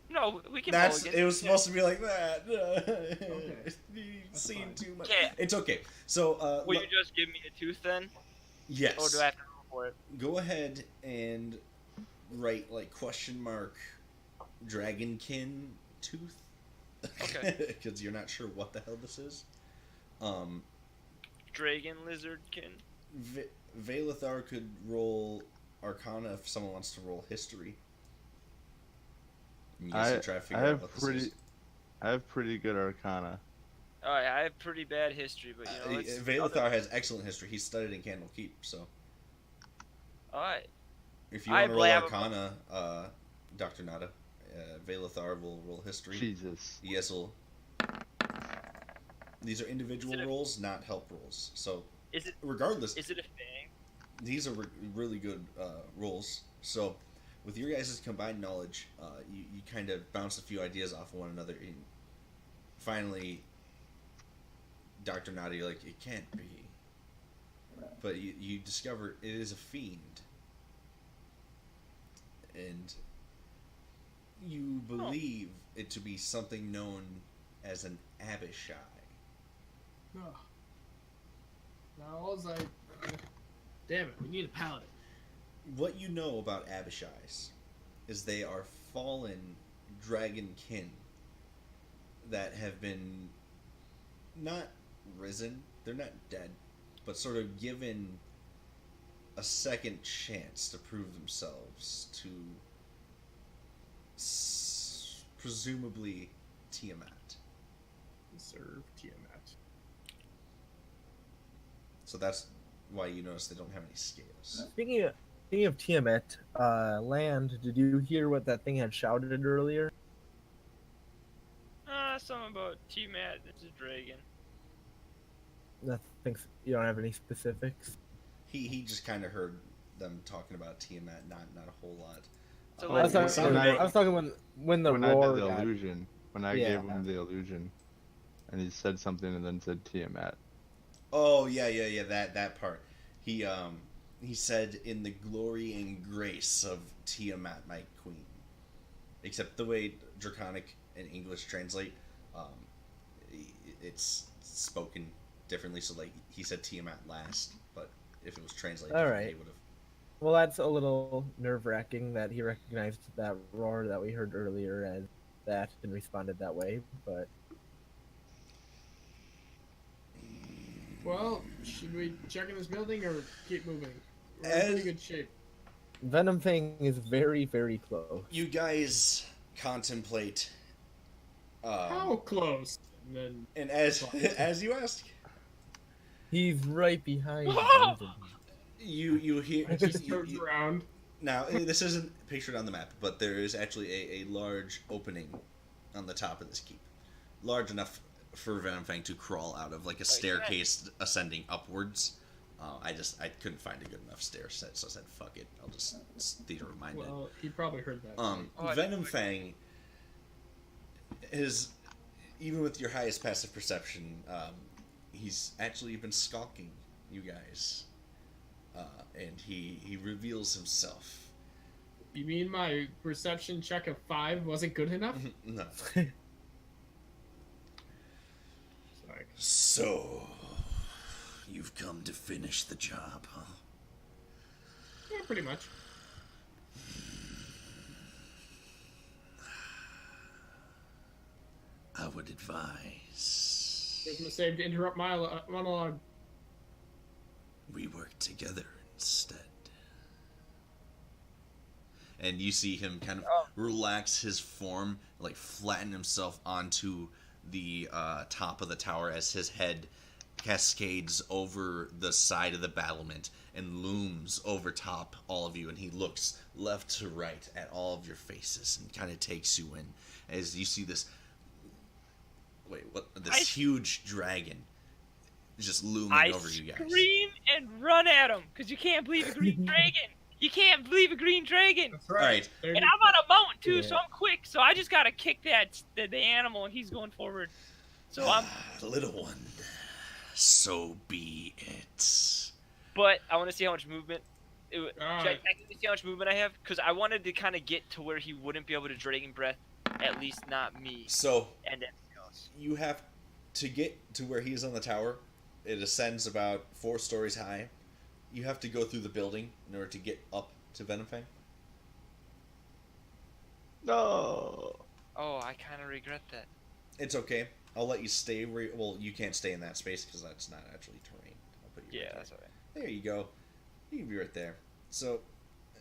No, we can. It was supposed to be like that. Okay. You've seen fine. too much. Okay. It's okay. So, Will you just give me a tooth then? yes. Or do I have to roll for it? Go ahead and write like dragonkin tooth. Okay. Because you're not sure what the hell this is. Dragon lizardkin. Valithar could roll Arcana if someone wants to roll History. And you guys can try to figure out what this is. I have pretty good Arcana. Alright, I have pretty bad history, but you know, Valithar has excellent history. He studied in Candlekeep, so. Alright. If you want to roll Arcana, Dr. Nada, Valithar will roll History. Jesus. Yes, will. These are individual rolls, not help rolls. So, regardless, Is it a thing? these are really good rolls. So, with your guys' combined knowledge, you kind of bounce a few ideas off of one another. And finally, Dr. Nada, you're like, it can't be. But you discover it is a fiend. And you believe it to be something known as an Abishai. No. Now all I... Damn it, we need a paladin. What you know about Abishais is they are fallen dragon kin that have been not risen, they're not dead, but sort of given a second chance to prove themselves to presumably Tiamat. Serve Tiamat. So that's why you notice they don't have any scales. Speaking of Tiamat, Land, did you hear what that thing had shouted earlier? Something about Tiamat, it's a dragon. Nothing. You don't have any specifics. He just kind of heard them talking about Tiamat, not a whole lot. So I was talking when the roar I did the got... illusion. When I gave him the illusion, and he said something and then said Tiamat. Oh yeah, that part. He said, "In the glory and grace of Tiamat, my queen." Except the way Draconic and English translate, it's spoken differently. So like he said Tiamat last, but if it was translated, All right. he would have. Well, that's a little nerve-wracking that he recognized that roar that we heard earlier as that and responded that way, but... Well, should we check in this building or keep moving? We're in pretty good shape. Venom Fang is very, very close. You guys contemplate. How close? And as you ask, He's right behind you hear. I just turned around. Now, this isn't pictured on the map, but there is actually a large opening on the top of this keep. Large enough for Venom Fang to crawl out of, like a staircase ascending upwards. I couldn't find a good enough stair set, so I said, fuck it. I'll just theater of mind it. Well, he probably heard that. Venom Fang is, even with your highest passive perception, he's actually been stalking you guys. And he reveals himself. You mean my perception check of 5 wasn't good enough? No. Sorry. So, You've come to finish the job, huh? Yeah, pretty much. I would advise There's a mistake to interrupt my monologue. we work together instead. And you see him kind of relax his form, like flatten himself onto the top of the tower as his head cascades over the side of the battlement and looms over top all of you. And he looks left to right at all of your faces and kind of takes you in as you see this. Wait, what? This huge dragon just looming over you guys. I scream and run at him because you can't believe a green dragon. You can't believe a green dragon. That's All right. right. And I'm on a mountain too, Yeah. so I'm quick. So I just gotta kick the animal, and he's going forward. So I'm. Little one, so be it. But I want to see how much movement. Should I Alright. technically see how much movement I have? Because I wanted to kind of get to where he wouldn't be able to dragon breath, at least not me. So And everything else. you have to get to where he's on the tower. It ascends about 4 stories high. You have to go through the building in order to get up to Venomfang. No. Oh, I kind of regret that. It's okay. I'll let you stay where. Well, you can't stay in that space because that's not actually terrain. I'll put you. Yeah, right that's alright. there. There you go. You can be right there. So,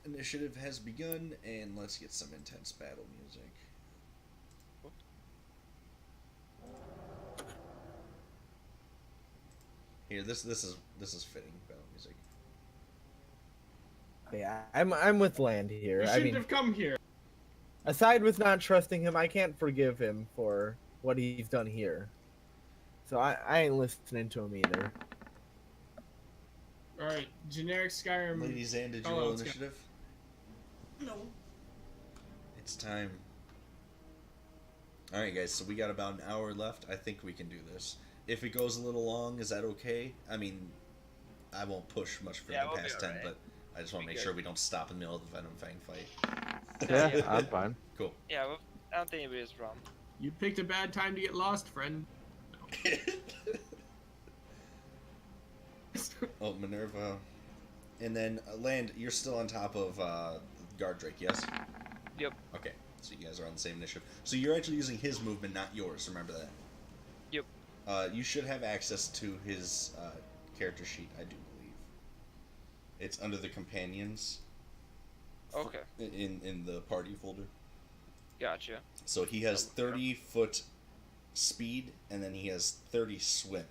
initiative has begun, and let's get some intense battle music. Here, this is fitting battle music. Yeah, I'm with Land here. You I shouldn't mean, have come here. aside with not trusting him, I can't forgive him for what he's done here. So I ain't listening to him either. Alright, generic Skyrim. Ladies and did you Oh, roll let's go. initiative? No. It's time. Alright guys, so we got about an hour left. I think we can do this. If it goes a little long, is that okay? I mean, I won't push much for Yeah, the we'll be past 10, alright. but I just want to Be make good. sure we don't stop in the middle of the Venomfang fight. Yeah, I'm fine. Cool. Yeah, well, I don't think anybody has a problem. You picked a bad time to get lost, friend. Oh, Minerva. And then, Land, you're still on top of Guard Drake, yes? Yep. Okay, so you guys are on the same initiative. So you're actually using his movement, not yours, remember that? Yep. You should have access to his character sheet, I do believe. It's under the companions Okay, in the party folder. gotcha. So he has 30-foot speed, and then he has 30 swim.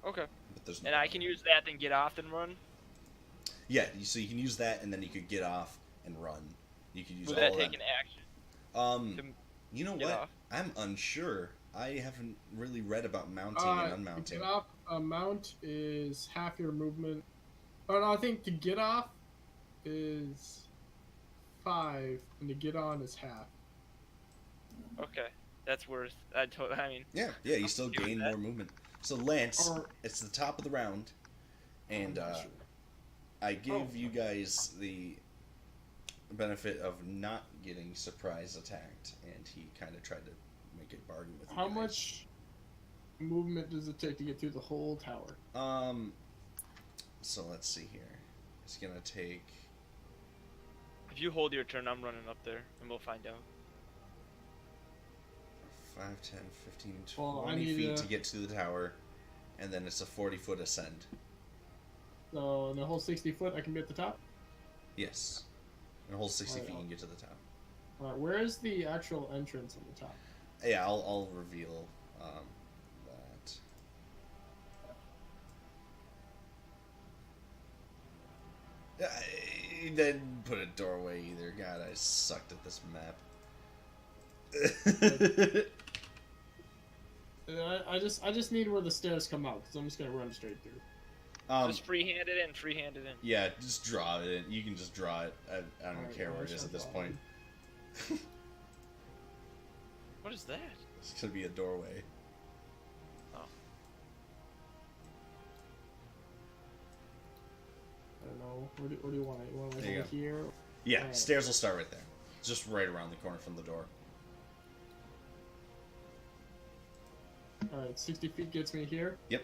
Okay. But there's no And I can use that, then get off and run? Yeah, so you can use that, and then you could get off and run. You could use Would all that of take them. an action? To You know get what? off? I'm unsure. I haven't really read about mounting and To unmounting. get off, a mount is half your movement. Oh no, I think to get off is 5, and to get on is half. Okay, that's worth. I mean, Yeah, you still do gain that. more movement. So Lance, Or- it's the top of the round, and I'm not sure. I give Oh. you guys the benefit of not getting surprise attacked, and he kind of tried to make a bargain with you How guys. much movement does it take to get through the whole tower? So let's see here. It's gonna take. if you hold your turn, I'm running up there, and we'll find out. 5, 10, 15, Well, I 20 need feet to- to get to the tower, and then it's a 40-foot ascend. So in the whole 60 foot, I can be at the top. Yes. And a whole 60 Alright, feet you I'll- can get to the top. All right, where is the actual entrance on the top? Yeah, I'll reveal that. I didn't put a doorway either. God, I sucked at this map. I just need where the stairs come out, because I'm just gonna run straight through. Just freehand it in, freehand it in. Yeah, just draw it in. You can just draw it. I don't Alright, care well, where I it is shall at this draw point. What is that? It's gonna be a doorway. I don't know. Where do you want it? You want it There you over go. here? Yeah, Alright. stairs will start right there. Just right around the corner from the door. All right, 60 feet gets me here. Yep.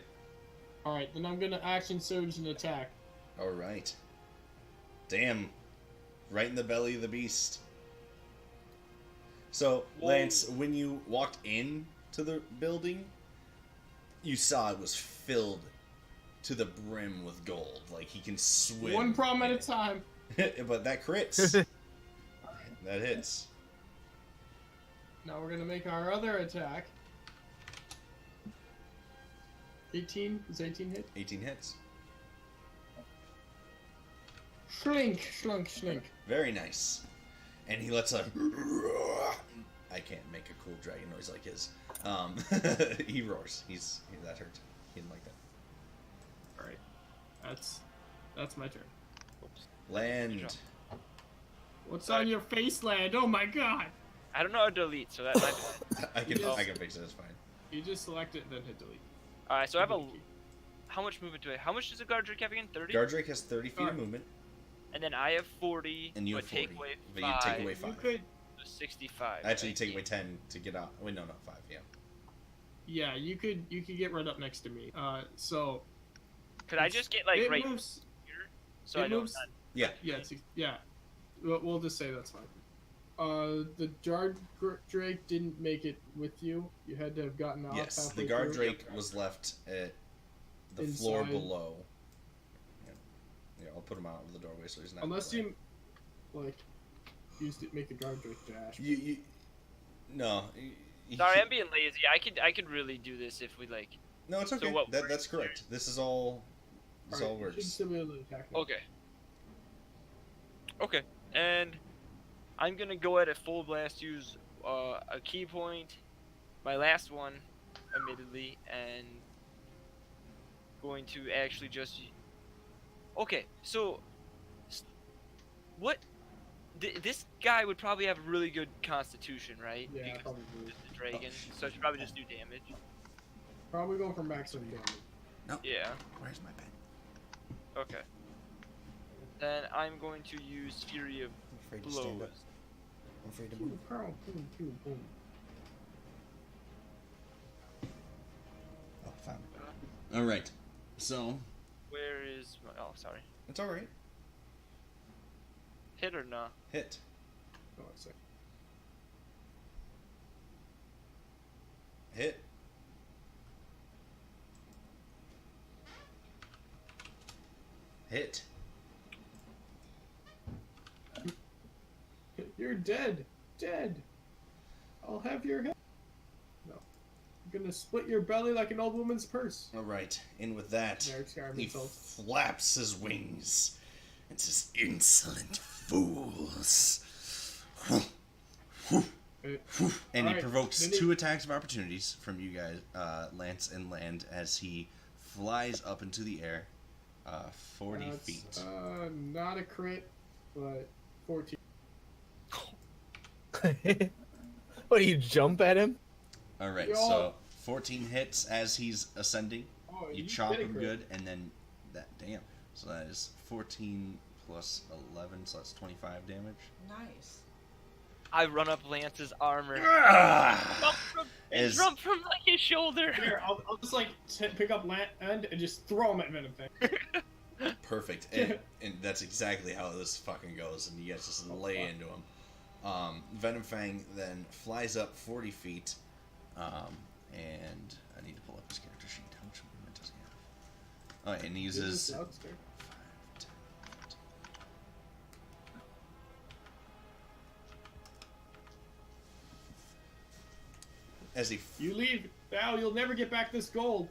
Alright, then I'm gonna action surge and attack. All right. Damn. Right in the belly of the beast. So, Lance, when you walked in to the building, you saw it was filled to the brim with gold. Like, he can swim. One problem at in a time. it. But that crits. That hits. Now we're gonna make our other attack. 18? Is 18 hit? 18 hits. Shlink. Very nice. And he lets a... I can't make a cool dragon noise like his. He roars. That hurt. He didn't like that. Alright. That's my turn. Land. What's on your face, Land? Oh my god! I don't know how to delete, so that might be... I can fix it. It's fine. You just select it and then hit delete. Alright, so I have a... How much movement do I... How much does a guard drake have again? 30? Guardrake has 30 feet of movement, And then I have 40, and you but have 40. take away 5. But you take away 5. You could, So 65. Actually, you right? take away 10 to get out. Wait, no, 5. Yeah. yeah, you could get right up next to me. So Could I just get, like, it right moves. here? So it I don't... moves. Yeah. Yeah. We'll just say that's fine. The guard drake didn't make it with you. You had to have gotten off. Yes, halfway the guard through. drake was left at the floor Inside. below. Yeah, I'll put him out of the doorway so he's not. Unless in the way. you like used it, make the guard drake dash. No. Sorry, I'm being lazy. I could really do this if we, like... No, it's okay. So what That's works correct. This all Alright, you should works. still be able to attack me. Okay. Okay, and I'm gonna go at a full blast, use a key point, my last one, admittedly, and going to actually just... Okay, so... What... This guy would probably have a really good constitution, right? Yeah, Because probably. it's the dragon, so I should probably just do damage. Probably going for maximum damage. Yeah, Where's my pen? okay. Then I'm going to use Fury of I'm afraid to Blows. stand up. I'm afraid to move. Boom. Oh, found it. All right. So Where is my... Oh, sorry. it's all right. Hit or not? Hit. Oh, I see. Hit. Hit. You're dead. Dead. I'll have your head. No. I'm gonna split your belly like an old woman's purse. All right. In with that, Derek Scarman he insults. flaps his wings and says, "Insolent fools." And he Alright, provokes then he- 2 attacks of opportunities from you guys, Lance and Land, as he flies up into the air, 40 That's, feet. not a crit, but 14. What, do you jump at him? All right, Yo. so 14 hits as he's ascending. Oh, You you chop did a him crit. good, and then that. Damn. So that is 14 plus 11, so that's 25 damage. Nice. I run up Lance's armor. Ah! Jump from, As- jump from like his shoulder. Here, I'll just like pick up end and just throw him at Venom Thing. Perfect, and that's exactly how this fucking goes, and you guys just lay into him. Venom Fang then flies up 40 feet, and I need to pull up his character sheet. How much movement does he have? Oh, and he uses 5, 10, 15. As he You leave now, you'll never get back this gold.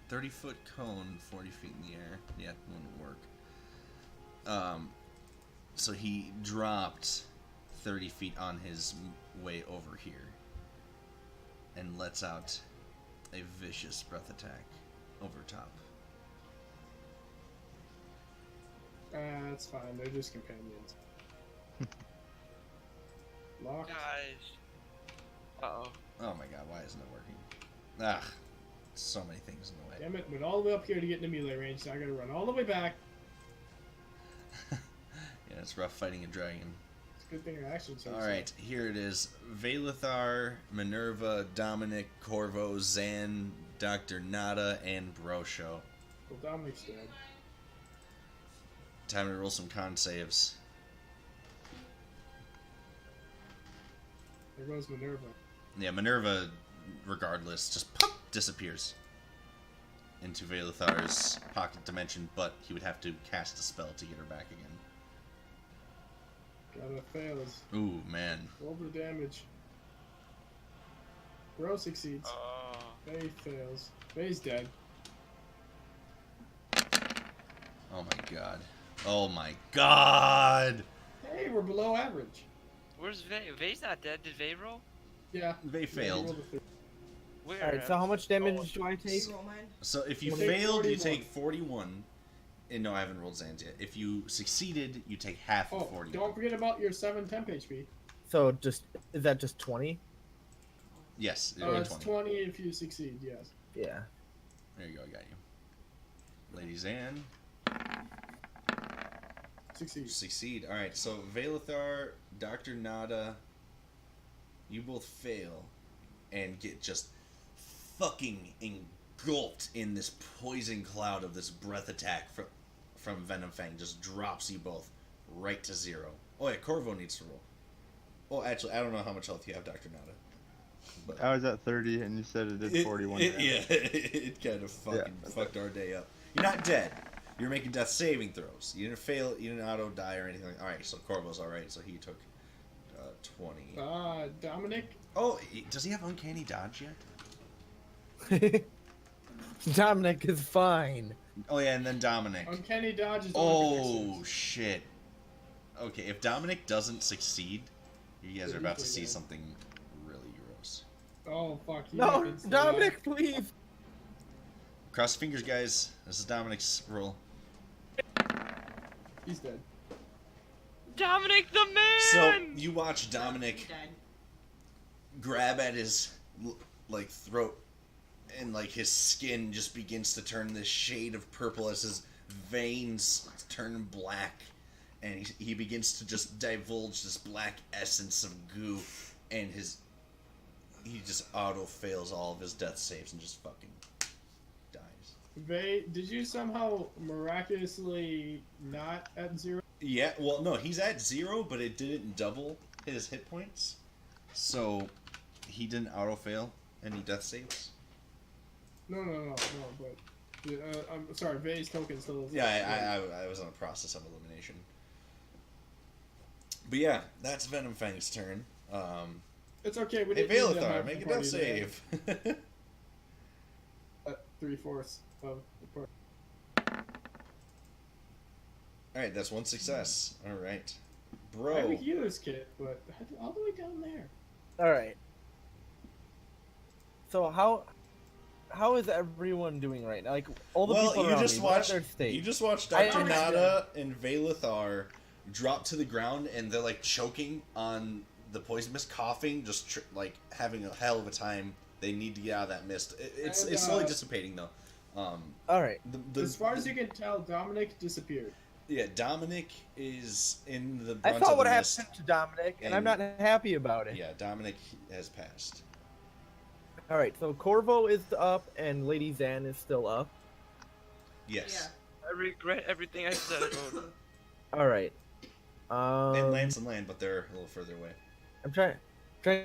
30-foot cone, 40 feet in the air. Yeah, wouldn't work. So he dropped 30 feet on his way over here and lets out a vicious breath attack over top. That's fine. They're just companions. Lock. Guys. Uh-oh. Oh my god, why isn't it working? Ah, so many things in the way. Damn it! Went all the way up here to get into melee range. So I gotta run all the way back. Yeah, it's rough fighting a dragon. It's Good thing our actions are All right, here it is. Valithar, Minerva, Dominic, Corvo, Zan, Dr. Nada, and Brosho. Well, Dominic's dead. Time to roll some con saves. There goes Minerva. Yeah, Minerva, regardless, just pop, disappears into Valithar's pocket dimension, but he would have to cast a spell to get her back again. Gotta fails. Ooh, man. Roll the damage. Bro succeeds. Oh. Faye fails. Faye's dead. Oh my god. Oh my god! Hey, we're below average. Where's Vay? Vay's not dead. Did Vay roll? Yeah. They Yeah, failed. rolled a three. Where? Alright, so how much damage do I take? You roll mine. So if you You take failed, you 41. take 41. And no, I haven't rolled Zan's yet. If you succeeded, you take half of Oh, 41. don't forget about your 7 temp HP. So just is that just 20? Yes, Oh, it's 20. 20 if you succeed, yes. Yeah. There you go, I got you. Lady Zan. Succeed. Succeed. Alright, so Valithar, Dr. Nada, you both fail and get just fucking engulfed in this poison cloud of this breath attack from Venom Fang. Just drops you both right to 0. Oh yeah, Corvo needs to roll. Oh, actually, I don't know how much health you have, Dr. Nada. But I was at 30, and you said it did 41 damage. yeah, it kind of fucking fucked our day up. You're not dead. You're making death saving throws. You didn't fail. You didn't auto die or anything. All right, so Corvo's all right. So he took 20. Dominic? Oh, does he have uncanny dodge yet? Dominic is fine. Oh yeah, and then Dominic. Uncanny dodge is Oh shit. Okay, if Dominic doesn't succeed, you guys are about to see something really gross. Oh, fuck. he No, happens to Dominic, please. Cross your fingers, guys. This is Dominic's roll. He's dead. Dominic the So man. you watch He Dominic died. grab at his like throat, and like his skin just begins to turn this shade of purple as his veins turn black, and he begins to just divulge this black essence of goo, and he just auto fails all of his death saves and just fucking dies. Vay, did you somehow miraculously not at 0? Yeah, well, no, he's at 0, but it didn't double his hit points, so he didn't auto fail any death saves. No, but... I'm sorry, Vay's token still is... Yeah, I was on a process of elimination. But yeah, that's Venom Fang's turn. It's okay, we Hey, didn't need to Valithar, have make a the death party save. at 3/4 of the party. Alright, that's one success. Alright. I Bro. have a healer's kit, but all the way down there. All right. So how is everyone doing right now? Like all the people you around just me, what's watched their state? you just watched I Dr. understand. Nada and Valithar drop to the ground, and they're like choking on the poison mist, coughing, just like having a hell of a time. They need to get out of that mist. It's And, slowly dissipating though. All right. As far as you can tell, Dominic disappeared. Yeah, Dominic is in the I brunt saw of what the happened mist. to Dominic, and I'm and- not happy about it. Yeah, Dominic has passed. All right, so Corvo is up, and Lady Zan is still up. Yes. I regret everything I said. All right. And Lance and Land, but they're a little further away. I'm trying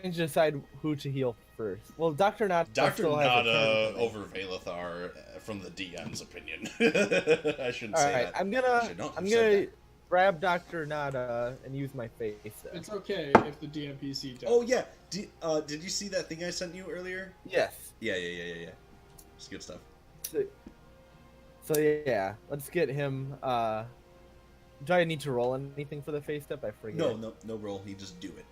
to decide who to heal first. Well, Dr. Nada Dr. still has a Nada turn. over Valithar, from the DM's opinion. I shouldn't All say right, that. I'm Actually, no, gonna you said grab Dr. Nada and use my face. It's okay if the DMPC does. Oh yeah, did you see that thing I sent you earlier? Yes. Yeah. It's good stuff. So yeah, let's get him. Do I need to roll anything for the face step? I forget. No roll. You just do it.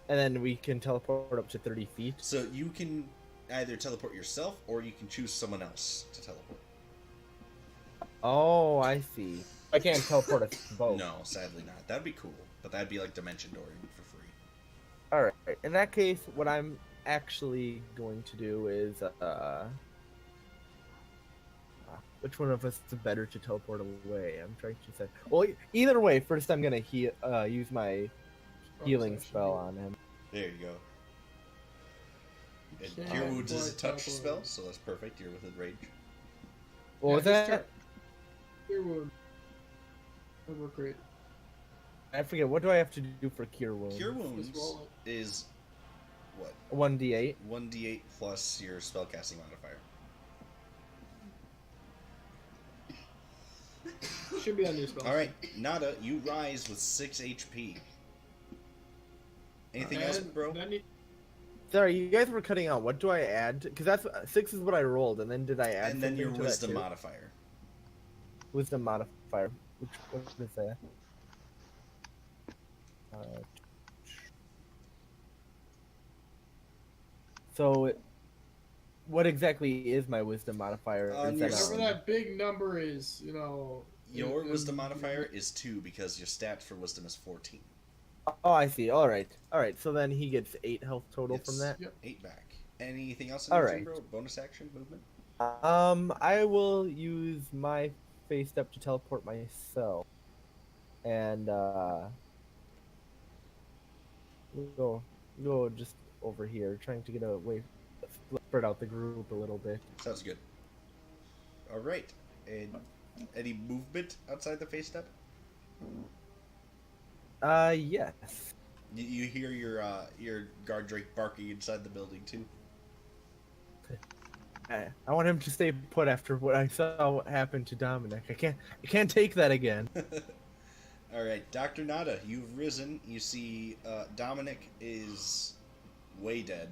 And then we can teleport up to 30 feet. So you can either teleport yourself, or you can choose someone else to teleport. Oh, I see. I can't teleport us both. No, sadly not. That'd be cool, but that'd be like Dimension Dooring for free. All right. In that case, what I'm actually going to do is, which one of us is better to teleport away? I'm trying to say. Well, either way, first I'm gonna use my healing Bonus spell action. on him. There you go. And Can't Cure Wounds is a quite touch teleport. spell, so that's perfect. You're within range. What was just that? Cure wound. That worked great. I forget. What do I have to do for cure wounds? Cure Wounds roll is what? 1d8. 1d8 plus your spellcasting modifier. Should be on your spell. All right, Nada, you rise with 6 HP. Anything else, bro? Sorry, you guys were cutting out. What do I add? Because that's 6 is what I rolled, and then did I add? And then your something to that wisdom too? modifier. Wisdom modifier. What does it say? So, what exactly is my wisdom modifier? On Is your that, s- Whatever that big number is, you know. Your in- wisdom modifier is 2 because your stat for wisdom is 14. Oh, I see. All right. So then he gets 8 health total from Yes. that. Yep. 8 back. Anything else in All your right. turn, bro? Bonus action, movement? I will use my face step to teleport myself, and go just over here, trying to get away, spread out the group a little bit. Sounds good. All right. And any movement outside the face step? Yes. You hear your guard drake barking inside the building too. I want him to stay put after what I saw happen to Dominic. I can't take that again. All right, Dr. Nada, you've risen. You see Dominic is way dead.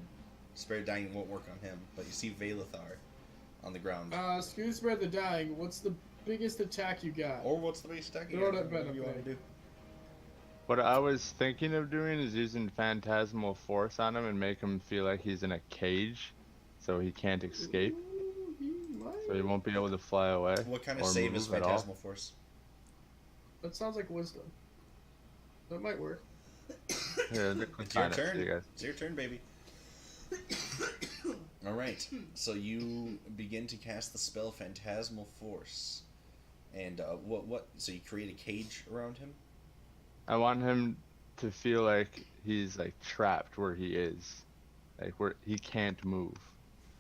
Spare dying won't work on him, but you see Valithar on the ground. Excuse me, the dying. What's the biggest attack you got? Or what's the base attack? Throw that Whatever better you want to thing. do. What I was thinking of doing is using Phantasmal Force on him and make him feel like he's in a cage, so he can't escape. Ooh, he might. So he won't be able to fly away. What kind of or save is move at all. Phantasmal Force? That sounds like wisdom. That might work. Yeah, It's your find it for turn. you guys. It's your turn, baby. All right. So you begin to cast the spell Phantasmal Force, and what? So you create a cage around him. I want him to feel like he's like trapped where he is, like where he can't move.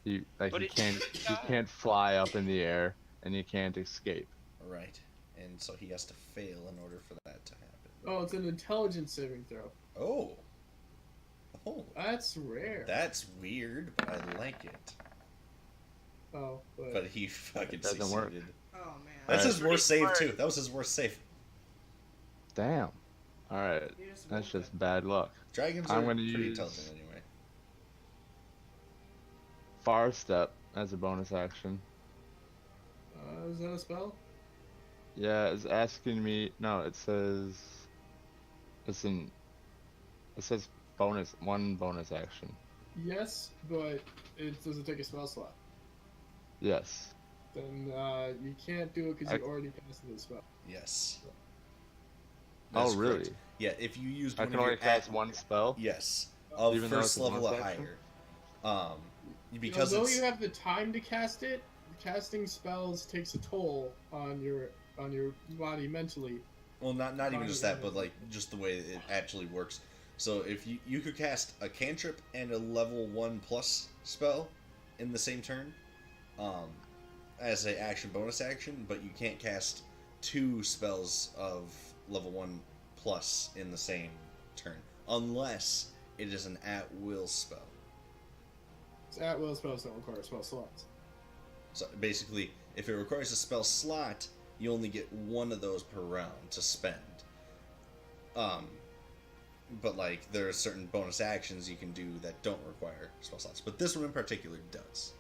He But he it's- can't fly up in the air and he can't escape. All right. And so he has to fail in order for that to happen. Oh, it's an intelligence saving throw. Oh. Oh. That's rare. That's weird, but I like it. Oh, But he fucking It doesn't succeeded. work. Oh man. That's Alright. his worst save Smart. too. That was his worst save. Damn. All right, You just that's moved just bad luck. Dragons I'm are gonna pretty use- intelligent anyway. Far step as a bonus action. Is that a spell? Yeah, it's asking me. No, it says. It says one bonus action. Yes, but it doesn't take a spell slot. Yes. Then you can't do it because you already passed the spell. Yes. Oh, That's really? correct. Yeah, if you used I one can of only your cast one spell. Yes, of Even though first it's a level or bonus action? higher. Because although it's you have the time to cast it, casting spells takes a toll on your body mentally. well, not even just that, but like just the way it actually works. So if you could cast a cantrip and a level 1+ spell in the same turn, as an action bonus action, but you can't cast 2 spells of level 1+ in the same turn unless it is an at-will spell. At-will spells don't require spell slots. So basically, if it requires a spell slot, you only get 1 of those per round to spend. But like there are certain bonus actions you can do that don't require spell slots, but this one in particular does.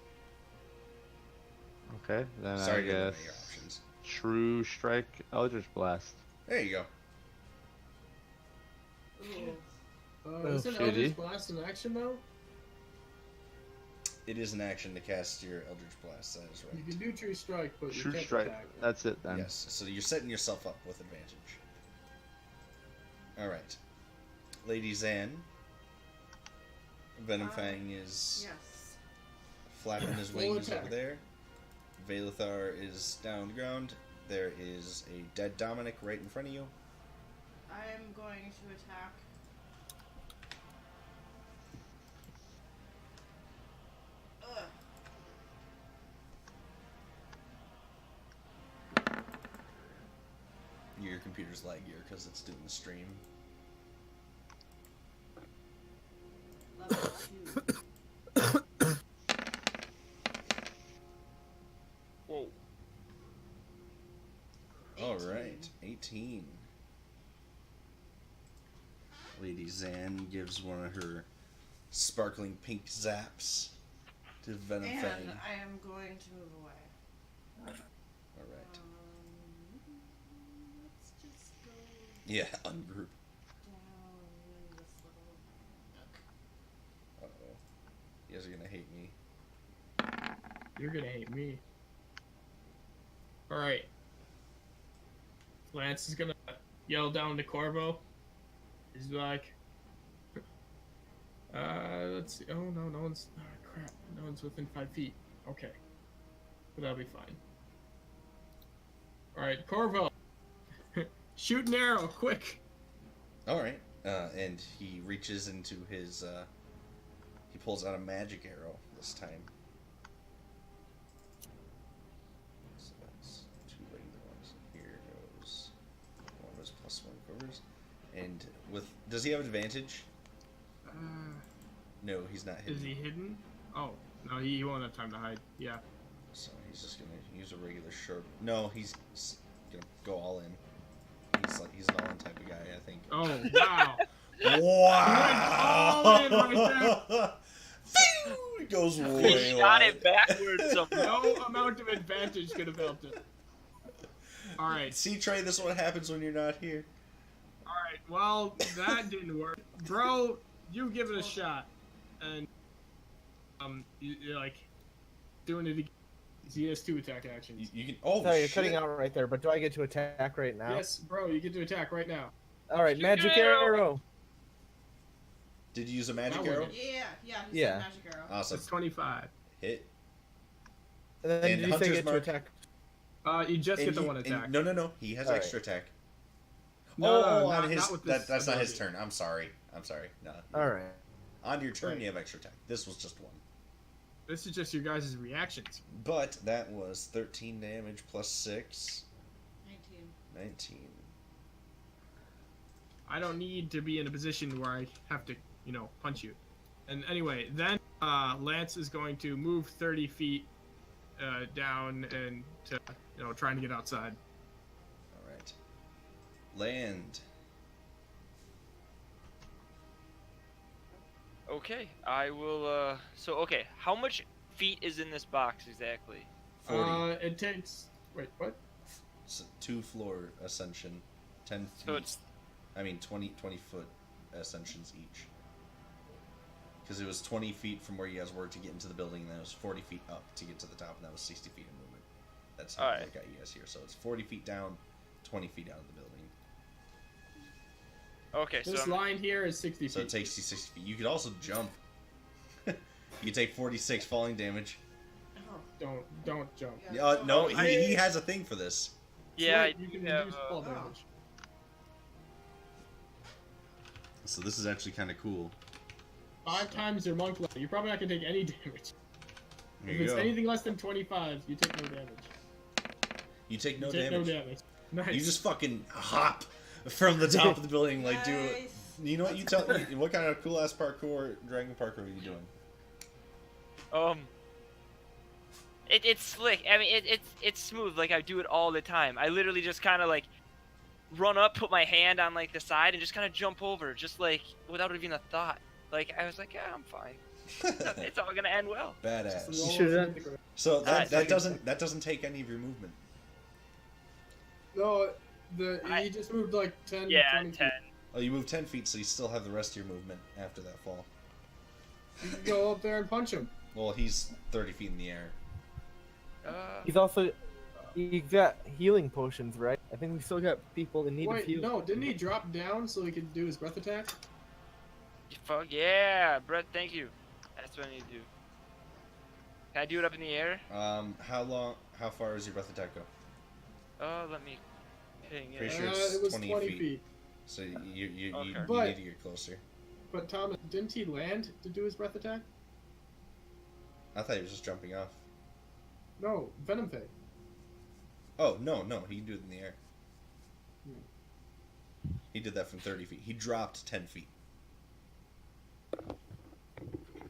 Okay, then Sorry I to limit guess your options. True Strike, Eldritch Blast. There you go. Isn't shitty. Eldritch Blast an action though? It is an action to cast your Eldritch Blast. That is You right. can do True Strike, but you True can't Strike. attack. That's it then. Yes. So you're setting yourself up with advantage. All right, Lady Zan. Venomfang is Yes. flapping his Full wings attack. over there. Valithar is down on the ground. There is a dead Dominic right in front of you. I'm going to attack computer's laggier because it's doing the stream. Level 2. Whoa. All right, 18. Lady Zan gives one of her sparkling pink zaps to Venom And Fang. I am going to move away. All right. Let's just go Yeah, ungroup. down in this little nook. Uh-oh. You guys are gonna hate me. You're gonna hate me. Alright. Lance is gonna yell down to Corvo. He's like, let's see. Oh, no, no one's. Oh, crap. No one's within 5 feet. Okay. But that'll be fine. Alright, Corvo. Shoot an arrow, quick. All right. And he reaches into his. He pulls out a magic arrow this time. So that's 2 regular ones. Here goes. One was +1 covers. And with. Does he have advantage? No, he's not hidden. Is he hidden? Oh, no, he won't have time to hide. Yeah. So he's just gonna use a regular sharp. No, he's gonna go all in. He's an all-in type of guy, I think. Oh, wow. Wow! All in right there. Phew! It goes way He shot wide. it backwards somehow. No amount of advantage could have helped it. Alright. See, Trey, this is what happens when you're not here. Alright, well, that didn't work. Bro, you give it a shot. And, you're like, doing it again. He has 2 attack actions. You can. Oh, Sorry, you're shit. cutting out right there, but do I get to attack right now? Yes, bro, you get to attack right now. All right, Shoot magic an arrow. arrow. Did you use a magic That arrow? worked. Yeah, he Yeah. said magic arrow. Awesome. It's 25. Hit. And then And did you say Hunter's get to Mark. attack? You just And get the he- 1 and- attack. No. He has All extra attack. No, oh, not- on his. not with this That's not his ability. turn. I'm sorry. No. All right. On your turn, Right. you have extra attack. This was just 1. This is just your guys' reactions. But that was 13 damage plus 6. 19. 19. I don't need to be in a position where I have to, punch you. And anyway, then Lance is going to move 30 feet down and to, trying to get outside. Alright. Land. Okay, I will. So okay, how much feet is in this box exactly? 40. It takes. Wait, what? So 2 floor ascension. 10 feet. So it's 20 foot ascensions each. Because it was 20 feet from where you guys were to get into the building, and then it was 40 feet up to get to the top, and that was 60 feet of movement. That's how Alright. I got you guys here. So it's 40 feet down, 20 feet out of the building. okay. So This I'm- line here is 60 feet. So it takes you 60 feet. You could also jump. You could take 46 falling damage. Oh, Don't jump. yeah. No, Oh, he has a thing for this. yeah, Wait, you can yeah, reduce fall damage. So this is actually kind of cool. 5 times your monk level. You're probably not gonna take any damage. Here If you it's go. anything less than 25, you take no damage. You take no You take damage. no damage. Nice. You just fucking hop from the top of the building, like do it. Nice. You know what? You tell me what kind of cool ass parkour, dragon parkour are you doing? It's slick. I mean, it's smooth. Like I do it all the time. I literally just kind of like run up, put my hand on like the side, and just kind of jump over, just like without even a thought. Like I was like, yeah, I'm fine. It's all gonna end well. Badass. Just roll should've off the ground. So that second. doesn't take any of your movement. No, I- he just moved like 10, Yeah, 20 10. feet. Oh, you move 10 feet, so you still have the rest of your movement after that fall. You can go up there and punch him. Well, he's 30 feet in the air. He's also. He's got healing potions, right? I think we still got people in need of Wait, healing. no, didn't he drop down so he could do his breath attack? Fuck yeah, Brett. Thank you. That's what I need to do. Can I do it up in the air? How far does your breath attack go? Let me ping Pretty it. sure it's It was 20 20 feet. feet. So you Okay. need But- to get closer. But Thomas, didn't he land to do his breath attack? I thought he was just jumping off. No, Venom Fang. Oh, no, he can do it in the air. He did that from 30 feet. He dropped 10 feet.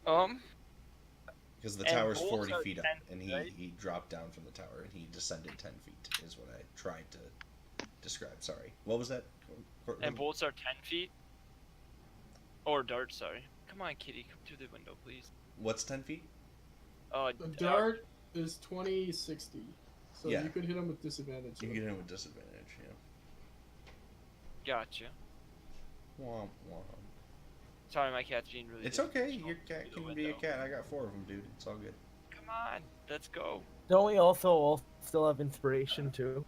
Because the And tower's bolts 40 are feet up, 10 and feet, right? he dropped down from the tower, and he descended 10 feet, is what I tried to describe. Sorry. What was that? And bolts are 10 feet? Or darts, sorry. Come on, kitty, come through the window, please. What's 10 feet? The dart is 20/60, so Yeah. you could hit him with disadvantage. You can get him with disadvantage, yeah. Gotcha. Womp womp. Sorry, my cat's being really It's okay. difficult Your through cat the can be a window. cat. I got 4 of them, dude. It's all good. Come on, let's go. Don't we also all still have inspiration too?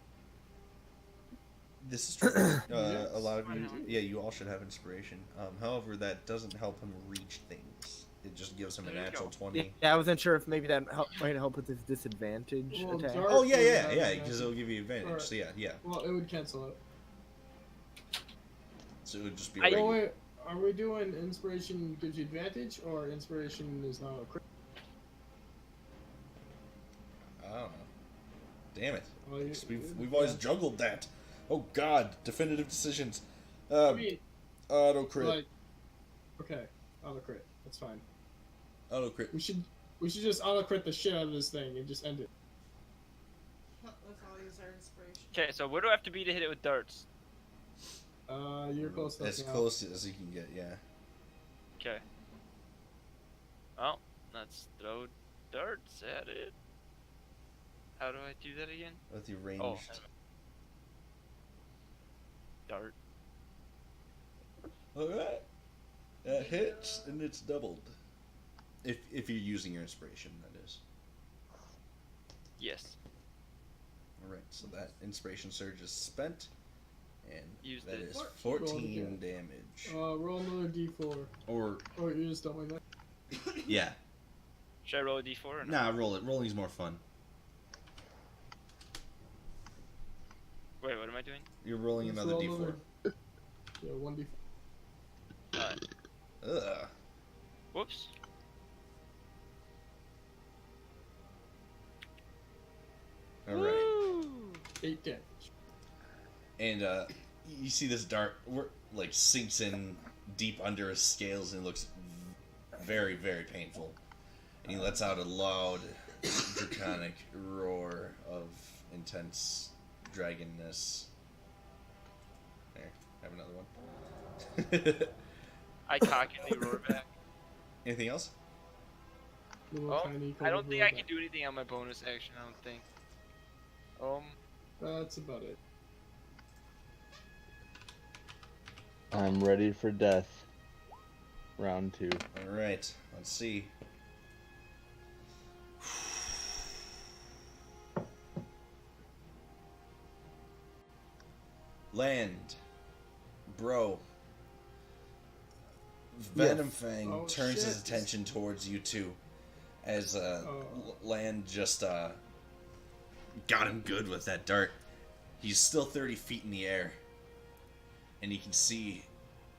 This is true. Yes, A lot of I you, know. yeah, you all should have inspiration. However, that doesn't help him reach things. It just gives him a There you natural go. 20. Yeah, I wasn't sure if maybe that might help with his disadvantage Well, attack. dart- Oh yeah, would yeah, have yeah, an because it'll give you advantage. Alright. So yeah. Well, it would cancel it. So it would just be. I- Oh, regular. wait, are we doing inspiration gives you advantage, or inspiration is not a crit? I don't know. Damn it. Well, you- 'Cause we've always yeah. juggled that. Oh God, definitive decisions. I mean, Auto crit. like, okay, auto crit. That's fine. Auto crit. We should just auto crit the shit out of this thing and just end it. Let's all use our inspiration. Okay, so where do I have to be to hit it with darts? You're close enough. As now. close as you can get. Yeah. Okay. Well, let's throw darts at it. How do I do that again? With your ranged. Oh, dart. All right. That hits and it's doubled. If you're using your inspiration, that is. Yes. All right. So that inspiration surge is spent, and Used that it. is Roll it 14 again. damage. Roll another d4. Or Oh, you just don't like that? yeah. Should I roll a d4 or no? Nah, roll it. Rolling's more fun. Wait, what am I doing? You're rolling Just another roll d4. another- Yeah, 1d4. Alright. Ugh. Whoops. All right. Woo! 8 damage. And you see this dart like sinks in deep under his scales and it looks very, very painful. And he lets out a loud, draconic roar of intense dragonness. There, have another one. I cockily roar back. Anything else? Little Oh, tiny I don't colored think I robot. can do anything on my bonus action, I don't think. That's about it. I'm ready for death. Round 2. All right, let's see. Land, bro. Venom Fang Oh, turns his shit. attention towards you two, as Oh. Land just got him good with that dart. He's still 30 feet in the air, and you can see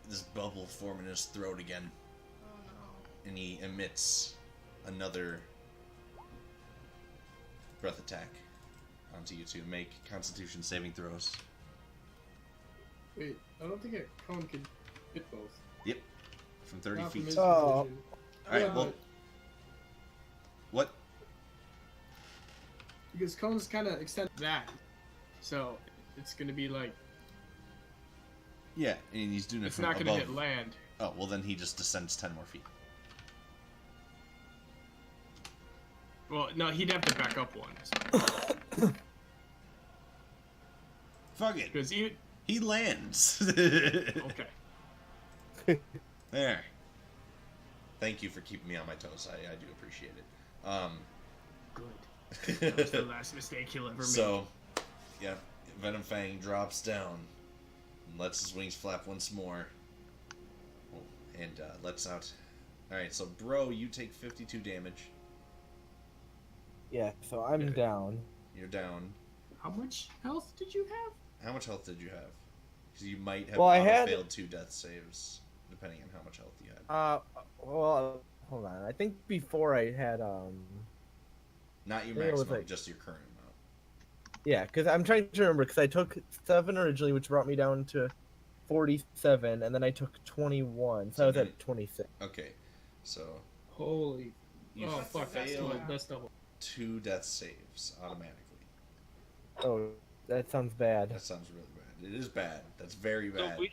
this bubble form in his throat again, Oh no. and he emits another breath attack onto you two. Make Constitution saving throws. Wait, I don't think a cone can hit both. Yep, from 30 Not from feet. his Oh. position. All right, Yeah, well, what? because cones kind of extend that, so it's gonna be like Yeah, and he's doing it it's from not gonna above. hit land. Oh, well then he just descends 10 more feet. Well, no, he'd have to back up one. Fuck it. Because you. He lands. Okay. There. Thank you for keeping me on my toes. I do appreciate it. Good. That was the last mistake he'll ever make. So, yeah, Venom Fang drops down and lets his wings flap once more. Oh, and lets out. Alright, so bro, you take 52 damage. Yeah, so I'm Okay. down. You're down. How much health did you have? How much health did you have? Because you might have Well, I had- failed 2 death saves, depending on how much health you had. Well, hold on. I think before I had Not your I think it was maximum, like- just your current amount. yeah, because I'm trying to remember because I took 7 originally, which brought me down to 47, and then I took 21, so I was at 26. Okay, so Holy. you Oh, fuck, that's fail that's double. 2 death saves automatically. Oh, that sounds bad. That sounds really bad. It is bad. That's very So bad. if we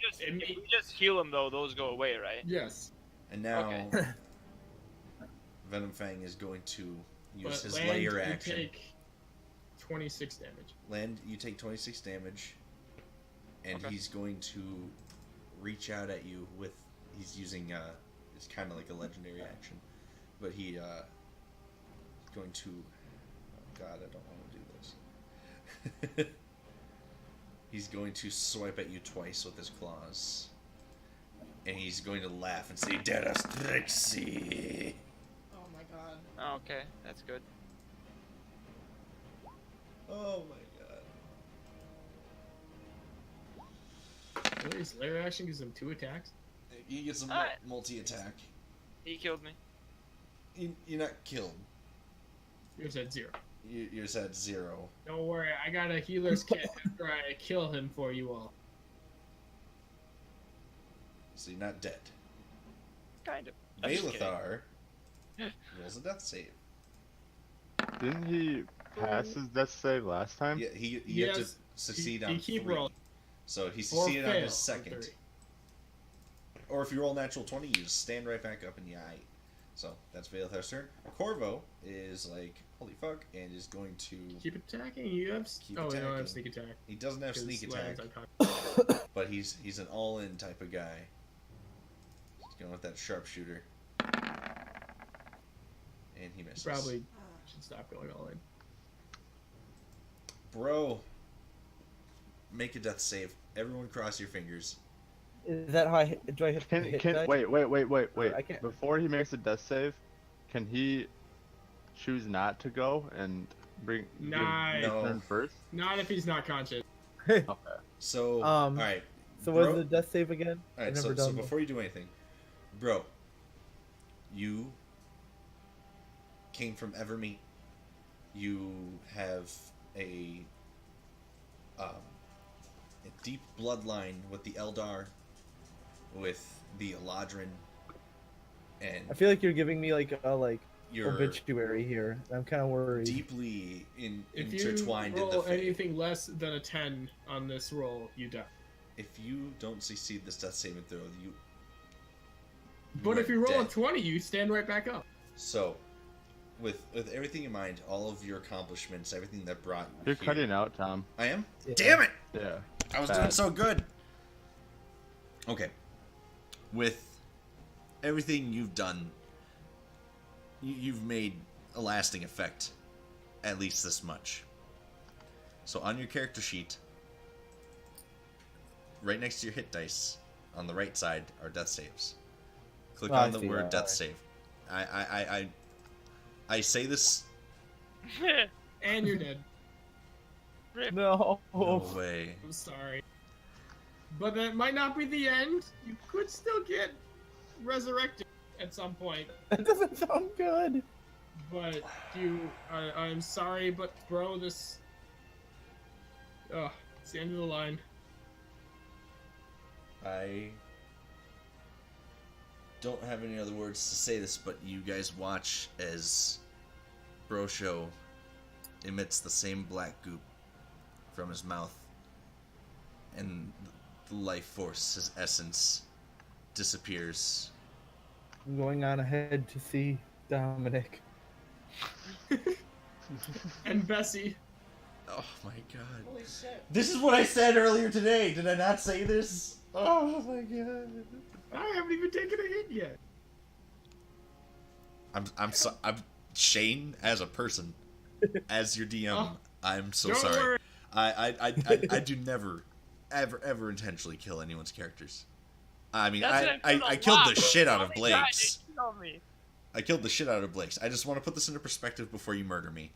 just heal him though, those go away, right? Yes. And now, Okay. Venom Fang is going to use But his land, layer you action. take 26 damage. Land, you take 26 damage, and Okay. he's going to reach out at you with. He's using. It's kind of like a legendary action, but he is going to. Oh God, I don't want to do this. He's going to swipe at you twice with his claws, and he's going to laugh and say, "Deras Trixie." Oh my god. Oh, okay, that's good. Oh my God. Really, his layer action gives him 2 attacks? He gets a Alright. multi-attack. He killed me. You're not killed. He was at 0. You're just at 0. Don't worry, I got a healer's kit after I kill him for you all. So you're not dead. Kind of. I'm just kidding. Valethar rolls a death save. Didn't he pass his death save last time? Yeah, he had to Yes, succeed he on keep 3. rolling. So he Or succeeded on fail his on second. 3. Or if you roll natural 20, you just stand right back up and you eye. So that's Valethar's turn. Corvo is like, holy fuck, and is going to. Keep attacking. You have. Keep Oh, you don't attacking. have sneak attack. He doesn't have 'cause sneak attack, lands unconscious. but he's an all-in type of guy. He's going with that sharpshooter, and he misses. Probably should stop going all in. Bro, make a death save. Everyone, cross your fingers. Is that how I hit? Do I hit? Can hit can die? wait I can't- before he makes a death save, can he choose not to go and bring Nice. give No. turn first? Not if he's not conscious. Okay. So, Um, all right. So what's Bro- the death save again? All I've right, never so done. before you do anything, bro, you came from Evermeet. You have a deep bloodline with the Eldar, with the Eladrin, and I feel like you're giving me like a you're obituary here. I'm kind of worried. deeply If intertwined you in the roll fate. anything less than a 10 on this roll, you die. If you don't succeed this death saving throw, you. But if are you roll a dead. 20, you stand right back up. So, with everything in mind, all of your accomplishments, everything that brought you You're here, cutting out, Tom. I am. Yeah. Damn it! Yeah. I was Bad. doing so good. Okay. With everything you've done, you've made a lasting effect. At least this much. So on your character sheet, right next to your hit dice, on the right side are death saves. Click Oh, I on the see word that, death alright. save. I say this. And you're dead. No. No way. I'm sorry. But that might not be the end. You could still get resurrected at some point. That doesn't sound good. But I'm sorry, but bro, this. Oh, it's the end of the line. I don't have any other words to say this, but you guys watch as Brosho emits the same black goop from his mouth, and the life force, his essence, disappears. I'm going on ahead to see Dominic. And Bessie. Oh my god. Holy shit. This is what I said earlier today. Did I not say this? Oh my god. I haven't even taken a hit yet. I'm Shane as a person, as your DM. Oh, I'm so don't sorry. worry. I do never, ever intentionally kill anyone's characters. I mean, That's I killed the shit out of Oh my God, Blake's. they killed me. I killed the shit out of Blake's. I just want to put this into perspective before you murder me.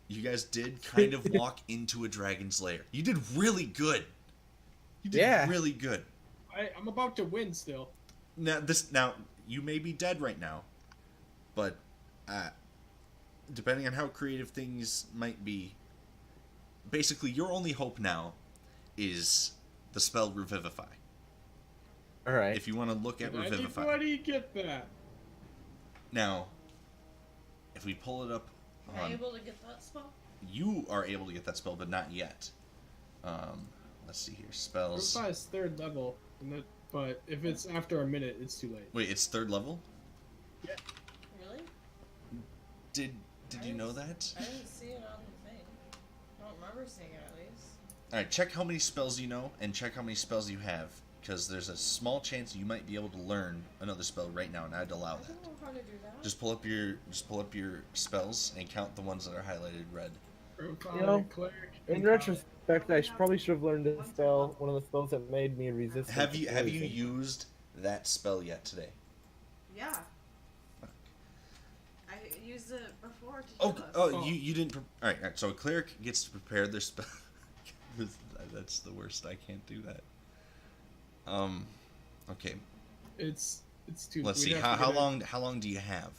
You guys did kind of walk into a dragon's lair. You did really good. You did Yeah. really good. I'm about to win still. Now you may be dead right now, but depending on how creative things might be, basically your only hope now is the spell Revivify. All right. If you want to look at Did Revivify. anybody get that? Now, if we pull it up Am I on... able to get that spell? You are able to get that spell, but not yet. Let's see here. Spells. Revivify is 3rd level, but if it's after a minute, it's too late. Wait, it's 3rd level? Really? Did you know that? I didn't see it on the thing. I don't remember seeing it at least. Alright, check how many spells you know, and check how many spells you have. Because there's a small chance you might be able to learn another spell right now, and I'd allow I that. don't know how to do that. Just pull up your spells and count the ones that are highlighted red. Revivify, You know, cleric, In and retrospect, I probably should have learned this spell. One of the spells that made me resistant. Have to you poison. used that spell yet today? Yeah. I used it before to Oh, heal us. oh, you didn't. All right. So a cleric gets to prepare their spell. That's the worst. I can't do that. Okay. It's too. Let's we'd see. have to How get it long? How long do you have?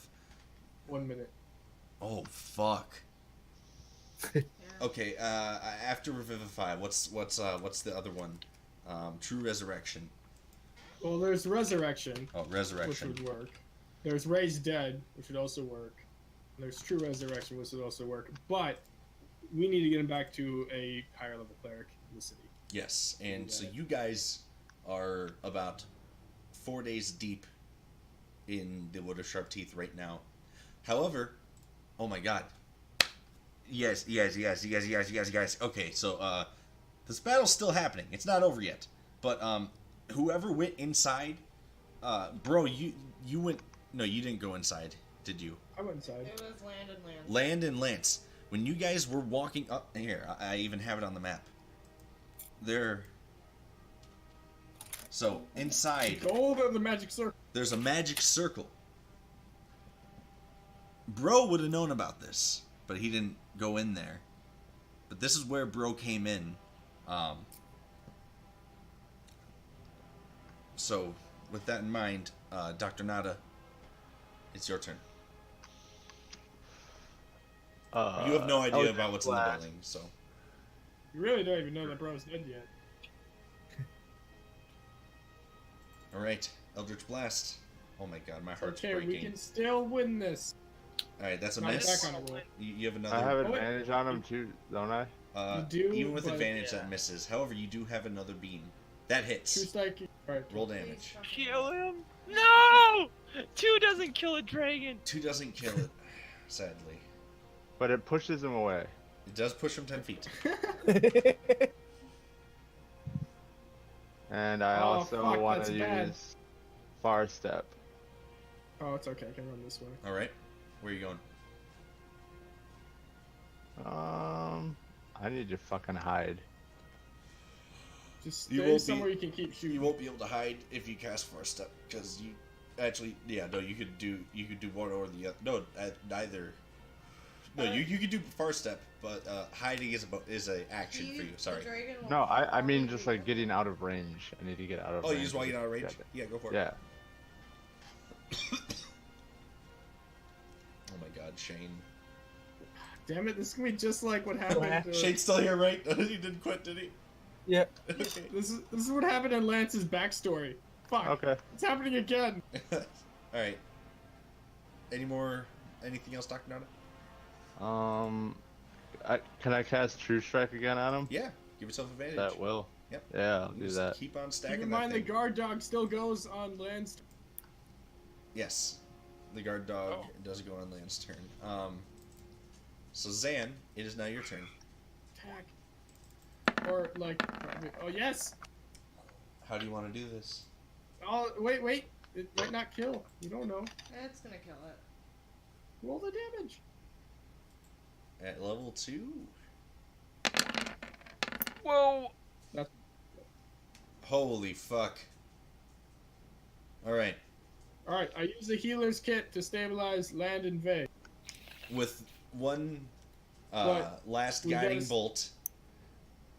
1 minute. Oh fuck. Yeah. Okay. After Revivify, what's the other one? True Resurrection. Well, there's Resurrection, Oh, which Resurrection. would work. There's Raise Dead, which would also work. There's True Resurrection, which would also work. But we need to get him back to a higher level cleric in the city. Yes, and so Okay. you guys are about 4 days deep in the Wood of Sharp Teeth right now. However, oh my god. Yes. Okay, so this battle's still happening. It's not over yet. But whoever went inside, bro, you went. No, you didn't go inside, did you? I went inside. It was Land and Lance. Land and Lance. When you guys were walking up here, I even have it on the map. So inside, Go to the magic circle. there's a magic circle. Bro would have known about this, but he didn't go in there. But this is where Bro came in. So, with that in mind, Dr. Nada, it's your turn. You have no idea about what's in the Blast. building, so. You really don't even know that bro's dead yet. Alright, Eldritch Blast. Oh my god, my It's heart's okay, we breaking. can still win this. Alright, that's a Not miss. back on a roll. You have another. I have Oh, wait. advantage on him too, don't I? You do, even with but- advantage, Yeah. that misses. However, you do have another beam. That True hits. strike. Alright. Roll Please damage. fucking Kill him! No! 2 doesn't kill a dragon. 2 doesn't kill it, sadly. But it pushes him away. It does push him 10 feet. And I Oh, also fuck, want that's to bad. use Far Step. Oh, it's okay. I can run this way. Alright, where are you going? I need to fucking hide. Just You stay won't somewhere you can keep shooting. You won't be able to hide if you cast Far Step, because you... Actually, yeah, no, you could do one or the other. No, neither. No, you could do Far Step, but hiding is a action for you. The Sorry. dragon will No, I follow mean you. just like getting out of range. I need to get out of Oh, range. you just want to get out of range? Yeah. Yeah, go for it. Yeah. Oh my god, Shane. Damn it! This is gonna be just like what happened. Shane's still here, right? He didn't quit, did he? Yep. Okay. This is what happened in Lance's backstory. Fuck. Okay. It's happening again. Alright. Anything else, Dr. Nada? Can I cast True Strike again on him? Yeah, give yourself advantage. That will. Yep. Yeah, I'll You do just that. Keep on Keep stacking in that mind the thing. guard dog still goes on Lance. Yes. The guard dog does go on Lance's turn. So Zan, it is now your turn. Attack. Or like, oh yes. How do you want to do this? Oh wait. It might not kill. You don't know. It's gonna kill it. Roll the damage. At level 2? Whoa! Holy fuck. Alright. All right. I use the healer's kit to stabilize Land and Vey. With one What? last We guiding gotta- bolt,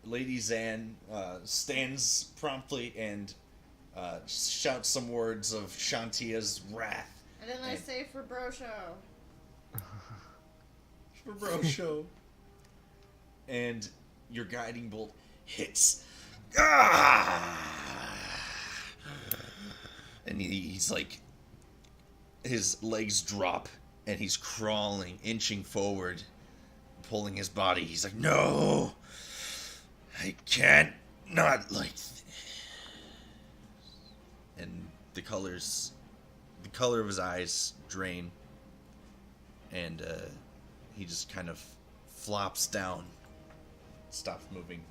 Lady Zan stands promptly and shouts some words of Shantia's wrath. And then I And- say for Bro Show. For Bro Show. And your guiding bolt hits. Ah! He's like, his legs drop, and he's crawling, inching forward, pulling his body. He's like, no, I can't not like this. And the color of his eyes drain, and he just kind of flops down, stops moving,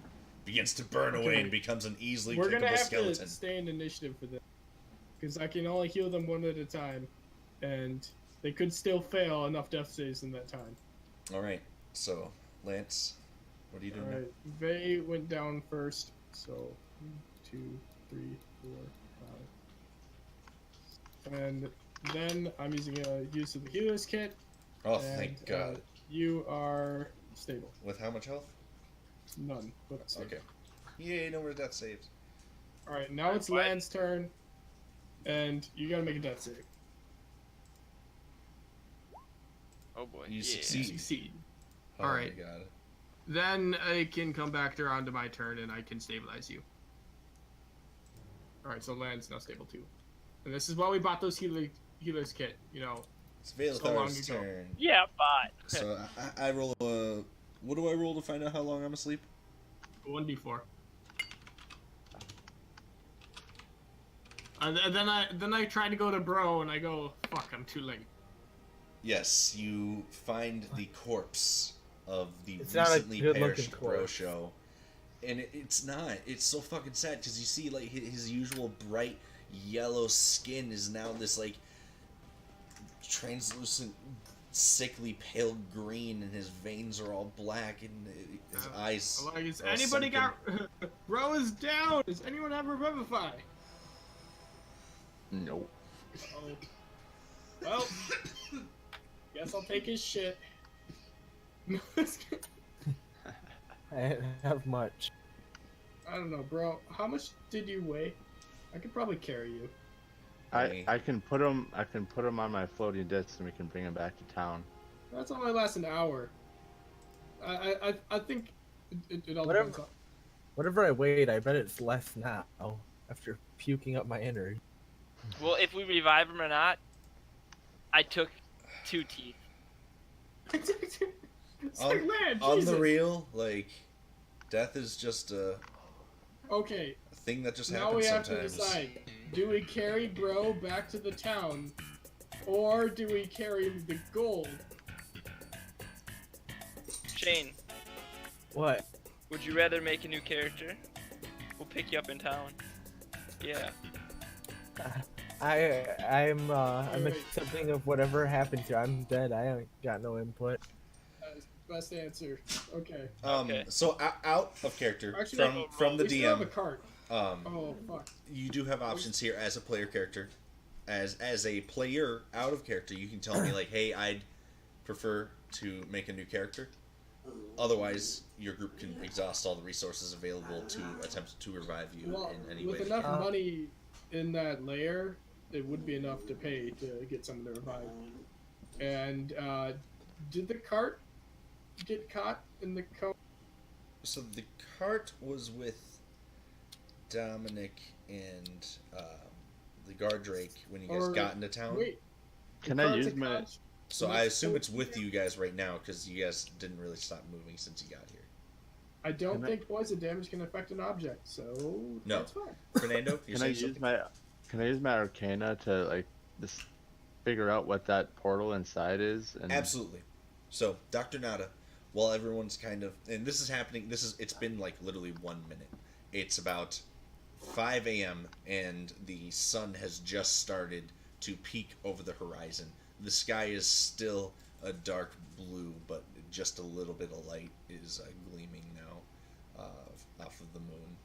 begins to burn away, and becomes an easily We're gonna kickable have skeleton. to stay in initiative for this, because I can only heal them one at a time, and they could still fail enough death saves in that time. All right, so Lance, what are you doing? All right, Vay went down first, so 1, 2, 3, 4, 5. And then I'm using a use of the healer's kit. Oh, and, thank God. You are stable. With how much health? None, but stable. Okay. Yay, no more death saves. All right, now it's Fine. Lan's turn, and you gotta make a death save. Oh boy. You yeah. succeed. Succeed. Oh Alright. my God. Then I can come back around to my turn, and I can stabilize you. All right, so Lan's now stable too. And this is why we bought those healer's kit. You know, It's So long Veilthar's ago. turn. Yeah, but So I roll a... What do I roll to find out how long I'm asleep? 1d4. And then I try to go to Bro, and I go, fuck, I'm too late. Yes, you find the corpse of the It's not a recently good-looking perished Bro corpse. Show. And it's not. It's so fucking sad, because you see, like, his usual bright yellow skin is now this, like, translucent, sickly pale green, and his veins are all black, and his eyes Like, is are anybody sunken. got... Bro is down! Does anyone have Revivify? Nope. Oh. Well, guess I'll take his shit. I didn't have much. I don't know, bro. How much did you weigh? I could probably carry you. I can put him on my floating disc and we can bring him back to town. That's only lasts an hour. I think it all Whatever. depends on... Whatever I weighed, I bet it's less now after puking up my innards. well, if we revive him or not, I took 2 teeth. It's like, man, On Jesus. the real, like, death is just a Okay, thing that just now happens we have sometimes. to decide. Do we carry Bro back to the town? Or do we carry the gold? Shane, What? would you rather make a new character? We'll pick you up in town. Yeah. I'm Alright. accepting of whatever happens here. I'm dead. I ain't got no input. Best answer. Okay. Okay. So out of character Actually, from the we still have a DM, cart. Oh, fuck. you do have options here as a player character. As a player out of character, you can tell me like, hey, I'd prefer to make a new character. Otherwise, your group can exhaust all the resources available to attempt to revive you Well, in any with way. enough money in that layer, it would be enough to pay to get someone to revive. And did the cart get caught in the cone? So the cart was with Dominic and the guard Drake when you guys Or- got into town. Wait. Can the I cart's use a my? cart? So I assume it's with you guys right now because you guys didn't really stop moving since you got here. I don't Can I- think poison damage can affect an object, so No. that's fine. Fernando, you're Can I saying use something? my? Can I use my Arcana to like just figure out what that portal inside is? And Absolutely. So, Dr. Nada, while everyone's kind of, and this is happening, it's been like literally 1 minute. It's about 5 a.m. and the sun has just started to peek over the horizon. The sky is still a dark blue, but just a little bit of light is gleaming now off of the moon.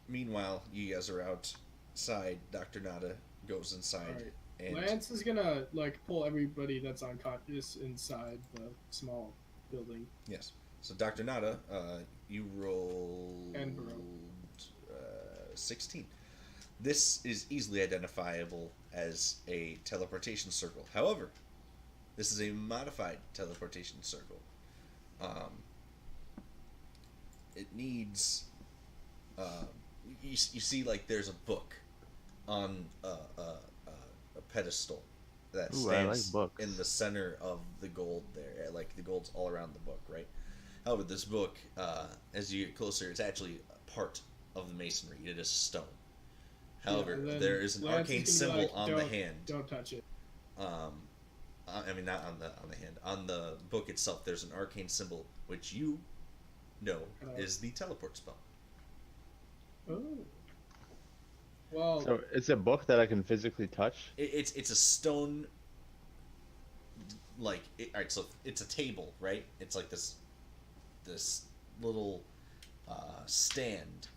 Meanwhile, you guys are outside. Dr. Nada goes inside. Alright. And Lance is gonna like pull everybody that's unconscious inside the small building. yes. So Dr. Nada, you rolled And Bro. 16. This is easily identifiable as a teleportation circle. However, this is a modified teleportation circle. It needs. You see, like there's a book on a pedestal that Ooh, I like stands books. in the center of the gold there. Like the gold's all around the book, right? However, this book, as you get closer, it's actually a part of the masonry. It is stone. However, and then there is an Lance arcane is gonna be symbol like, on the "Don't- hand. Don't touch it. I mean, not on the hand. On the book itself, there's an arcane symbol, which you know is the teleport spell. Oh. Well, So it's a book that I can physically touch. It's a stone. Like, all right, so it's a table, right? It's like this little stand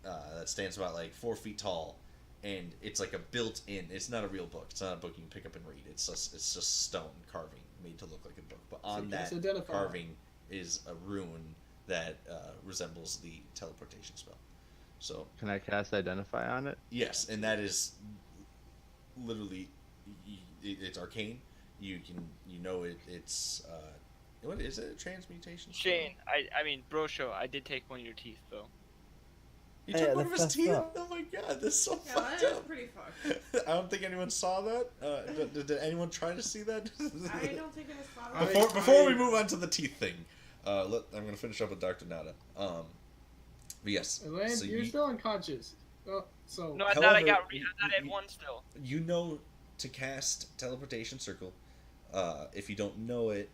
that stands about like 4 feet tall, and it's like a built-in. It's not a real book. It's not a book you can pick up and read. It's just stone carving made to look like a book. But on it's that identified. carving is a rune that resembles the teleportation spell. So Can I cast Identify on it? yes, and that is literally it's arcane. It's what is it? A transmutation spell? Shane, I mean, bro, show. I did take one of your teeth though. You Yeah, took one of that's his teeth? messed up. Oh my god, that's so Yeah, fucked that is up. pretty fucked. I don't think anyone saw that. Did anyone try to see that? I don't think it was thought of. Before we move on to the teeth thing, I'm gonna finish up with Dr. Nada. But yes, Elaine, so you're still unconscious. Oh, so No, I thought I got. However, I thought I had one still. you know to cast teleportation circle. If you don't know it,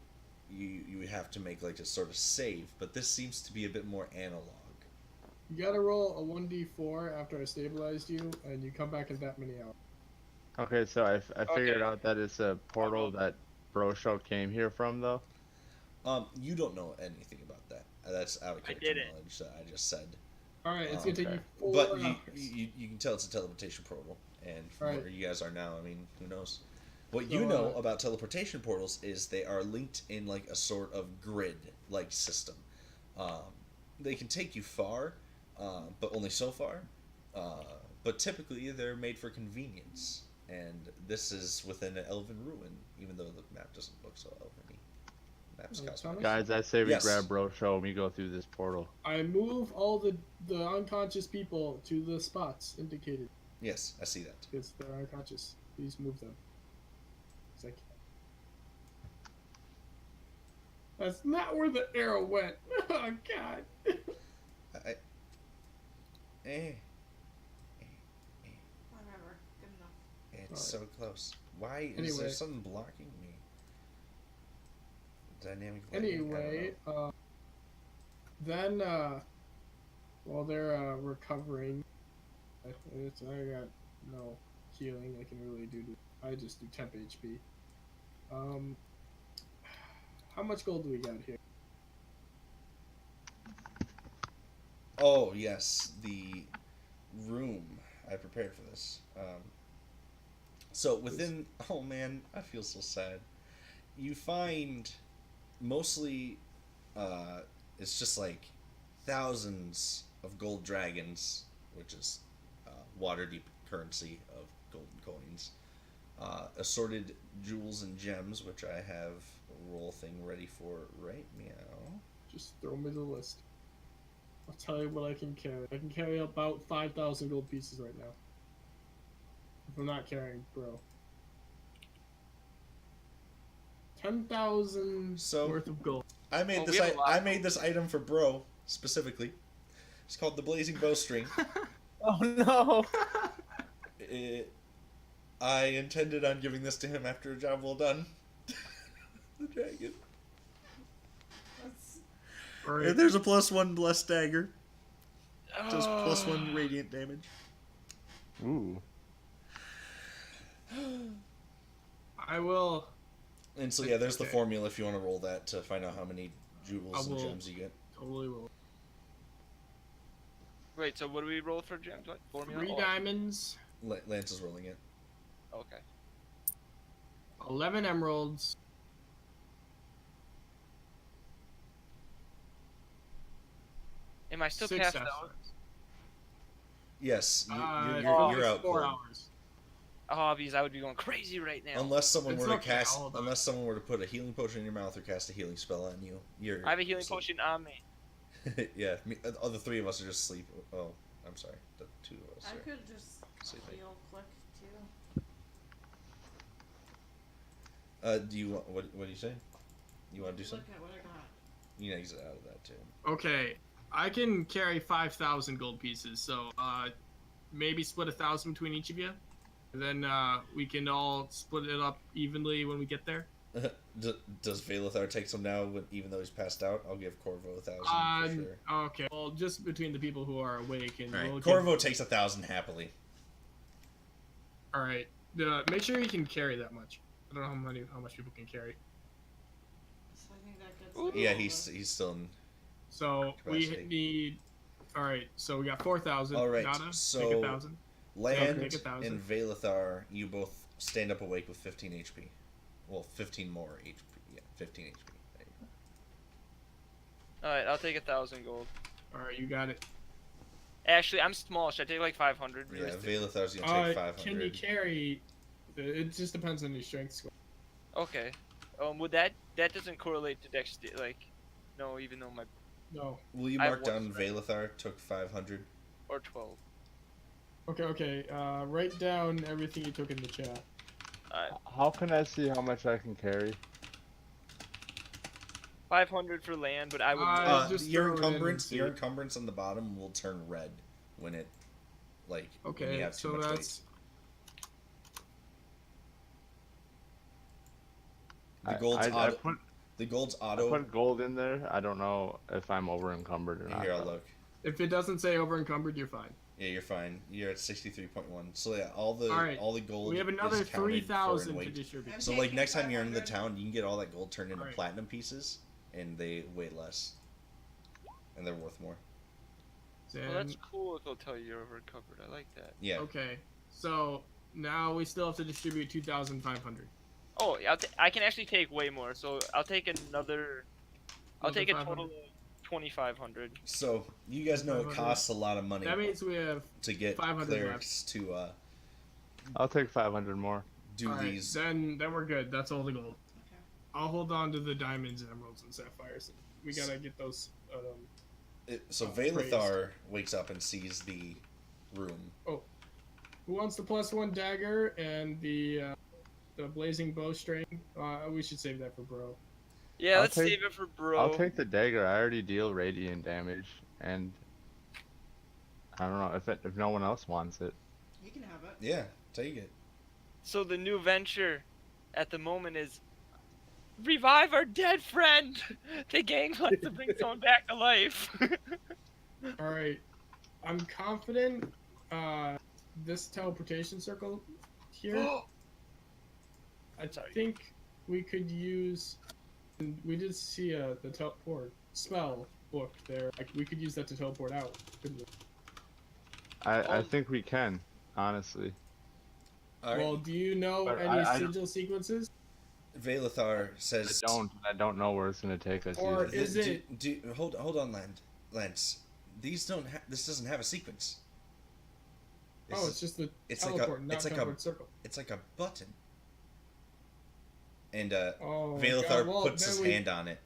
you have to make like a sort of save. But this seems to be a bit more analog. you gotta roll a 1d4 after I stabilized you, and you come back in that many hours. Okay, so I figured Okay. out that it's a portal that Bro Show came here from, though. You don't know anything about that. That's out of character didn't. knowledge that I just said. All right, it's gonna take Okay. you 4 But hours. you can tell it's a teleportation portal, and from Right. where you guys are now, I mean, who knows? What So, you know about teleportation portals is they are linked in like a sort of grid-like system. They can take you far, but only so far. But typically, they're made for convenience, and this is within an elven ruin, even though the map doesn't look so elven-y. Map's Oh, cosmetic. Guys, I say we Yes. grab Bro Show and we go through this portal. I move all the unconscious people to the spots indicated Yes, I see that. because they're unconscious. Please move them. It's like that's not where the arrow went. Oh God. Eh, Whatever. Good enough. it's so close. Why is there Anyway. something blocking me? Dynamic lighting? I don't Anyway, know. then while they're recovering, I got no healing I can really do. I just do temp HP. How much gold do we got here? Oh yes, the room I prepared for this. So within, oh man, I feel so sad. You find mostly, it's just like thousands of gold dragons, which is water deep currency of golden coins. Assorted jewels and gems, which I have a roll thing ready for right meow. Just throw me the list. I'll tell you what I can carry. I can carry about 5,000 gold pieces right now. If I'm not carrying, bro. 10,000 So- worth of gold. I made Oh, this. we have a lot I of made this item for Bro specifically. It's called the Blazing Bowstring. Oh no! I intended on giving this to him after a job well done. The dragon. That's Alright. There's a +1 blessed dagger. Does Oh. +1 radiant damage. Ooh. I will. And so yeah, there's the Okay. formula if you want to roll that to find out how many jewels I and will. gems you get. Totally will. Wait, so what do we roll for gems? What formula? 3 Oh, diamonds, Lance is rolling it. okay. 11 emeralds, Am I still 6 past sapphires. those? Yes, for you're out 4 cold. hours. Oh, because I would be going crazy right now. Unless someone It's were to okay, cast, hold on. unless someone were to put a healing potion in your mouth or cast a healing spell on you, you're. I have a healing asleep. potion on me. Yeah, the 3 of us are just asleep. Oh, I'm sorry, the two of us. I are could just sleeping. heal click too. Do you want what do you say? You want to do Look something? at what I got. You can exit out of that too. Okay, I can carry 5,000 gold pieces, so maybe split 1,000 between each of you, and then we can all split it up evenly when we get there. Does Valithar take some now, even though he's passed out? I'll give Corvo 1,000 for sure. Okay, well, just between the people who are awake, and All right, we'll Corvo takes 1,000 happily. All right, make sure you can carry that much. I don't know how much people can carry. So I think that gets. Ooh. Yeah, he's still in. So Capacity. we need. All right, so we got 4,000. All right, Nada, so take 1,000. Land take 1,000. and Valithar, you both stand up awake with 15 HP. Well, 15 more HP. Yeah, 15 HP. There you go. All right, I'll take 1,000 gold. All right, you got it. Actually, I'm small. Should I take like 500? Yeah, realistically? Valithar's gonna take 500. Can you carry? It just depends on your strength score. Okay. Would that doesn't correlate to dexterity? Like, no, even though my No. Will you I have mark down one Valithar took 500? or 12. Okay. Write down everything you took in the chat. How can I see how much I can carry? 500 for land, but I would. Just your throw it in and encumbrance, see. your encumbrance on the bottom will turn red when it, like, when you Okay, have too so much that's. weight. The gold's I auto. The gold's I auto. put gold in there. I don't know if I'm over encumbered or not. Here, I'll though. look. If it doesn't say over encumbered, you're fine. Yeah, you're fine. You're at 63.1. So yeah, all the All right, gold. We have another is counted for in 3,000 to weight. distribute. I'm So like taking next time you're in the 500. town, you can get all that gold turned into Alright. platinum pieces, and they weigh less, and they're worth more. Well, that's cool if they'll tell you you're over covered. I like that. Yeah. Okay, so now we still have to distribute 2,500. Oh, yeah, I can actually take way more. So I'll take another. I'll Another take a 500. total of 2,500. So you guys know it 500. costs a lot of money That means we have. to get 500 clerics to I'll take 500 more. do All right, these. then we're good. That's all the gold. Okay. I'll hold on to the diamonds, emeralds, and sapphires. We gotta get those. So praised. Valithar wakes up and sees the room. Who wants the +1 dagger and the blazing bowstring? We should save that for bro. Yeah, I'll let's take- save it for bro. I'll take the dagger. I already deal radiant damage, and I don't know if no one else wants it. You can have it. Yeah, take it. So the new venture, at the moment, is revive our dead friend. The gang wants to bring someone back to life. All right, I'm confident. This teleportation circle here. I Sorry. think we could use. And we did see the teleport spell book there. Like we could use that to teleport out. Couldn't we? I think we can, honestly. All right. Well, do you know But any I- sigil sequences? Valithar says. I don't know where it's gonna take us. Or either. is it- Hold on, Lance. These don't. This doesn't have a sequence. This Oh, is- it's just the it's like a- teleport, not it's like a- teleport circle. it's like a button. And Oh, Valithar God, well, puts then his we- hand on it.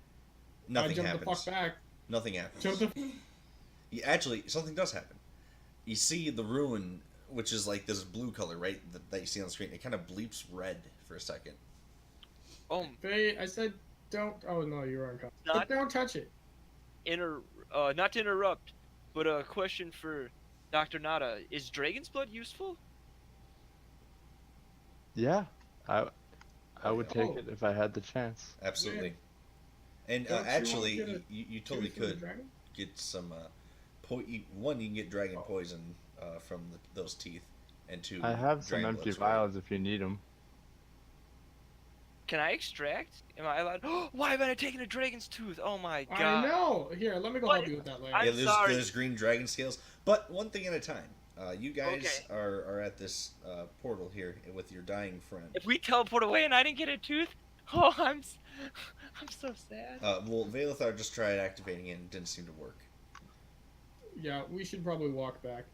I Nothing jumped happens. the fuck back. Nothing happens. Jump the. Actually, something does happen. You see the ruin, which is like this blue color, right? That you see on the screen. It kind of bleeps red for a second. Oh, Faye, I said don't. Oh no, you're unconscious. Not- Don't touch it. not to interrupt, but a question for Dr. Nada: is dragon's blood useful? Yeah, I would take Oh. it if I had the chance. Absolutely. And Don't you actually, wanna get you totally Tooth from the could dragon? get some. One, you can get dragon poison from those teeth, and two. I have some dragon empty blood's right. vials if you need them. Can I extract? Am I allowed? Why have I taken a dragon's tooth? Oh my god! I know. Here, let me go What? help you with that later. I'm Yeah, there's sorry. there's green dragon scales, but one thing at a time. You guys Okay. are at this portal here with your dying friend. If we teleport away and I didn't get a tooth, oh, I'm so sad. Well, Valithar just tried activating it and it didn't seem to work. Yeah, we should probably walk back.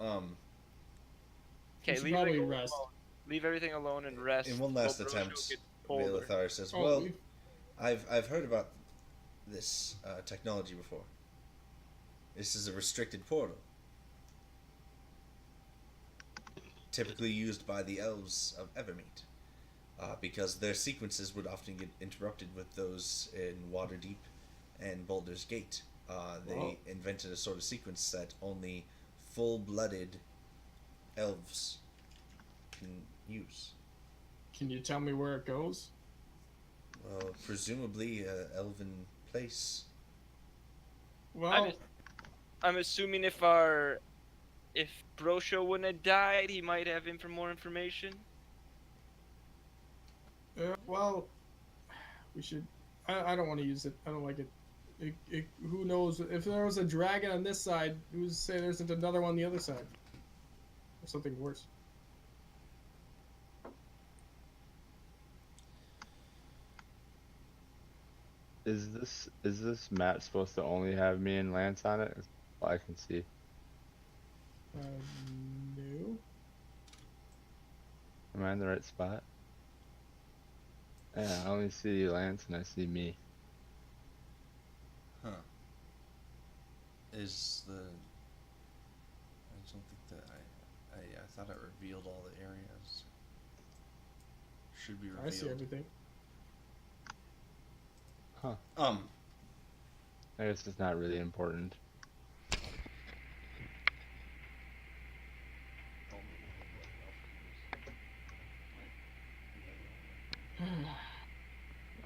Okay, should leave probably everything rest. alone. Leave everything alone and rest. In one last Or Brojo attempt, gets colder. Valithar says, Oh, "Well, we've- I've heard about this technology before. This is a restricted portal. typically used by the elves of Evermeet, because their sequences would often get interrupted with those in Waterdeep and Baldur's Gate. They Wow. invented a sort of sequence that only full-blooded elves can use. Can you tell me where it goes? Well, presumably elven place. Well, I'm assuming if Brosho wouldn't have died, he might have more information. well, we should. I don't want to use it. I don't like it. Who knows? If there was a dragon on this side, who's to say there isn't another one on the other side? Or something worse. Is this map supposed to only have me and Lance on it? That's all I can see. No. Am I in the right spot? Yeah, I only see Lance and I see me. Huh. Is the... I don't think that I thought it revealed all the areas. Should be revealed. I see everything. I guess it's not really important.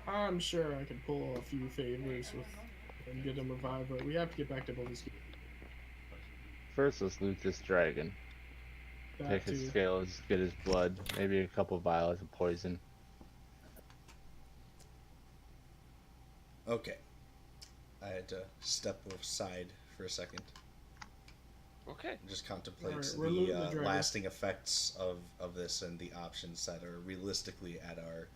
I'm sure I can pull a few favors with and get him revived, but we have to get back to Baldur's Gate. First, let's loot this dragon. That Take his too. scales, get his blood, maybe a couple vials of poison. Okay. I had to step aside for a second Okay. and just contemplate Alright, we're looting the the dragon. lasting effects of this and the options that are realistically at our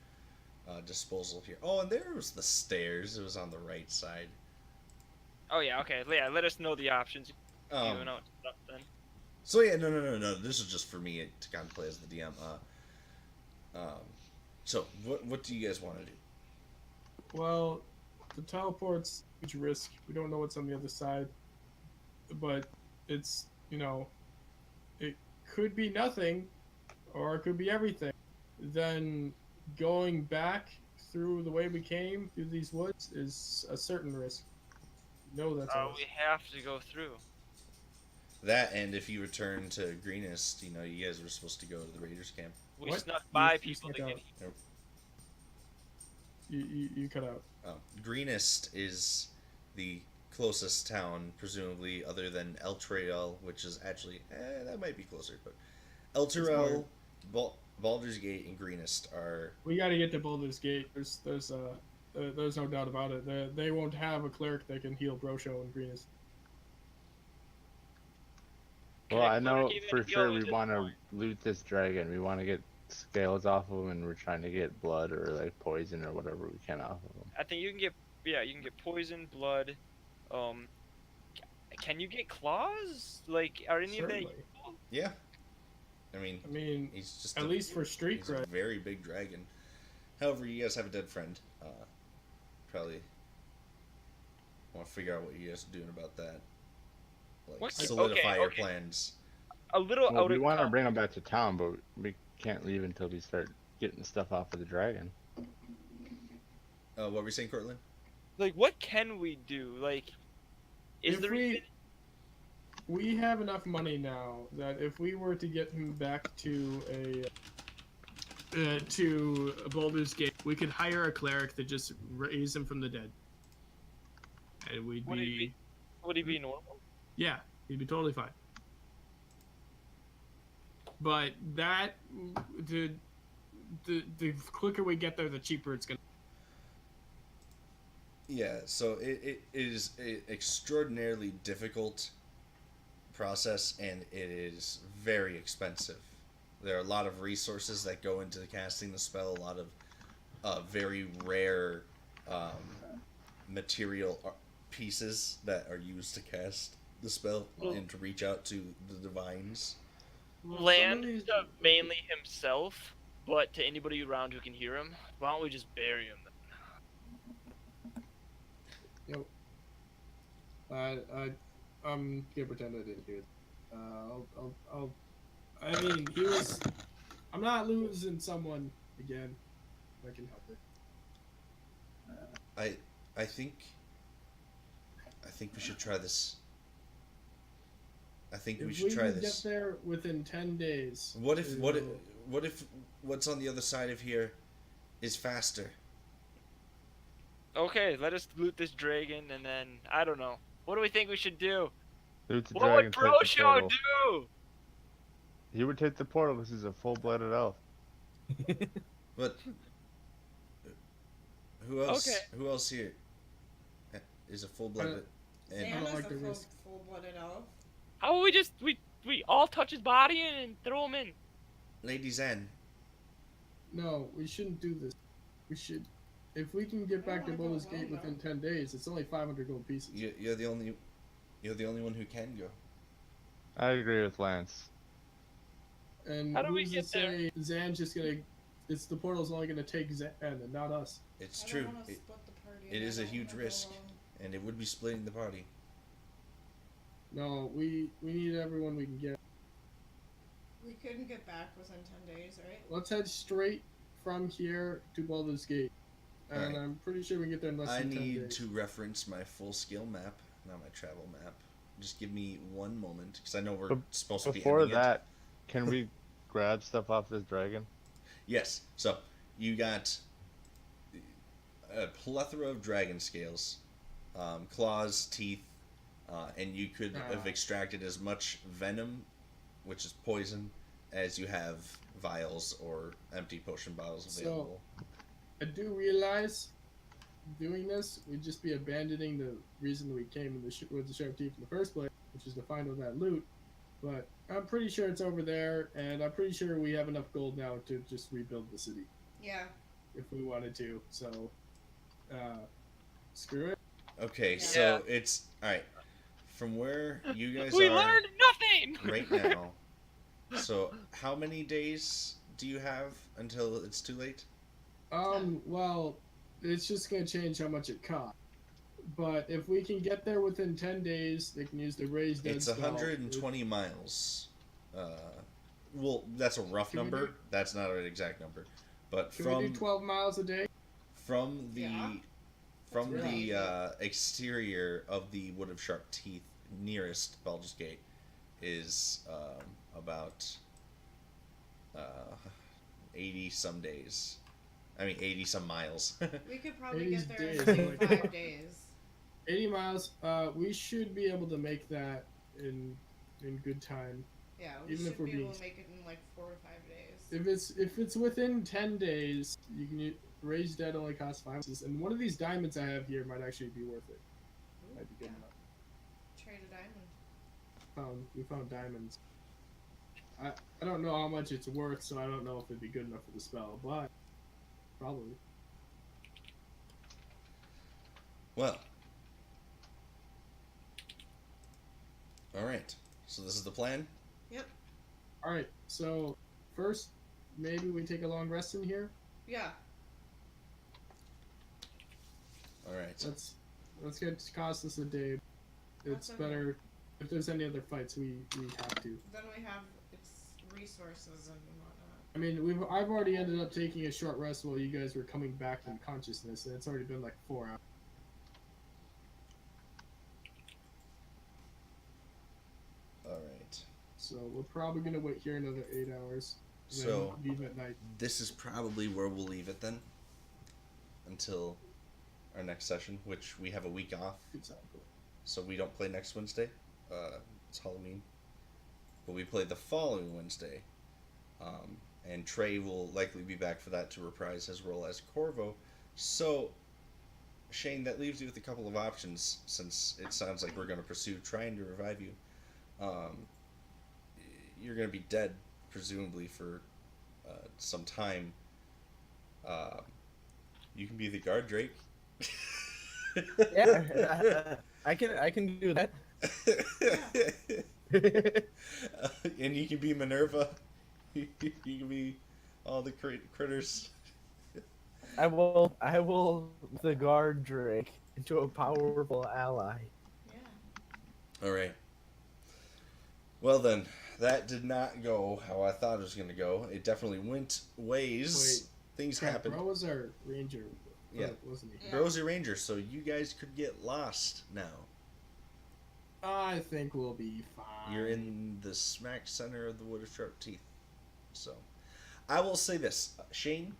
disposal here. Oh, and there was the stairs. It was on the right side. Oh yeah. Okay. Yeah. Let us know the options. You Um, know stuff then. So yeah, no. This is just for me to contemplate as the DM. So what do you guys want to do? Well, the teleport's a huge risk. We don't know what's on the other side, but it's it could be nothing, or it could be everything. Then going back through the way we came through these woods is a certain risk. No, that's a risk. We have to go through. That, and if you return to Greenest, you guys were supposed to go to the Raiders camp. We What? snuck by You people snuck to get out. here. You cut out. Greenest is the closest town, presumably, other than El Trail, which is actually that might be closer, but El Trail, Baldur's Gate, and Greenest are. We got to get to Baldur's Gate. There's no doubt about it. They won't have a cleric that can heal Brosho and Greenest. Well, Okay, I know Connor, for give it a sure go we at this want to point. loot this dragon. We want to get scales off of him, and we're trying to get blood or like poison or whatever we can off of him. I think you can get poison, blood. Can you get claws? Like, are any of that? Certainly. Yeah. I mean, I mean, he's just at least for street he's a cred. very big dragon. However, you guys have a dead friend. Probably want to figure out what you guys are doing about that. Like, What? solidify your Okay. plans. A little Well, out we of want to bring him back to town, but we can't leave until we start getting stuff off of the dragon. What were you saying, Cortland? like, what can we do? Like, is If there we have enough money now that if we were to get him back to Baldur's Gate, we could hire a cleric to just raise him from the dead, and we'd Would be would he be normal? yeah, he'd be totally fine. But that the quicker we get there, the cheaper it's gonna. Yeah, so it is an extraordinarily difficult process, and it is very expensive. There are a lot of resources that go into casting the spell, a lot of very rare material pieces that are used to cast the spell and to reach out to the divines. Land to mainly himself, but to anybody around who can hear him. Why don't we just bury him? I'm gonna pretend I didn't hear. I mean, he was. I'm not losing someone again. If I can help it. I think we should try this. I think we If should we try can this. get there within 10 days. What if it'll- what's on the other side of here is faster? Okay, let us loot this dragon, and then I don't know. What do we think we should do? Loot the What dragon, would take Bro the Show portal. do? He would take the portal because he's a full-blooded elf. But who else? Okay. Who else here is a full-blooded? And I Sam don't is like a the risk. full-blooded elf. How about we just we all touch his body and throw him in? Lady Zen. No, we shouldn't do this. We should. If we can get back to I don't Baldur's wanna Gate go, within 10 days, it's only 500 gold pieces. You're the only one who can go. I agree with Lance. And How do we who's to get there? say Zan's just gonna? It's the portal's only gonna take Zan and not us. It's I true. don't wanna It, split the party. it and is I a don't huge wanna go risk. alone. and it would be splitting the party. No, we need everyone we can get. We couldn't get back within 10 days, right? Let's head straight from here to Baldur's Gate, and Alright. I'm pretty sure we can get there in less I than 10 need days. to reference my full scale map, not my travel map. Just give me one moment, because I know we're But supposed to be Before ending it. that, can we grab stuff off this dragon? Yes. So you got a plethora of dragon scales, claws, teeth, and you could have extracted as much venom, which is poison, as you have vials or empty potion bottles So- available. I do realize doing this would just be abandoning the reason we came in with the sheriff chief in the first place, which is to find all that loot. But I'm pretty sure it's over there, and I'm pretty sure we have enough gold now to just rebuild the city Yeah. if we wanted to. So, screw it. Okay, Yeah. so it's alright. From where you guys We are learned nothing. right now. So how many days do you have until it's too late? Well, it's just gonna change how much it costs. But if we can get there within 10 days, they can use the raised dead It's spell. 120 miles. Well, that's a rough Can we number. do- That's not an exact number. But Can we do 12 miles a day? from the Yeah. from That's the really exterior of the Wood of Sharp Teeth nearest Baldur's Gate is about 80 some days. I mean 80 some miles. We could probably 80 get there in days. like 5 days. 80 miles. We should be able to make that in good time. Yeah, we Even if should we're be able being- to make it in like 4 or 5 days. If it's within 10 days, you can raise dead only costs 5 pieces, and one of these diamonds I have here might actually be worth it. Ooh, Might be good yeah. enough. Trade a diamond. We found diamonds. I don't know how much it's worth, so I don't know if it'd be good enough for the spell, but probably. Well. Alright. So this is the plan? All right. So first, maybe we take a long rest in here. Yeah. Alright. Let's get to cost us a day. It's That's okay. better if there's any other fights we have to. Then we have its resources and whatnot. I mean, I've already ended up taking a short rest while you guys were coming back in consciousness, and it's already been like 4 hours. Alright. So we're probably gonna wait here another 8 hours. And So then leave at night. this is probably where we'll leave it then. Until our next session, which we have a week off. Good sound, cool. So we don't play next Wednesday. It's Halloween. But we play the following Wednesday. And Trey will likely be back for that to reprise his role as Corvo. So, Shane, that leaves you with a couple of options, since it sounds like we're going to pursue trying to revive you. You're going to be dead, presumably, for some time. You can be the guard Drake. Yeah, I can do that. And you can be Minerva. You can be all the critters. I will the guard Drake into a powerful ally. Yeah. All right. Well then, that did not go how I thought it was going to go. It definitely went ways. Things happened. Bro was our ranger. Yeah. Wasn't he? Yeah. Bro's a ranger, so you guys could get lost now. I think we'll be fine. You're in the smack center of the Wood of Sharp Teeth. So, I will say this, Shane,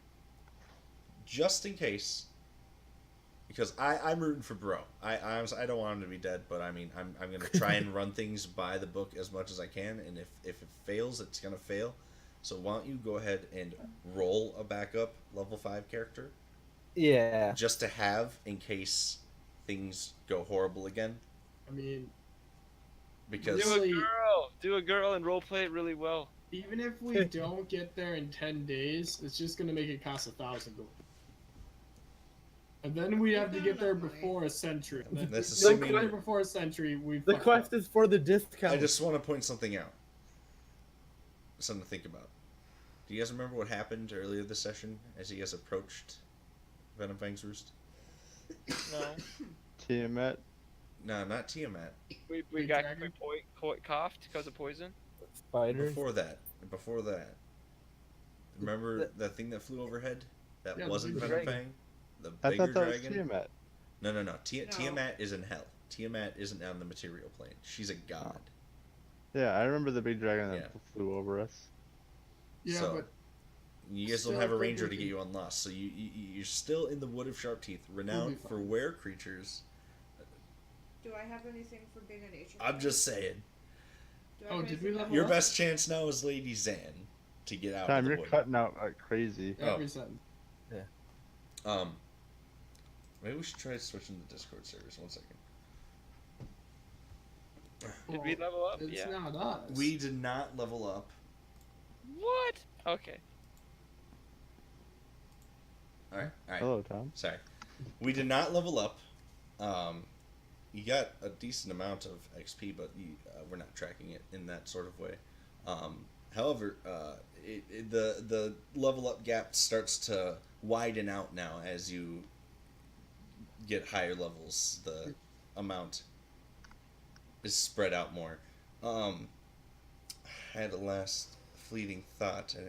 just in case, because I'm rooting for Bro. I don't want him to be dead, but I mean, I'm going to try and run things by the book as much as I can, and if it fails, it's going to fail. So why don't you go ahead and roll a backup level 5 character? Yeah. Just to have in case things go horrible again. I mean, Because Really? Do a girl and roleplay it really well. even if we don't get there in 10 days, it's just gonna make it cost 1,000 gold. And then we have to get there before a century. And then That's if we assuming- get there before a century, we The fucked quest up. is for the discount. I just want to point something out. Something to think about. Do you guys remember what happened earlier this session as you guys approached Venom Fang's Roost? No. Tiamat. No, not Tiamat. We Big got dragon? coughed because of poison. Spiders. Before that. Remember that thing that flew overhead? That Yeah, the wasn't big Venom dragon. Fang? The I bigger thought that was dragon? Tiamat. No. No. Tiamat is in hell. Tiamat isn't on the material plane. She's a god. Yeah, I remember the big dragon that Yeah. flew over us. Yeah, So- but You guys don't Still have a think ranger we to get can- you on lost, so you're still in the Wood of Sharp Teeth, renowned for fine. were creatures. Do I have anything for being a nature? I'm just saying. Do I have did we anything level Your up? best chance now is Lady Zan to get out Time, of the you're wood. cutting out like crazy. Oh. every sentence. Maybe we should try switching the Discord servers. 1 second. Did we level up? It's Yeah. not us. We did not level up. What? Okay. All right. Hello, Tom. Sorry, we did not level up. You got a decent amount of XP, but we're not tracking it in that sort of way. However, the level up gap starts to widen out now as you get higher levels. The amount is spread out more. I had a last fleeting thought, and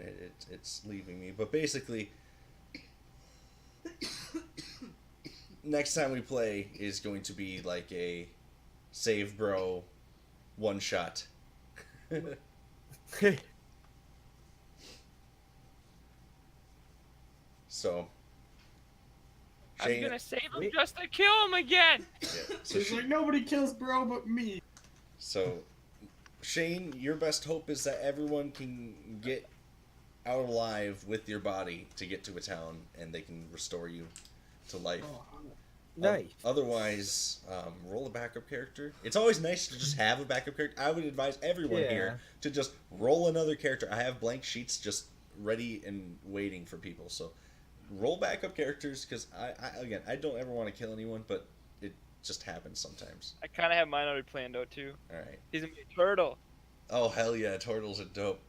it's leaving me. But basically, next time we play is going to be like a save bro one shot. So I'm gonna save him wait. just to kill him again. yeah, so, It's like nobody kills bro but me. so Shane, your best hope is that everyone can get out alive with your body to get to a town, and they can restore you to life. Oh, Nice. Otherwise, roll a backup character. It's always nice to just have a backup character. I would advise everyone Yeah. here to just roll another character. I have blank sheets just ready and waiting for people. So roll backup characters, because I don't ever want to kill anyone, but it just happens sometimes. I kind of have mine already planned out too. All right. He's gonna be a turtle. Oh hell yeah, turtles are dope.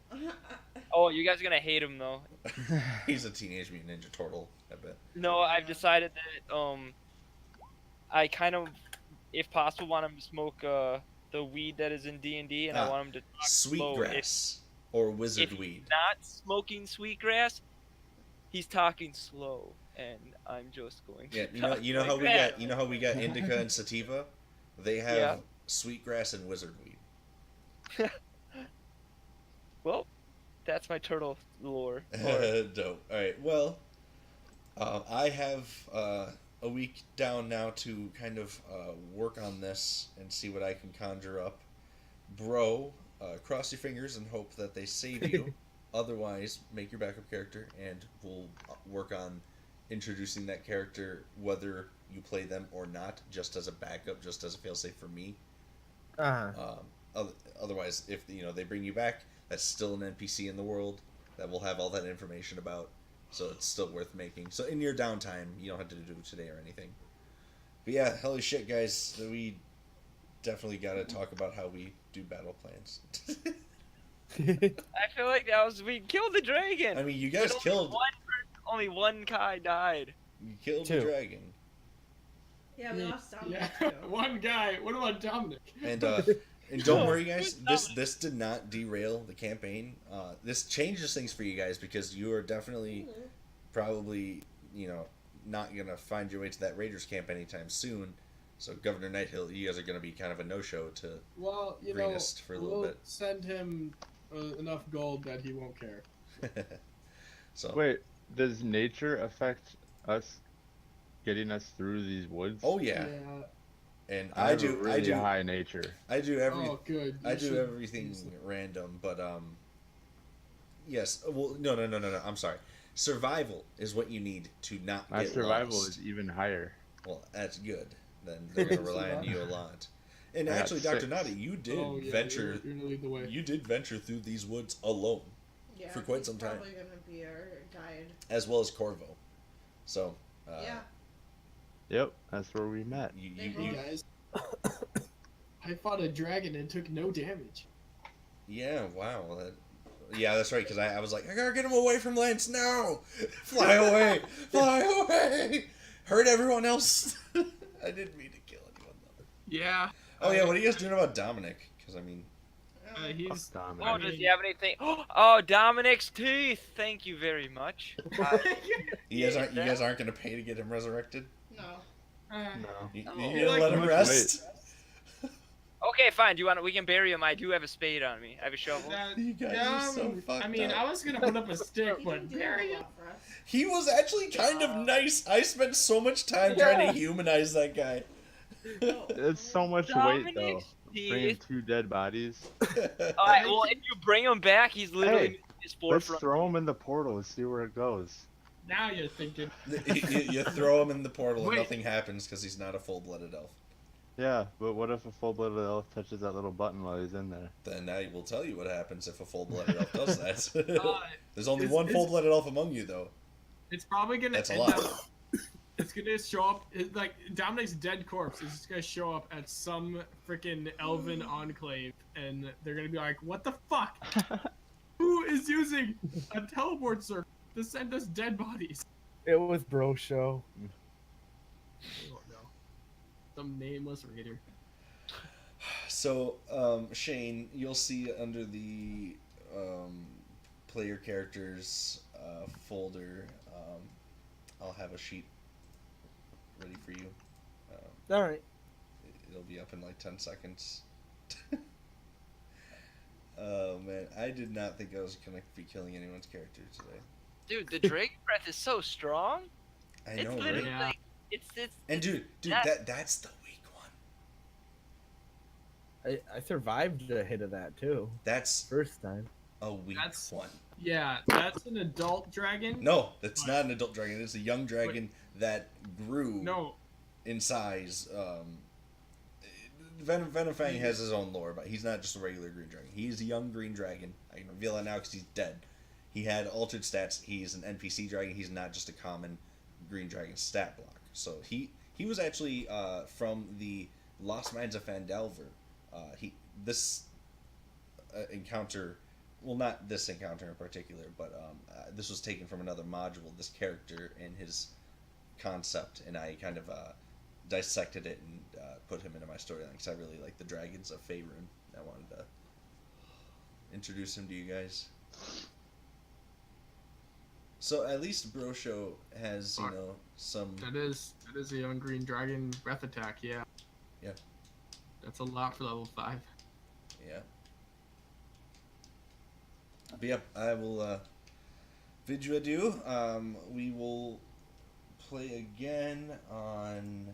Oh, you guys are gonna hate him though. He's a Teenage Mutant Ninja Turtle, I bet. No, I've decided that I kind of, if possible, want him to smoke the weed that is in D&D, and I want him to talk slow. Sweetgrass or wizard if weed. Not smoking sweetgrass. He's talking slow, and I'm just going. Yeah, to you know how we got indica and sativa. They have Yeah. sweetgrass and wizard weed. Well, that's my turtle lore. Dope. All right. Well, I have a week down now to kind of work on this and see what I can conjure up. Bro, cross your fingers and hope that they save you. Otherwise, make your backup character, and we'll work on introducing that character, whether you play them or not, just as a backup, just as a failsafe for me. Otherwise, if they bring you back, that's still an NPC in the world that we'll have all that information about, so it's still worth making. So in your downtime, you don't have to do it today or anything. But yeah, holy shit, guys, we definitely got to talk about how we do battle plans. I feel like we killed the dragon. I mean, you guys But killed. Only one guy died. You killed Two. the dragon, Yeah, we lost Dominic Yeah, too. one guy. What about Dominic? and And don't worry, guys. This did not derail the campaign. This changes things for you guys because you are definitely, probably, not gonna find your way to that Raiders camp anytime soon. So Governor Nighthill, you guys are gonna be kind of a no-show to Well, Greenest for a little we'll bit. send him enough gold that he won't care. So Wait, does nature affect us getting us through these woods? oh yeah, and I have a really high nature. I do Oh, good. I do everything random, but yes. Well, no. I'm sorry. Survival is what you need to not My get survival lost. is even higher. Well, that's good. Then they're gonna rely on you a lot. And I got actually, Dr. 6. Nadi, you did Oh, yeah, venture. You're gonna lead the way. You did venture through these woods alone, Yeah, for quite he's some time. Probably gonna be our guide. as well as Corvo. So Yeah. Yep, that's where we met. you, They you, Hey you guys, I fought a dragon and took no damage. yeah, wow. Yeah, that's right. Because I was like, I gotta get him away from Lance. No, fly away, fly away. Hurt everyone else. I didn't mean to kill anyone though. Yeah. Oh yeah, what are you guys doing about Dominic? Because I mean, He's. Fuck Dominic. Oh, does he have anything? Oh, Dominic's teeth. Thank you very much. you guys aren't gonna pay to get him resurrected. No. No. You Oh. gonna let him Wait. rest? Okay, fine. Do you want? We can bury him. I do have a spade on me. I have a shovel. You guys are so fucked I mean, up. I was gonna put up a stick, He but didn't do bury a him. lot for us. He was actually kind of nice. I spent so much time trying to humanize that guy. It's so much weight though. Dominic's Bringing teeth. 2 dead bodies. Alright, well, if you bring him back, he's literally Hey, his Let's forefront. throw him in the portal and see where it goes. Now you're thinking. you throw him in the portal and Wait. nothing happens because he's not a full-blooded elf. Yeah, but what if a full-blooded elf touches that little button while he's in there? Then I will tell you what happens if a full-blooded elf does that. Uh, There's only is- one is- full-blooded elf among you, though. It's probably gonna. That's a end lot. up- It's gonna show up like Dominic's dead corpse is just gonna show up at some freaking elven enclave, and they're gonna be like, "What the fuck? Who is using a teleport circle to send us dead bodies?" It was Bro Show. I don't know. Some nameless raider. So, Shane, you'll see under the player characters folder, I'll have a sheet ready for you. All right. It'll be up in like 10 seconds. Oh man, I did not think I was gonna be killing anyone's character today. Dude, the dragon breath is so strong. I It's know, literally right? Yeah. like it's And dude, that- that's the weak one. I survived a hit of that too. That's First time. a weak That's- one. Yeah, that's an adult dragon. No, that's not an adult dragon. It's a young dragon that grew No. in size. Venomfang has his own lore, but he's not just a regular green dragon. He's a young green dragon. I can reveal that now because he's dead. He had altered stats. He's an NPC dragon. He's not just a common green dragon stat block. So he was actually from the Lost Mines of Phandelver. This encounter, well, not this encounter in particular, but this was taken from another module. This character and his concept, and I kind of dissected it and put him into my storyline because I really like the dragons of Faerun. I wanted to introduce him to you guys. So at least Bro Show has, some. That is a young green dragon breath attack. Yeah. Yeah. That's a lot for level 5. Yeah. But yeah, I will bid you adieu. We will play again on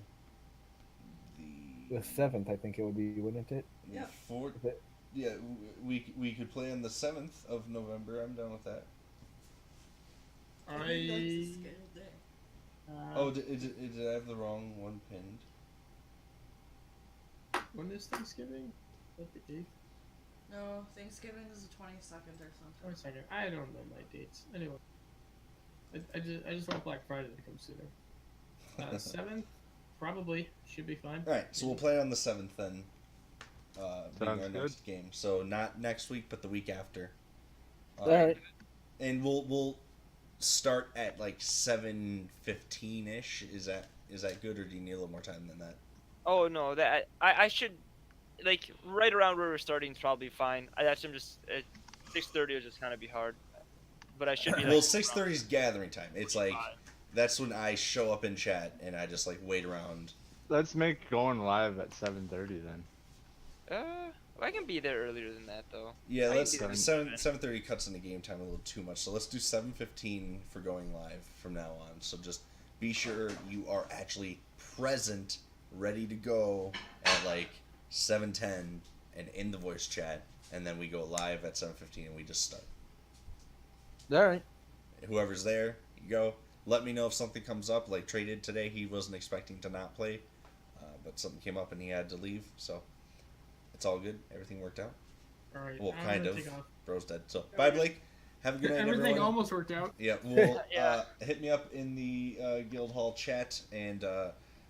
The 7th, I think it would be, wouldn't it? the Yep. 4th. Is it? Yeah, we could play on the 7th of November. I'm done with that. I think that's the scheduled day. Oh, did I have the wrong one pinned? When is Thanksgiving? Is that the 8th? No, Thanksgiving is the 22nd or something. 22nd. I don't know my dates. Anyway. I just want Black Friday to come sooner. 7th? Probably. Should be fine. Alright, so we'll play on the 7th then. Being Sounds our good. next game. So not next week, but the week after. All right. And we'll start at like 7:15 ish. Is that good, or do you need a little more time than that? Oh no, that I should like right around where we're starting is probably fine. I actually am just 6:30 will just kind of be hard, but I should be. Well, Like, 6:30 is gathering time. It's like that's when I show up in chat and I just like wait around. Let's make going live at 7:30 then. I can be there earlier than that though. Yeah, I can let's be there. 7:30 cuts into game time a little too much. So let's do 7:15 for going live from now on. So just be sure you are actually present, ready to go at like 7:10 and in the voice chat, and then we go live at 7:15 and we just start. All right. Whoever's there, you go. Let me know if something comes up. Like Trey did today, he wasn't expecting to not play, but something came up and he had to leave. So it's all good. Everything worked out. All right. Well, I'm kind gonna of. take off. Bro's dead. So bye, Blake. Have a good night, Everything everyone. almost worked out. Yeah, well, Yeah. hit me up in the Guild Hall chat, and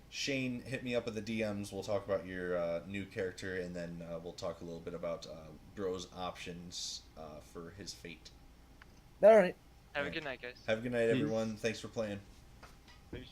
Shane, hit me up at the DMs. We'll talk about your new character, and then we'll talk a little bit about Bro's options for his fate. All right. Have a good night, guys. Have a good night, Peace. everyone. Thanks for playing. Peace.